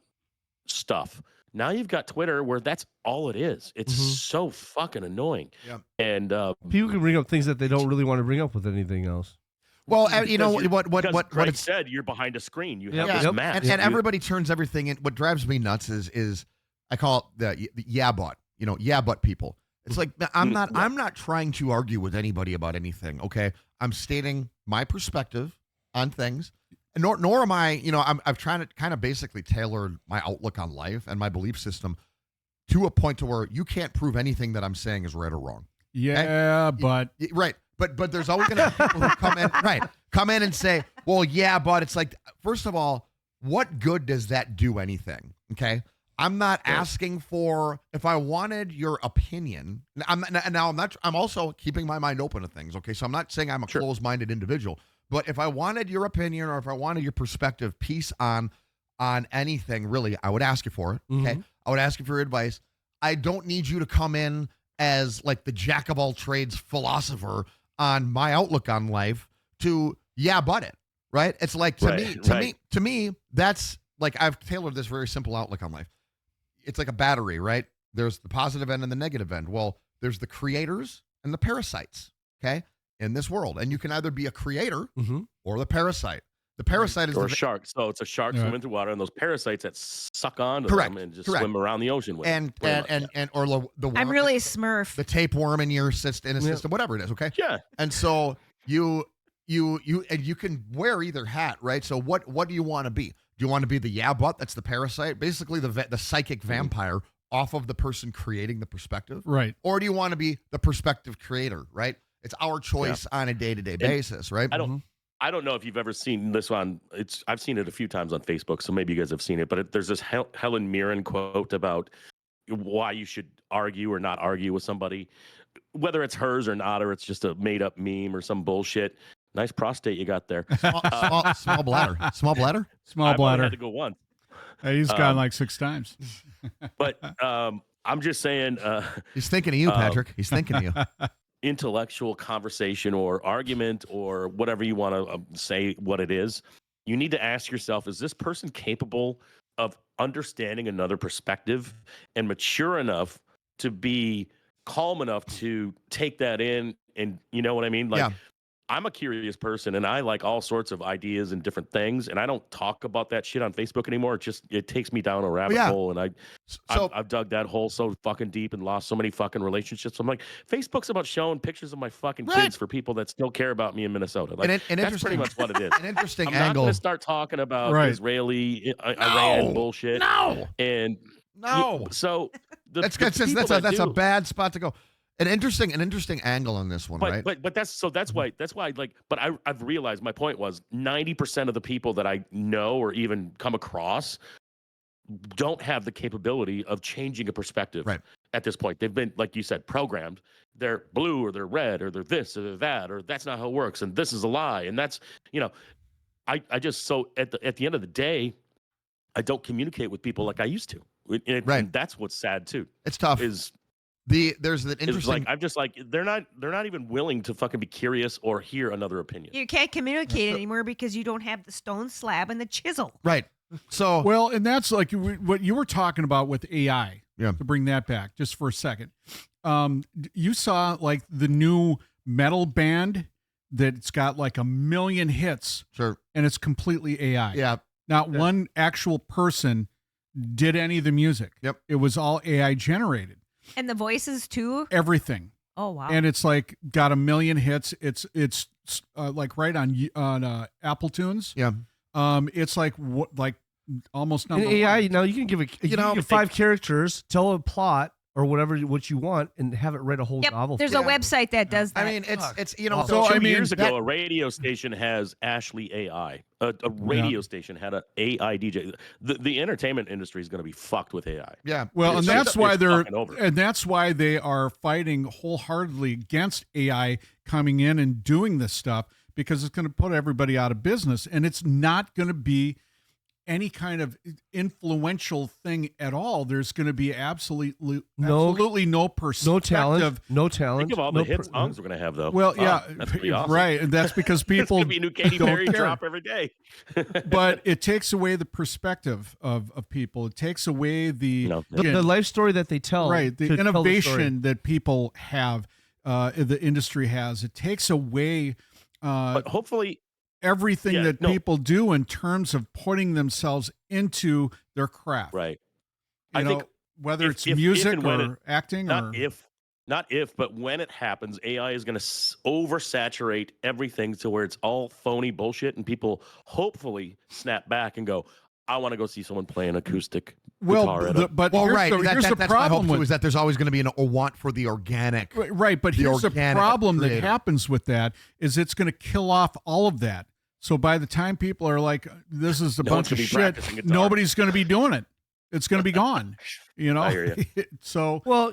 stuff. Now you've got Twitter where that's all it is. It's so fucking annoying. Yeah. And people can bring up things that they don't really want to bring up with anything else. Well, you know what Greg it said, you're behind a screen. You have this map. And everybody turns everything in. What drives me nuts is I call it the yeah but. Yeah but people. It's like I'm not trying to argue with anybody about anything. Okay, I'm stating my perspective on things. Nor am I, I'm trying to kind of basically tailor my outlook on life and my belief system to a point to where you can't prove anything that I'm saying is right or wrong. Yeah, okay? but right. But there's always going to be people who come in and say, well, yeah, but it's like, first of all, what good does that do anything? Okay. I'm not asking for, if I wanted your opinion, I'm also keeping my mind open to things. Okay. So I'm not saying I'm a closed-minded individual, but if I wanted your opinion or if I wanted your perspective piece on anything, really, I would ask you for it. Okay. I would ask you for your advice. I don't need you to come in as like the jack of all trades philosopher on my outlook on life to but it, right? It's like to me, that's like, I've tailored this very simple outlook on life. It's like a battery, right? There's the positive end and the negative end. Well, there's the creators and the parasites, okay, in this world. And you can either be a creator or the parasite. The parasite is a shark. So it's a shark swimming through water, and those parasites that suck onto them and just swim around the ocean with them. Or the worm, I'm really a Smurf. The tapeworm in your system, whatever it is, okay? Yeah. And so you can wear either hat, right? So what do you want to be? Do you want to be the but that's the parasite, basically the psychic vampire off of the person creating the perspective, right? Or do you want to be the perspective creator, right? It's our choice on a day-to-day basis, right? I don't know if you've ever seen this on. I've seen it a few times on Facebook, so maybe you guys have seen it. But there's this Helen Mirren quote about why you should argue or not argue with somebody. whether it's hers or not, or it's just a made up meme or some bullshit. Nice prostate you got there. Small bladder. Small bladder? Small I've only bladder. had to go once. He's gone like 6 times. But I'm just saying. He's thinking of you, Patrick. He's thinking of you. Intellectual conversation or argument or whatever you want to say what it is, you need to ask yourself, is this person capable of understanding another perspective and mature enough to be calm enough to take that in? And you know what I mean? Like, yeah. I'm a curious person and I like all sorts of ideas and different things. And I don't talk about that shit on Facebook anymore. It takes me down a rabbit hole. And I've dug that hole so fucking deep and lost so many fucking relationships. I'm like, Facebook's about showing pictures of my fucking kids for people that still care about me in Minnesota. Like, that's pretty much what it is. An interesting I'm angle. not going to start talking about Israeli, Iran bullshit. So that's a bad spot to go. An interesting angle on this one, right? But that's why like, but I've realized my point was 90% of the people that I know or even come across don't have the capability of changing a perspective at this point. They've been, like you said, programmed. They're blue or they're red or they're this or they're that, or that's not how it works. And this is a lie. And that's, I just, so at the end of the day, I don't communicate with people like I used to. And that's what's sad too. It's tough. There's that interesting. Like, I'm just like, they're not even willing to fucking be curious or hear another opinion. You can't communicate anymore because you don't have the stone slab and the chisel. Right. So well, and that's like what you were talking about with AI. Yeah. To bring that back just for a second, you saw like the new metal band that's got like 1 million hits. Sure. And it's completely AI. Yeah. Not one actual person did any of the music. Yep. It was all AI generated. And the voices too? Everything. Oh, wow. And it's like got 1 million hits. It's like right on Apple Tunes. Yeah. It's like almost number AI, one. now you can give give 5 characters, tell a plot or what you want, and have it write a whole novel. There's a website that does that. I mean, it's So 2 years ago, a radio station has Ashley AI. A radio station had an AI DJ. The entertainment industry is going to be fucked with AI. Yeah. Well, and that's why they are fighting wholeheartedly against AI coming in and doing this stuff, because it's going to put everybody out of business, and it's not going to be any kind of influential thing at all. There's going to be absolutely no perspective. No talent. Think of all the hit songs we're going to have, though. Well, yeah, that's pretty awesome. Right. And that's because people it's going to be a new Katy Perry drop every day. But it takes away the perspective of people. It takes away the life story that they tell. Right. The innovation that people have, the industry has. It takes away but hopefully everything people do in terms of putting themselves into their craft. Right. I think whether it's music or acting but when it happens, AI is going to oversaturate everything to where it's all phony bullshit, and people hopefully snap back and go, I want to go see someone play an acoustic guitar. Here's the problem is that there's always going to be a want for the organic. Right, but here's the problem that happens with that is it's going to kill off all of that. So by the time people are like, this is a bunch of shit, nobody's going to be doing it. It's going to be gone. I hear you. So, well,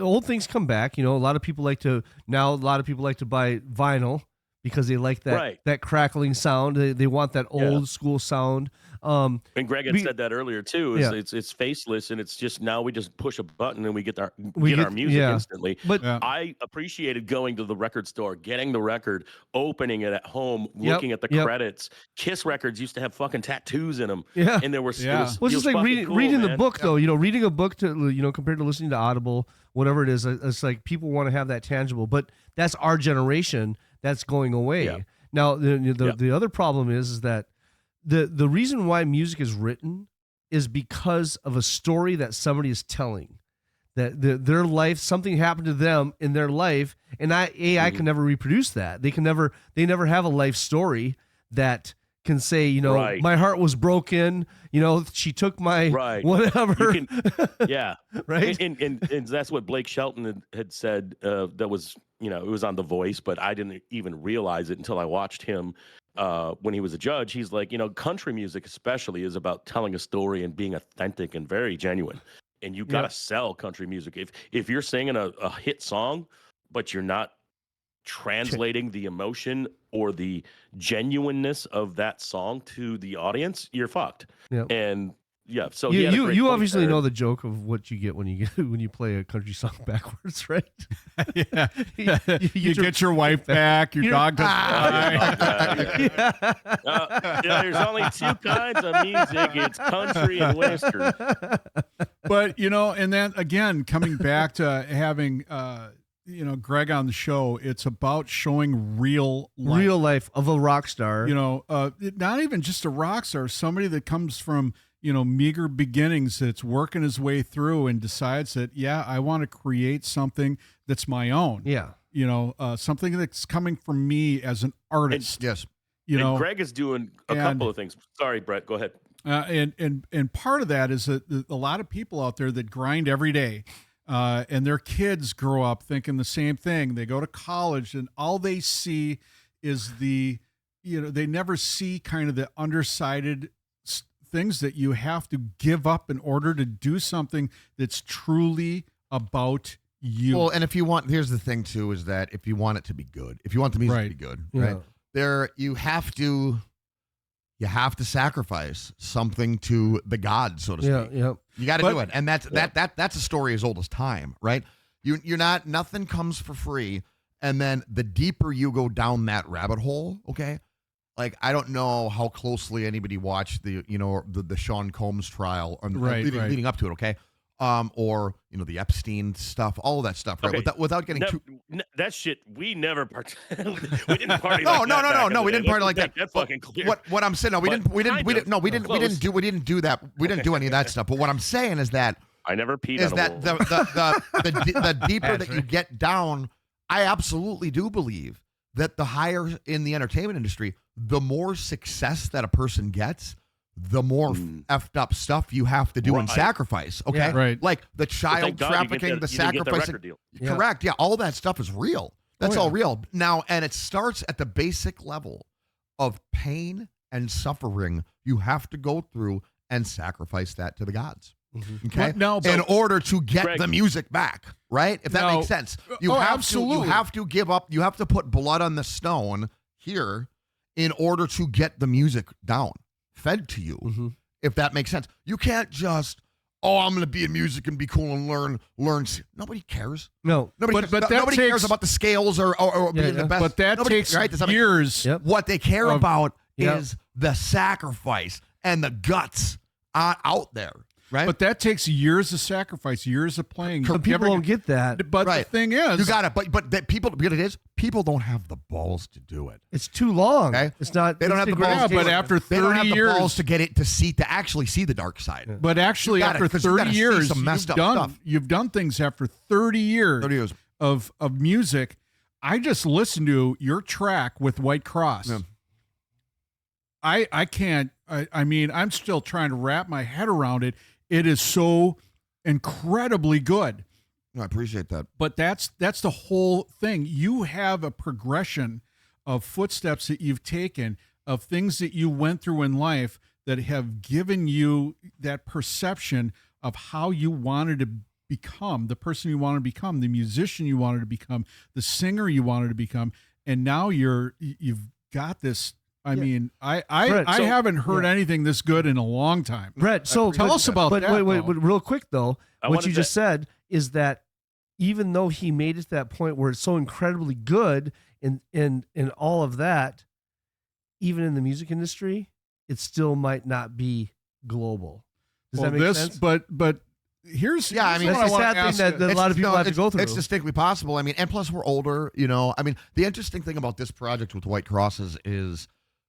old things come back. A lot of people like to buy vinyl because they like that crackling sound. They want that old school sound. And Greg had said that earlier too. It's faceless, and it's just now we just push a button and we get our music instantly. But I appreciated going to the record store, getting the record, opening it at home, looking at the credits. Kiss records used to have fucking tattoos in them. Yeah, and there were. Well, it's just like reading the book though. Reading a book to compared to listening to Audible, whatever it is. It's like people want to have that tangible, but that's our generation. That's going away. Yeah. Now the other problem is that the reason why music is written is because of a story that somebody is telling, that their life, something happened to them in their life, and AI can never reproduce that. They never have a life story that can say, my heart was broken, she took my whatever. Right. And that's what Blake Shelton had said. That was, it was on The Voice, but I didn't even realize it until I watched him when he was a judge. He's like, country music especially is about telling a story and being authentic and very genuine. And you got to sell country music. If you're singing a hit song, but you're not translating the emotion or the genuineness of that song to the audience, you're fucked. Yep. And yeah, so you obviously know the joke of what you get when you play a country song backwards, right? Yeah. You get your wife back, your dog doesn't die. There's only two kinds of music. It's country and western. But, and then again, coming back to having, Greg on the show, it's about showing real life of a rock star. Not even just a rock star, somebody that comes from, meager beginnings, that's working his way through and decides that, I want to create something that's my own. Yeah. Something that's coming from me as an artist. Yes. And Greg is doing a couple of things. Sorry, Brett, go ahead. And part of that is that a lot of people out there that grind every day, and their kids grow up thinking the same thing. They go to college and all they see is they never see kind of the undersided things that you have to give up in order to do something that's truly about you. Well, and here's the thing too, is that if you want it to be good, if you want the music to be good, right? You have to sacrifice something to the gods, so to speak. Yeah. You got to do it. And that's a story as old as time, right? Nothing comes for free. And then the deeper you go down that rabbit hole, okay? Like, I don't know how closely anybody watched the Sean Combs trial leading up to it, okay? Or the Epstein stuff, all of that stuff, right? Okay. Without getting too that shit, we never we didn't party. No, like that no, we didn't party like that. That's fucking clear. What I'm saying, we didn't do that. We didn't do any of that stuff. But what I'm saying is that I never peed. Is on that a the deeper that you get down, I absolutely do believe that the higher in the entertainment industry, the more success that a person gets, the more effed up stuff you have to do and sacrifice. Okay, yeah, right. Like the child trafficking, the sacrificing. Correct. Yeah, all that stuff is real. That's all real now, and it starts at the basic level of pain and suffering. You have to go through and sacrifice that to the gods. Mm-hmm. Okay, in order to get the music back, right? If that makes sense, you have to give up. You have to put blood on the stone here in order to get the music down, fed to you. Mm-hmm. If that makes sense, you can't just I'm going to be in music and be cool and learn. Nobody cares. No, nobody cares about the scales or being the best. But that takes years. What they care about is the sacrifice and the guts out there. Right? But that takes years of sacrifice, years of playing. People don't get that. But the thing is, you got it. But people don't have the balls to do it. It's too long. Okay? It's not. They don't have the balls. Yeah, but after 30 they don't have years, the balls to get it to actually see the dark side. Yeah. But actually, after 30 years, you've done things after 30 years of music. I just listened to your track with White Cross. Yeah. I can't. I mean, I'm still trying to wrap my head around it. It is so incredibly good. I appreciate that. But that's the whole thing. You have a progression of footsteps that you've taken, of things that you went through in life that have given you that perception of how you wanted to become, the person you wanted to become, the musician you wanted to become, the singer you wanted to become. And now you've got this. I mean, I haven't heard anything this good in a long time. Brett, so tell us about that. But wait, real quick though, what you just said is that even though he made it to that point where it's so incredibly good in all of that, even in the music industry, it still might not be global. Does that make sense? But here's I mean, that's a sad thing that a lot of people have to go through. It's distinctly possible. I mean, and plus we're older. I mean, the interesting thing about this project with White Crosses is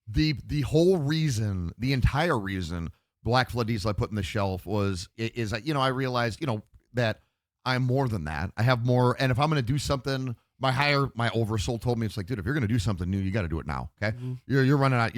the whole reason, the entire reason Black Flood Diesel I put in the shelf is I realized, that I'm more than that. I have more. And if I'm going to do something, my oversoul told me, it's like, dude, if you're going to do something new, you got to do it now. Okay. Mm-hmm. You're running out.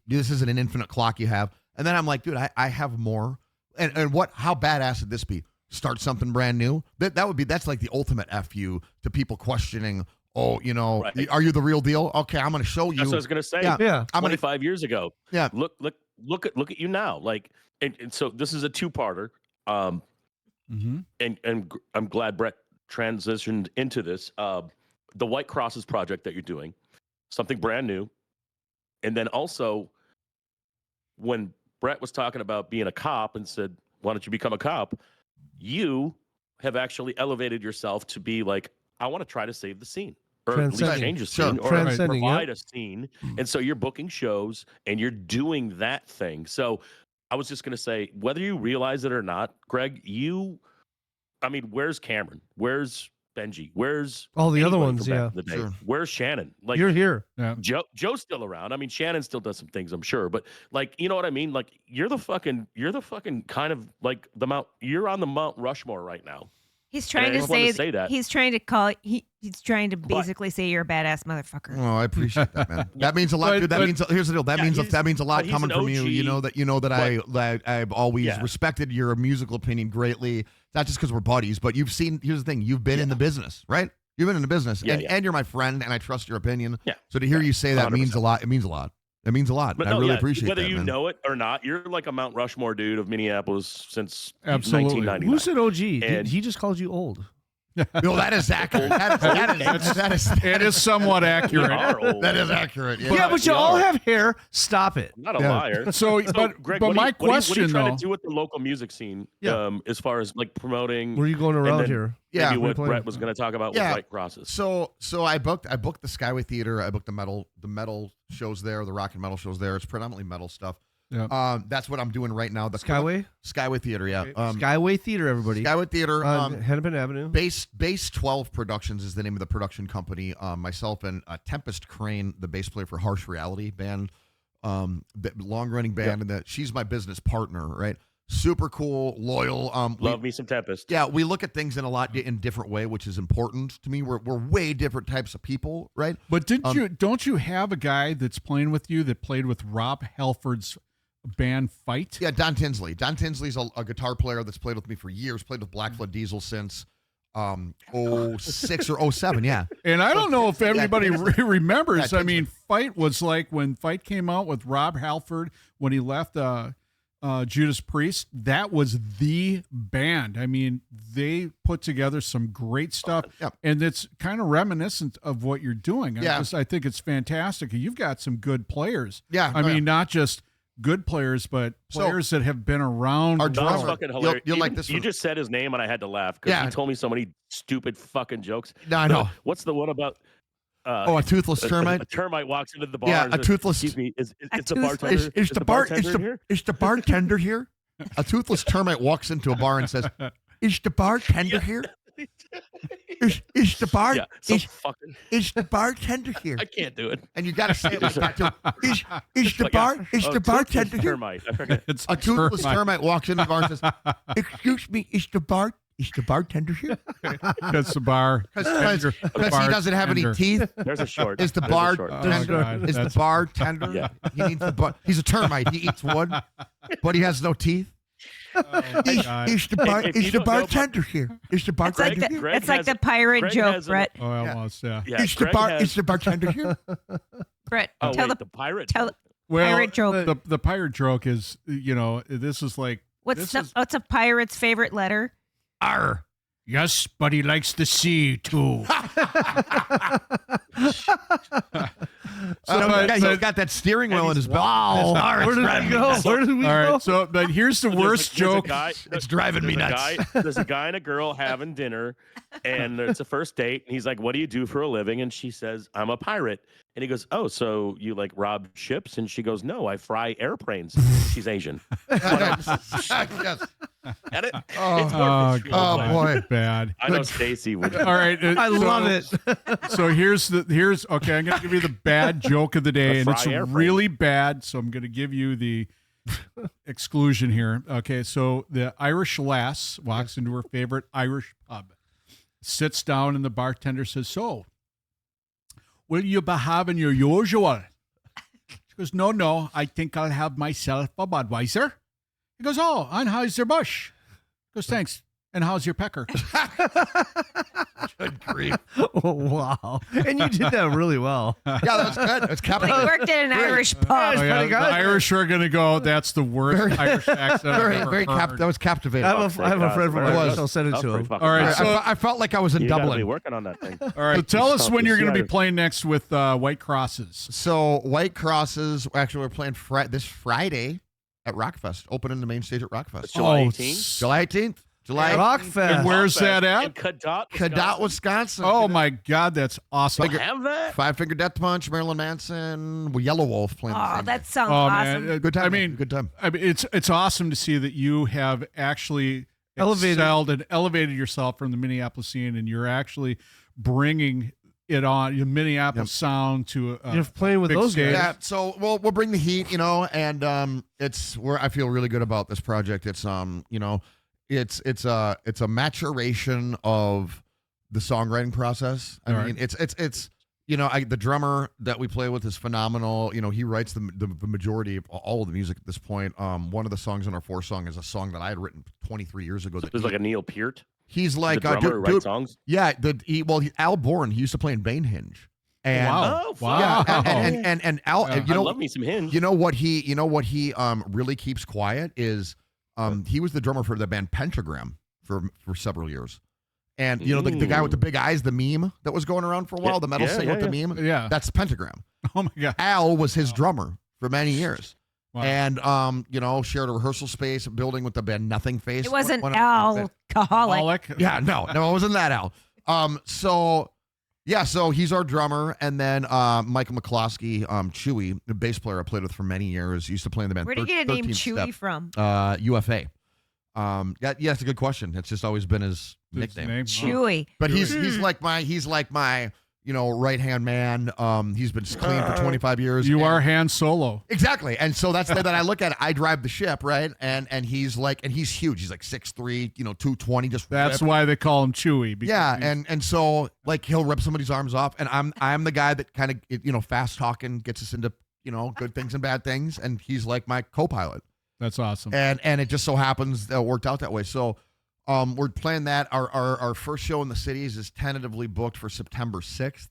This isn't an infinite clock you have. And then I'm like, dude, I have more. And how badass would this be? Start something brand new. That's like the ultimate FU to people questioning, are you the real deal? Okay, I'm going to show you. That's what I was going to say. Yeah. 25 years ago. Yeah. Look at you now. Like, and so this is a two-parter. And I'm glad Brett transitioned into this. the White Crosses project that you're doing, something brand new. And then also when Brett was talking about being a cop and said, why don't you become a cop? You have actually elevated yourself to be like, I want to try to save the scene. Or at least change a scene, or provide a scene. And so you're booking shows and you're doing that thing. So I was just going to say, whether you realize it or not, Greg, where's Cameron? Where's Benji? Where's all the other ones? Yeah. Where's Shannon? Like, you're here. Yeah. Joe's still around. I mean, Shannon still does some things, I'm sure, but like, you know what I mean? Like, you're the fucking kind of like you're on the Mount Rushmore right now. He's trying to say that. He's trying to basically say you're a badass motherfucker. Oh, I appreciate that, man. That means a lot. Dude. Here's the deal. That means a lot coming from you. You know that I've always respected your musical opinion greatly. Not just because we're buddies, but you've seen. Here's the thing. You've been in the business, right? You've been in the business, and you're my friend, and I trust your opinion. Yeah. So to hear you say that 100%. Means a lot. It means a lot. It means a lot. But I really appreciate whether that. Whether you know it or not, you're like a Mount Rushmore dude of Minneapolis since absolutely. 1999. Who said OG? He just called you old. No, that is accurate. That is somewhat accurate. That is accurate. Yeah, but you all have hair. Stop it. I'm not a liar. So Greg, but my question, what are you trying to do with the local music scene? As far as like promoting. Where are you going around here? Yeah, maybe what Brett was going to talk about with White Crosses. So I booked the Skyway Theater. I booked the metal shows there, the rock and metal shows there. It's predominantly metal stuff. Yeah. That's what I'm doing right now. The Skyway Theater, yeah. Skyway Theater, everybody. Skyway Theater. Hennepin Avenue. Base 12 Productions is the name of the production company. Myself and Tempest Crane, the bass player for Harsh Reality band, the long-running band, and she's my business partner, right? Super cool, loyal. Love me some Tempest. Yeah, we look at things in a different way, which is important to me. We're way different types of people, right? But don't you have a guy that's playing with you that played with Rob Halford's band Fight? Yeah, Don Tinsley. Don Tinsley's a guitar player that's played with me for years. Played with Black Flood Diesel since 06 or 07. Yeah. And I don't know if everybody remembers. I mean, Fight was like when Fight came out with Rob Halford when he left Judas Priest. That was the band. I mean, they put together some great stuff, and it's kind of reminiscent of what you're doing. I think it's fantastic. You've got some good players. Yeah. I mean, not just good players, but players that have been around. Our drummer, fucking hilarious. You'll like this. You just said his name and I had to laugh because he told me so many stupid fucking jokes. No, I know. What's the one about? A toothless termite. A termite walks into the bar. Yeah, a toothless. Excuse me. Is the bartender? Is the bartender here? Is the bartender here? A toothless termite walks into a bar and says, "Is the bartender here? Is the bar? Is the bartender here?" I can't do it. And you got to say it like that too. Is the bartender here? A toothless termite walks into the bar and says, "Excuse me, is the bartender here?" That's the bar. Because he doesn't have any teeth. There's a short. Is the bartender? Is the bartender? Yeah. He needs the he's a termite. He eats wood, but he has no teeth. Is the bartender here? Is the bartender here? It's like the pirate joke, Brett. Oh, almost, yeah. Is the bartender here? Brett, tell the pirate. Pirate joke. The pirate joke is, this is like. What's a pirate's favorite letter? R. Yes, but he likes the sea too. He's got that steering wheel in his belt. Wow. Where did we go? Where did we go? All right, so but here's the worst joke. It's driving me nuts. There's a guy and a girl having dinner, and it's a first date. And he's like, "What do you do for a living?" And she says, "I'm a pirate." And he goes, "Oh, so you like rob ships?" And she goes, "No, I fry airplanes." She's Asian. Yes. Edit. Oh boy, bad. I know Stacy would. All right, I love it. So here's okay. I'm gonna give you the bad joke of the day, and it's really bad. So I'm gonna give you the exclusion here. Okay, so the Irish lass walks into her favorite Irish pub, sits down, and the bartender says, "So, will you be having your usual?" She goes, No, I think I'll have myself a Budweiser. He goes, "Oh, Anheuser-Busch." He goes, "Thanks. And how's your pecker? Good grief. Oh, wow. And you did that really well. Yeah, that was good. It's He worked at an Irish pub. The Irish are going to go, that's the worst Irish accent I've ever heard. That was captivating. I have a friend from Irish. I'll send it to him. All right, so I felt like I was in You Dublin. gotta be working on that thing. all right, so tell us when you're going to be playing next with White Crosses. So White Crosses, actually, we're playing this Friday at Rockfest, opening the main stage at Rockfest. July 18th. July 18th. Rockfest. And where's that In at? Cadott, Wisconsin. Oh my God, that's awesome. Don't have that? Five Finger Death Punch, Marilyn Manson, Yellow Wolf playing. Oh, the that same sounds Oh awesome. man, good time. I mean, good time. I mean, it's awesome to see that you have actually Elevated. excelled and elevated yourself from the Minneapolis scene, and you're actually bringing it on your Minneapolis sound to You're playing with big those stage. guys. Yeah, so we'll bring the heat, and it's where I feel really good about this project. It's it's a maturation of the songwriting process. I mean, it's the drummer that we play with is phenomenal. He writes the majority of all of the music at this point. One of the songs on our 4 song is a song that I had written 23 years ago. So there's like a Neil Peart. He's like the drummer who writes songs. Yeah, Al Bourne. He used to play in Banehinge. And, Wow. Yeah, and Al, Yeah. you know, I love me some Hinge. You know what he really keeps quiet is he was the drummer for the band Pentagram for several years. And the guy with the big eyes, the meme that was going around for a while, the metal singer with the meme, that's Pentagram. Oh my God. Al was his drummer for many years. Wow. And shared a rehearsal space, building with the band Nothing Face. It wasn't alcoholic. Yeah, no, it wasn't that Al. So he's our drummer, and then Michael McCloskey, Chewy, the bass player I played with for many years, used to play in the band. Where did you get a name 13 Chewy Step. from? UFA. It's a good question. It's just always been his nickname. Chewy. But he's like my right hand man. He's been clean for 25 years. You are Han Solo. Exactly. And so that's the way that I look at it. I drive the ship, right? And he's huge. He's like 6'3", 220. That's ripped. why they call him Chewy. Yeah, and so he'll rip somebody's arms off, and I'm the guy that kind of fast talking gets us into good things and bad things, and he's like my co-pilot. That's awesome. And it just so happens that it worked out that way. So we're playing that. Our first show in the cities is tentatively booked for September 6th.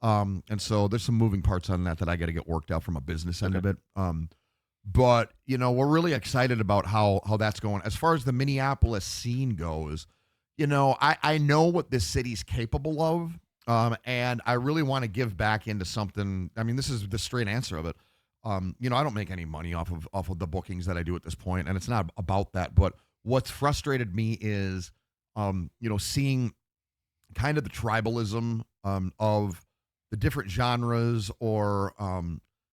And so there's some moving parts on that I got to get worked out from a business end of it. But we're really excited about how that's going. As far as the Minneapolis scene goes, I know what this city's capable of. And I really want to give back into something. I mean, this is the straight answer of it. I don't make any money off of the bookings that I do at this point, and it's not about that. But what's frustrated me is, seeing kind of the tribalism of the different genres, or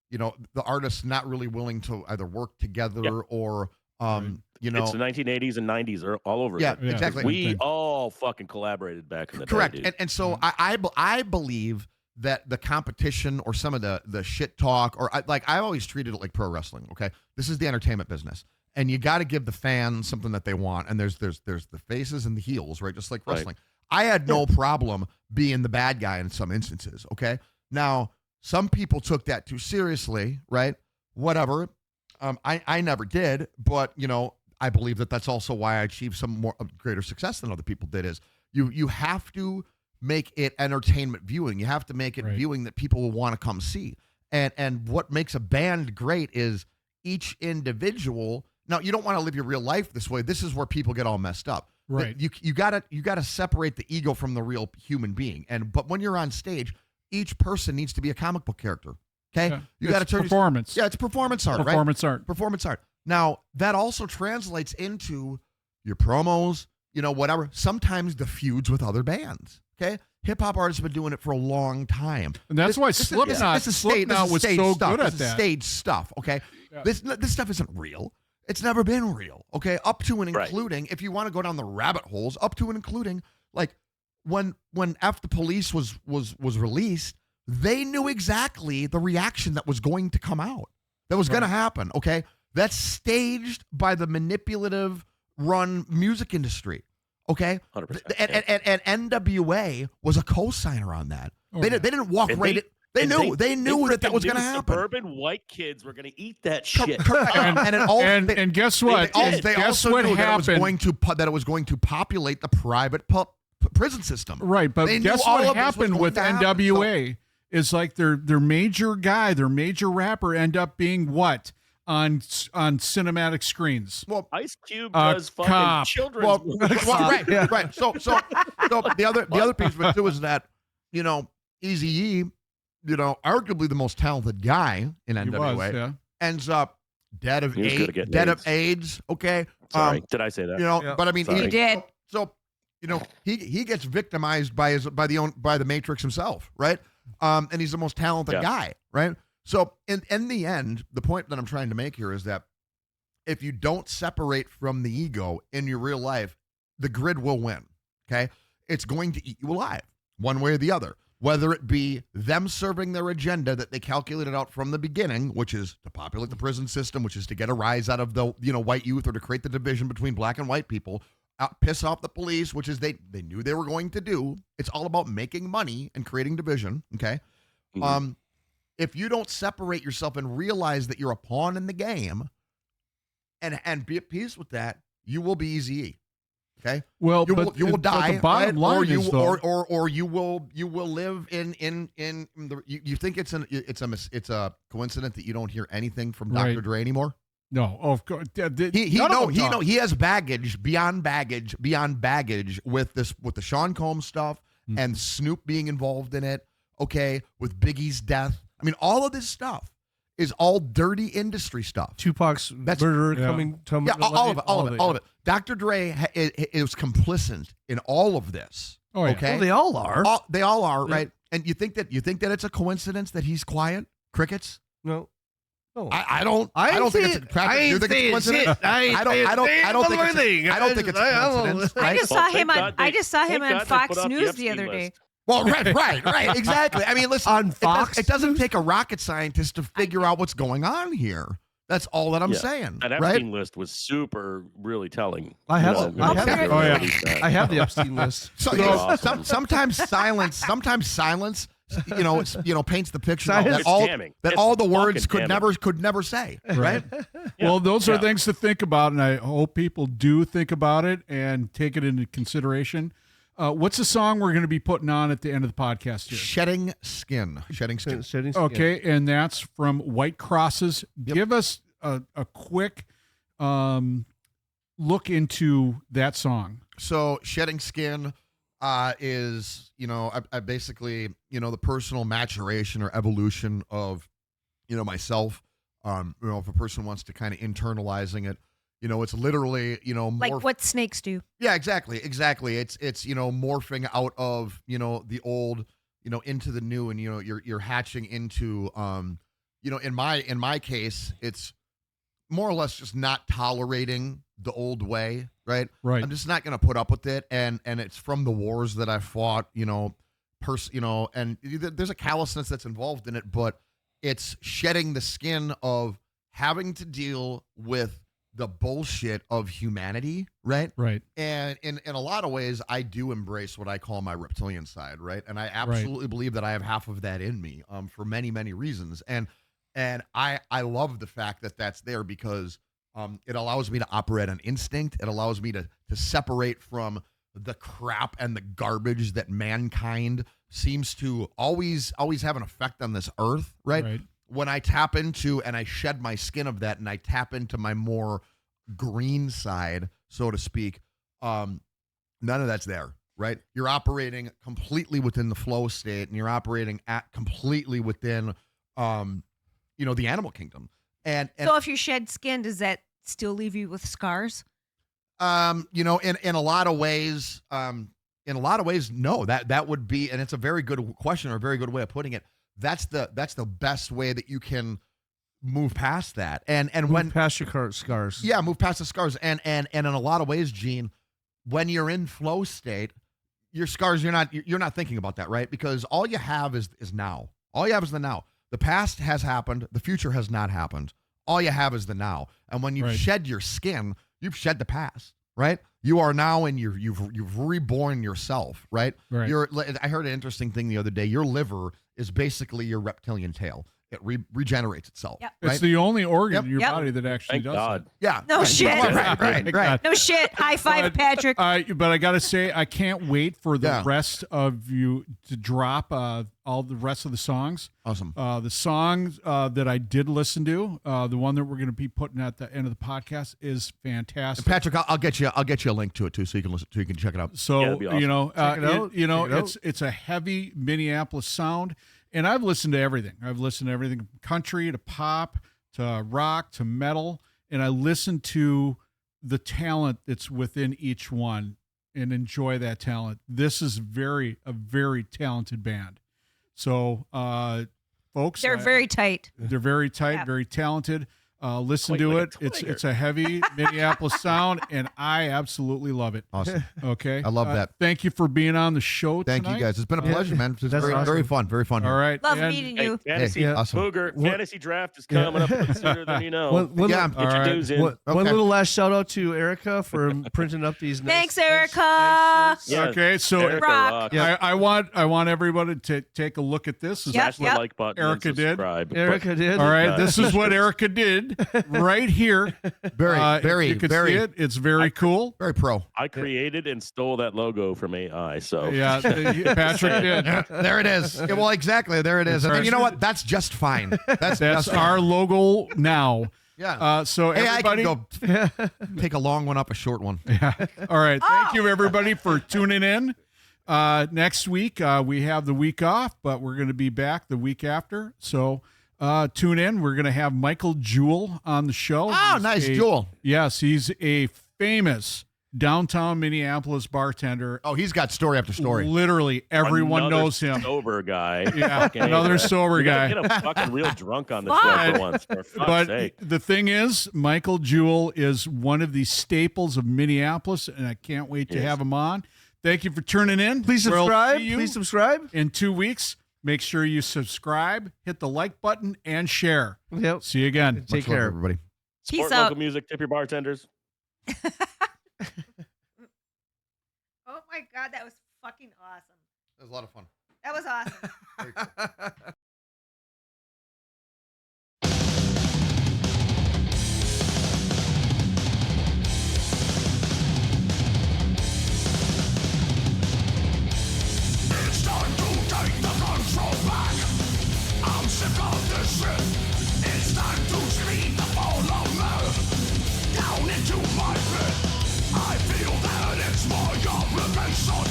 the artists not really willing to either work together or it's the 1980s and 90s are all over. Yeah, again. exactly. We all fucking collaborated back in the correct. day. Dude. And so I believe that the competition or some of the shit talk, or I always treated it like pro wrestling. Okay, this is the entertainment business, and you got to give the fans something that they want. And there's the faces and the heels, right? Just like wrestling. Right. I had no problem being the bad guy in some instances. Okay, now some people took that too seriously, right? Whatever. I never did, but I believe that that's also why I achieved some more greater success than other people did. Is you have to make it entertainment viewing. You have to make it viewing that people will want to come see. And what makes a band great is each individual. Now, you don't want to live your real life this way. This is where people get all messed up. Right. You gotta separate the ego from the real human being. But when you're on stage, each person needs to be a comic book character. Okay? Yeah. You got to turn performance. Yeah, it's performance art, Performance art. Performance art. Now, that also translates into your promos, whatever. Sometimes the feuds with other bands. Okay? Hip-hop artists have been doing it for a long time. And that's why Slipknot was so good at that. Stage stuff, okay? Yeah. This stuff isn't real. It's never been real, okay? Up to and including, if you want to go down the rabbit holes, up to and including, like when F the Police was released, they knew exactly the reaction that was going to come out, that was going to happen, okay? That's staged by the manipulative run music industry, okay? 100%. And NWA was a co-signer on that. They didn't walk right in. They knew that was going to happen. Suburban white kids were going to eat that shit. And guess what? They also knew that it was going to populate the private prison system. Right, but guess what happened with NWA? Is like their major guy, their major rapper, end up being what on cinematic screens? Well, Ice Cube does fucking children's. Right. So the other piece of it too is that Eazy-E, arguably the most talented guy in NWA, ends up dead of AIDS. Okay, sorry, did I say that? But I mean, he did. So he gets victimized by the Matrix himself, right? And he's the most talented guy, right? So in the end, the point that I'm trying to make here is that if you don't separate from the ego in your real life, the grid will win. Okay, it's going to eat you alive, one way or the other. Whether it be them serving their agenda that they calculated out from the beginning, which is to populate the prison system, which is to get a rise out of the white youth, or to create the division between black and white people, piss off the police, which is they knew they were going to do. It's all about making money and creating division. Okay, if you don't separate yourself and realize that you're a pawn in the game, and be at peace with that, you will be Eazy-E. Okay. Well, you will die, the bottom line or you is, or you will live in the. You think it's a coincidence that you don't hear anything from Dr. Dre anymore? No, of course. He has baggage beyond baggage with the Sean Combs stuff and Snoop being involved in it. Okay, with Biggie's death. I mean, all of this stuff is all dirty industry stuff. Tupac's murder coming to all of it. Dr. Dre is complicit in all of this. Oh, yeah. Okay, well, they all are. They all are, right? And you think that it's a coincidence that he's quiet? Crickets? No. I don't think it's a coincidence. You think it's a coincidence? I don't think it's a coincidence. I just saw him on Fox News the other day. Well, right, exactly. I mean, listen, on Fox, it doesn't take a rocket scientist to figure out what's going on here. That's all that I'm saying. That Epstein list was really telling. I have the Epstein list. So, sometimes silence, paints the picture that all the words could never say. Right. Well, those are things to think about, and I hope people do think about it and take it into consideration. What's the song we're going to be putting on at the end of the podcast here? Shedding Skin. Okay, and that's from White Crosses. Yep. Give us a quick look into that song. So Shedding Skin is, I basically, the personal maturation or evolution of, myself. If a person wants to kind of internalizing it, it's literally, like what snakes do. Yeah, exactly. It's morphing out of, the old, into the new, and, you're hatching into, in my case, it's more or less just not tolerating the old way. Right. I'm just not going to put up with it. And it's from the wars that I fought, and there's a callousness that's involved in it, but it's shedding the skin of having to deal with the bullshit of humanity, right? And in a lot of ways, I do embrace what I call my reptilian side, right? And I absolutely believe that I have half of that in me, for many, many reasons. And I love the fact that that's there, because it allows me to operate on instinct. It allows me to separate from the crap and the garbage that mankind seems to always have an effect on this earth, right? When I tap into and I shed my skin of that, and I tap into my more green side, so to speak, none of that's there, right? You're operating completely within the flow state, and you're operating completely within, the animal kingdom. And so if you shed skin, does that still leave you with scars? In a lot of ways, no. That would be, and it's a very good question, or a very good way of putting it. That's the best way that you can move past that, and move past your scars. Yeah, move past the scars, and in a lot of ways, Gene, when you're in flow state, your scars, you're not thinking about that, right? Because all you have is now. All you have is the now. The past has happened. The future has not happened. All you have is the now. And when you shed your skin, you've shed the past, right? You are now, and you've reborn yourself, right? Right. I heard an interesting thing the other day. Your liver is basically your reptilian tail. It regenerates itself. Yep. Right? It's the only organ in your body that actually Thank does God. it. Yeah. No shit. Right. No shit. High five, Patrick. But I got to say, I can't wait for the rest of you to drop all the rest of the songs. Awesome. The songs that I did listen to, the one that we're going to be putting at the end of the podcast is fantastic. And Patrick, I'll get you a link to it too, so you can listen, so you can check it out. So that'd be awesome. Check it out. It's a heavy Minneapolis sound. And I've listened to everything. I've listened to everything from country to pop to rock to metal. And I listen to the talent that's within each one and enjoy that talent. This is a very talented band. So, folks. They're very tight. They're very tight, very talented. Listen to it. It's a heavy Minneapolis sound, and I absolutely love it. Awesome. Okay. I love that. Thank you for being on the show tonight. Thank you, guys. It's been a pleasure, man. It's That's awesome. very fun. Very fun. All right. Love meeting you. Fantasy, awesome. fantasy draft is coming up sooner than you know. One little last shout out to Erica for printing up these. Thanks, Erica. Okay, so Rock. I want everybody to take a look at this. Smash the like button. Erica did. Erica did. All right, this is what Erica did right here. Very, you can very. see it. It's very cool. Very pro. I created and stole that logo from AI. So yeah, Patrick did. There it is. Yeah, well, exactly. There it is. And you know what? That's just fine. That's our logo now. Yeah. So everybody, I can go take a long one up a short one. Yeah. All right. Thank you, everybody, for tuning in. Next week we have the week off, but we're going to be back the week after. So tune in. We're going to have Michael Jewell on the show. Oh, nice, Jewell. Yes, he's a famous downtown Minneapolis bartender. Oh, he's got story after story. Literally, everyone knows him. Sober guy. Yeah, another sober guy. Get a fucking real drunk on the show for once. For fuck's sake. The thing is, Michael Jewell is one of the staples of Minneapolis, and I can't wait to have him on. Thank you for tuning in. Please subscribe. Please subscribe. In 2 weeks, make sure you subscribe, hit the like button, and share. Yep. See you again. Take care, everybody. Peace Support out. local music. Tip your bartenders. Oh my God, that was fucking awesome. That was a lot of fun. That was awesome. Very cool. It's time to take the control back. I'm sick of this shit. It's time to speed the fall of me down into my pit. I feel that it's my obligation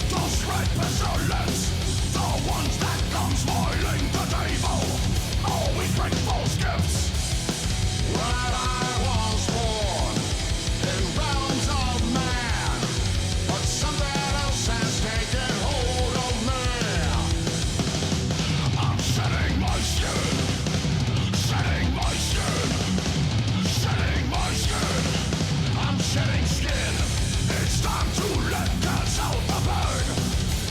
to spread pestilence. The ones that come smiling the table always bring false gifts. When I was born in realms of man, but something else has taken hold of me. I'm shedding my skin, shedding my skin, shedding my skin. I'm shedding skin. It's time to let gas out the bag.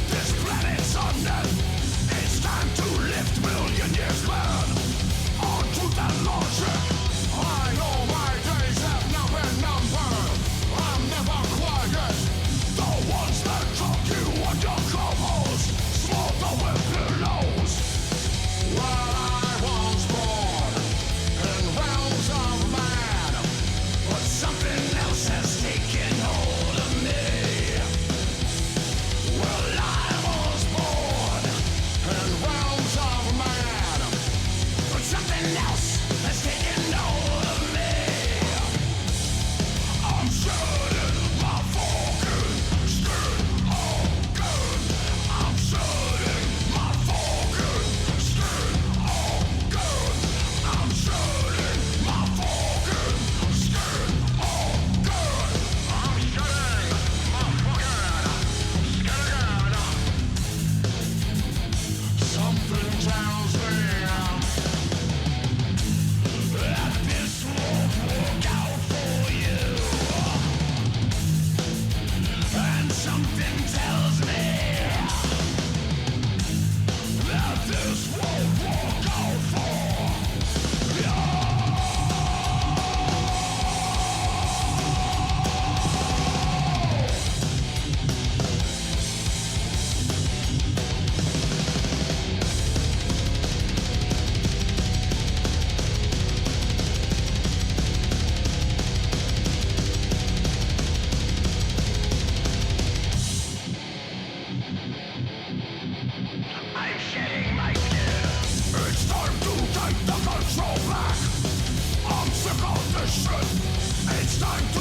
This planet's time to